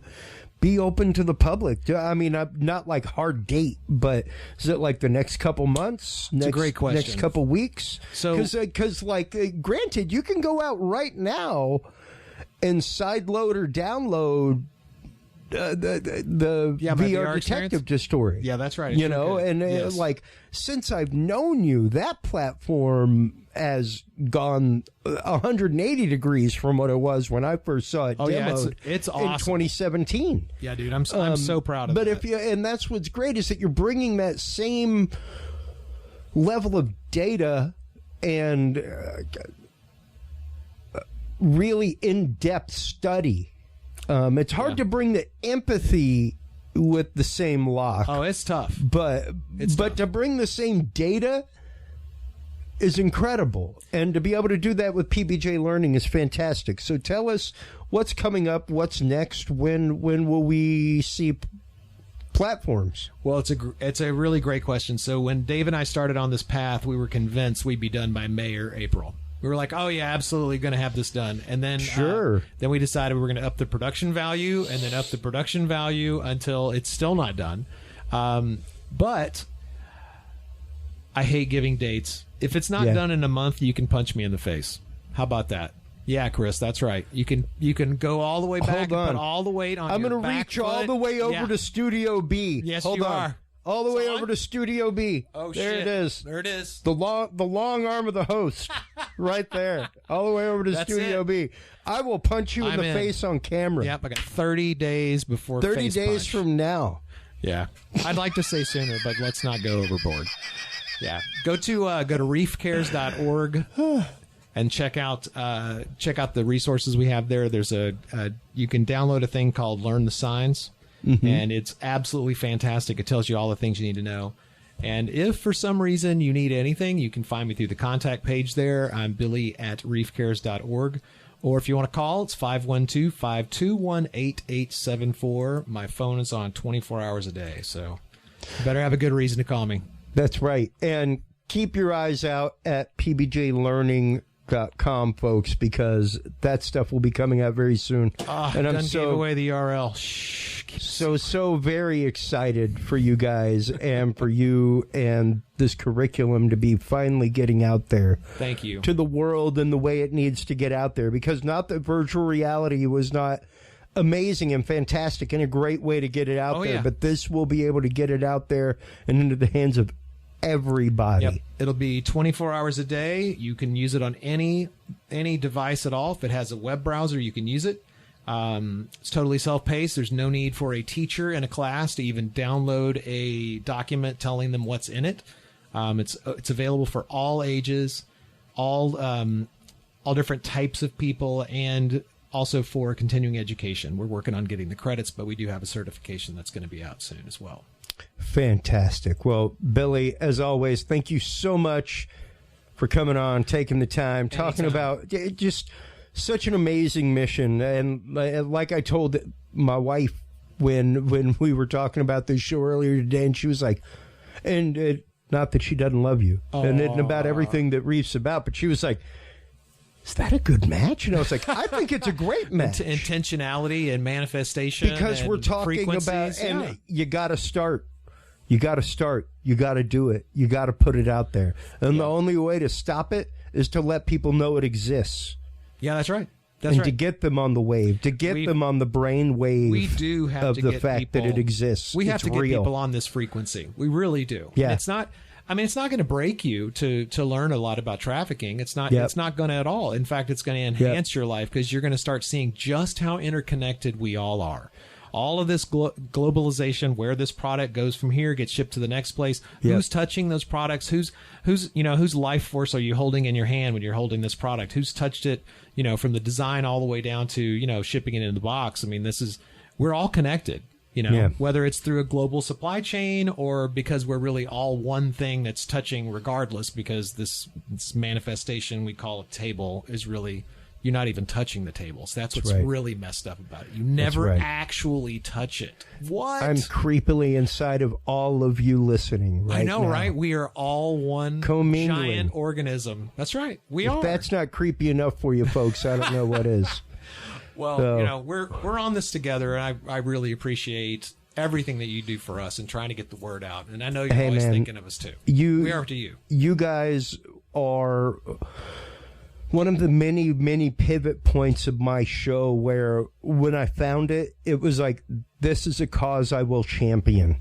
be open to the public? I mean, not like hard date, but is it like the next couple months? It's a great question. Next couple weeks? So, because granted, you can go out right now and sideload or download the VR detective story. Yeah, that's right. You know, and like since I've known you, that platform has gone 180 degrees from what it was when I first saw it demoed it's awesome. In 2017. Yeah, dude, I'm so proud of but that. And that's what's great is that you're bringing that same level of data and really in-depth study. It's hard to bring the empathy with the same lock. Oh, it's tough. But to bring the same data is incredible. And to be able to do that with PBJ Learning is fantastic. So tell us what's coming up, what's next, when will we see platforms? Well, it's a really great question. So when Dave and I started on this path, we were convinced we'd be done by May or April. We were like, oh, yeah, absolutely going to have this done. And then then we decided we were going to up the production value and then up the production value until it's still not done. But I hate giving dates. If it's not done in a month, you can punch me in the face. How about that? Yeah, Chris, that's right. You can go all the way back and put all the weight on I'm your going to reach all the way over to Studio B. Yes, Hold you on. are. All the way over to Studio B. Oh, there shit. it is. There it is. The long arm of the host. Right there. All the way over to Studio B. I will punch you in the face on camera. Yep, I got 30 days before 30 face days punch. from now. Yeah. I'd like to say sooner, but let's not go overboard. Yeah. Go to reefcares.org and check out the resources we have there. There's you can download a thing called Learn the Signs. Mm-hmm. And it's absolutely fantastic. It tells you all the things you need to know. And if for some reason you need anything, you can find me through the contact page there. I'm Billy at reefcares.org. Or if you want to call, it's 512-521-8874. My phone is on 24 hours a day, so you better have a good reason to call me. That's right. And keep your eyes out at PBJLearning.com, folks, because that stuff will be coming out very soon. And I'm gave away the URL. Shh. So very excited for you guys and for you and this curriculum to be finally getting out there. Thank you. To the world in the way it needs to get out there, because not that virtual reality was not amazing and fantastic and a great way to get it out there, but this will be able to get it out there and into the hands of everybody. Yep. It'll be 24 hours a day. You can use it on any device at all. If it has a web browser, you can use it. It's totally self-paced. There's no need for a teacher in a class to even download a document telling them what's in it. It's available for all ages, all different types of people, and also for continuing education. We're working on getting the credits, but we do have a certification that's going to be out soon as well. Fantastic. Well, Billy, as always, thank you so much for coming on, taking the time, talking about just such an amazing mission. And like I told my wife when we were talking about this show earlier today, and she was like, not that she doesn't love you and about everything that Reef's about, but she was like, is that a good match? And I was like, I think it's a great match. Intentionality and manifestation. Because we're talking about, and you got to start. You got to start. You got to do it. You got to put it out there. And the only way to stop it is to let people know it exists. Yeah, that's right. To get them on the wave, to get them on the brain wave. We do have of to the get fact people, that it exists. We have it's to get real. people on this frequency. We really do. Yeah. And it's not. I mean, it's not going to break you to learn a lot about trafficking. It's not. It's not going to at all. In fact, it's going to enhance your life because you're going to start seeing just how interconnected we all are. All of this globalization, where this product goes from here, gets shipped to the next place. Who's touching those products? Whose life force are you holding in your hand when you're holding this product? Who's touched it? From the design all the way down to shipping it in the box. I mean, we're all connected. Whether it's through a global supply chain or because we're really all one thing that's touching regardless, because this manifestation we call a table is really, you're not even touching the tables. That's what's really messed up about it. You never actually touch it. What? I'm creepily inside of all of you listening right now. I know, right? We are all one giant organism. That's right. We are. If that's not creepy enough for you folks, I don't know what is. Well, we're on this together, and I really appreciate everything that you do for us and trying to get the word out. And I know you're always thinking of us too. We are to you. You guys are one of the many, many pivot points of my show where when I found it, it was like, this is a cause I will champion.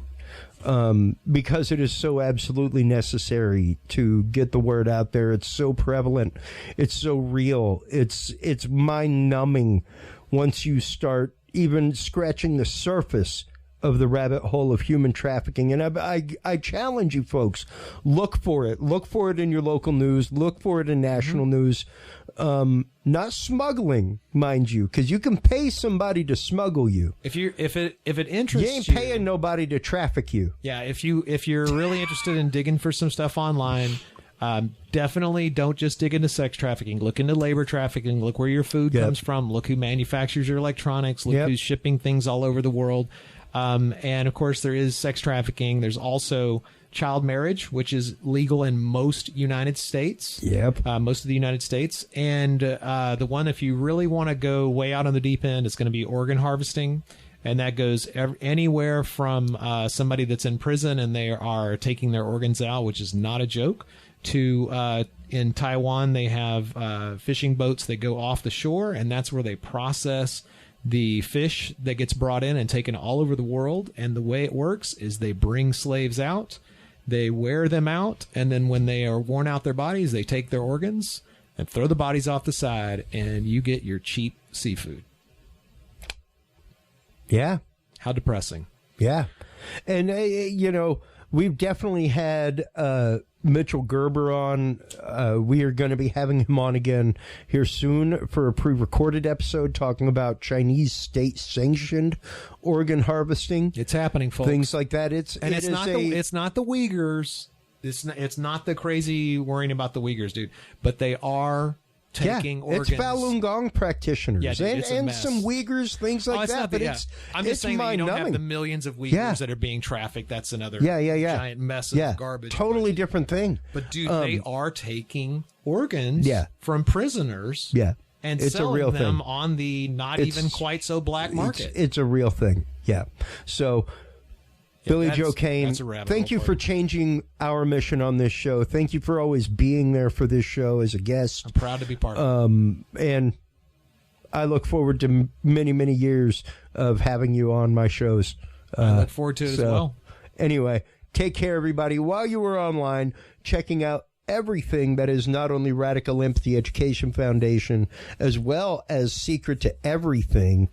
Because it is so absolutely necessary to get the word out there. It's so prevalent. It's so real. It's mind-numbing once you start even scratching the surface of the rabbit hole of human trafficking. And I challenge you folks, look for it. Look for it in your local news. Look for it in national news. Not smuggling, mind you, because you can pay somebody to smuggle you. If it interests you, ain't paying nobody to traffic you. Yeah, if you're really interested in digging for some stuff online, definitely don't just dig into sex trafficking. Look into labor trafficking. Look where your food comes from. Look who manufactures your electronics. Look who's shipping things all over the world. And of course, there is sex trafficking. There's also child marriage, which is legal in most United States. Most of the United States. And the one, if you really want to go way out on the deep end, it's going to be organ harvesting. And that goes anywhere from somebody that's in prison and they are taking their organs out, which is not a joke, to in Taiwan, they have fishing boats that go off the shore, and that's where they process the fish that gets brought in and taken all over the world. And the way it works is they bring slaves out, they wear them out, and then when they are worn out their bodies, they take their organs and throw the bodies off the side, and you get your cheap seafood. Yeah. How depressing. Yeah. And, we've definitely had Mitchell Gerber on. We are going to be having him on again here soon for a pre-recorded episode talking about Chinese state-sanctioned organ harvesting. It's happening, folks. Things like that. It's not the Uyghurs. It's not the crazy worrying about the Uyghurs, dude. But they are taking organs. It's Falun Gong practitioners and some Uyghurs, things like that. I'm just saying that you don't have the millions of Uyghurs that are being trafficked. That's another giant mess of garbage. Totally different thing. But dude, they are taking organs from prisoners and it's selling a real them thing. On the even quite so black market. It's a real thing. Yeah. So Billy Joe Cain, thank you for changing our mission on this show. Thank you for always being there for this show as a guest. I'm proud to be part of it. And I look forward to many, many years of having you on my shows. I look forward to it as well. Anyway, take care, everybody. While you were online, checking out everything that is not only Radical Empathy Education Foundation, as well as Secret to Everything,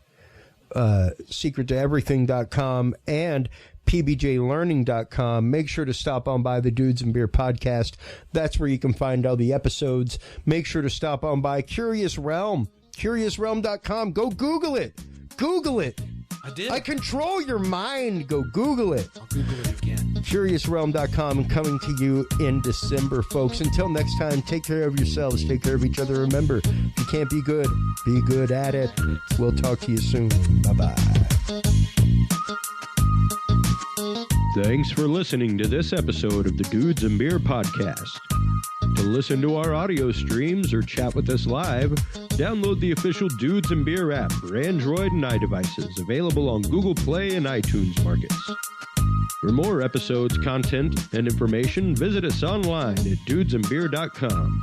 secrettoeverything.com, and pbjlearning.com. Make sure to stop on by the Dudes and Beer podcast. That's where you can find all the episodes. Make sure to stop on by Curious Realm, curiousrealm.com. Go Google it. Google it. I did. I control your mind. Go Google it. I'll Google it again. CuriousRealm.com, and coming to you in December, folks. Until next time, take care of yourselves. Take care of each other. Remember, if you can't be good at it. We'll talk to you soon. Bye-bye. Thanks for listening to this episode of the Dudes and Beer podcast. To listen to our audio streams or chat with us live, download the official Dudes and Beer app for Android and iDevices, available on Google Play and iTunes markets. For more episodes, content, and information, visit us online at dudesandbeer.com.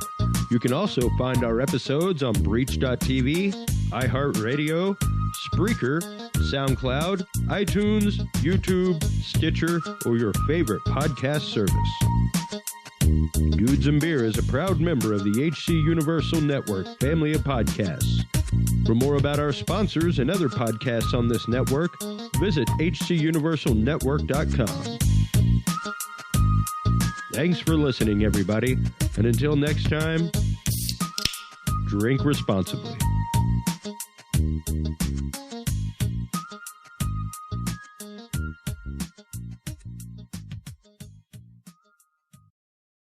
You can also find our episodes on Breach.tv, iHeartRadio, Spreaker, SoundCloud, iTunes, YouTube, Stitcher, or your favorite podcast service. Dudes and Beer is a proud member of the HC Universal Network family of podcasts. For more about our sponsors and other podcasts on this network, visit hcuniversalnetwork.com. Thanks for listening, everybody, and until next time, drink responsibly.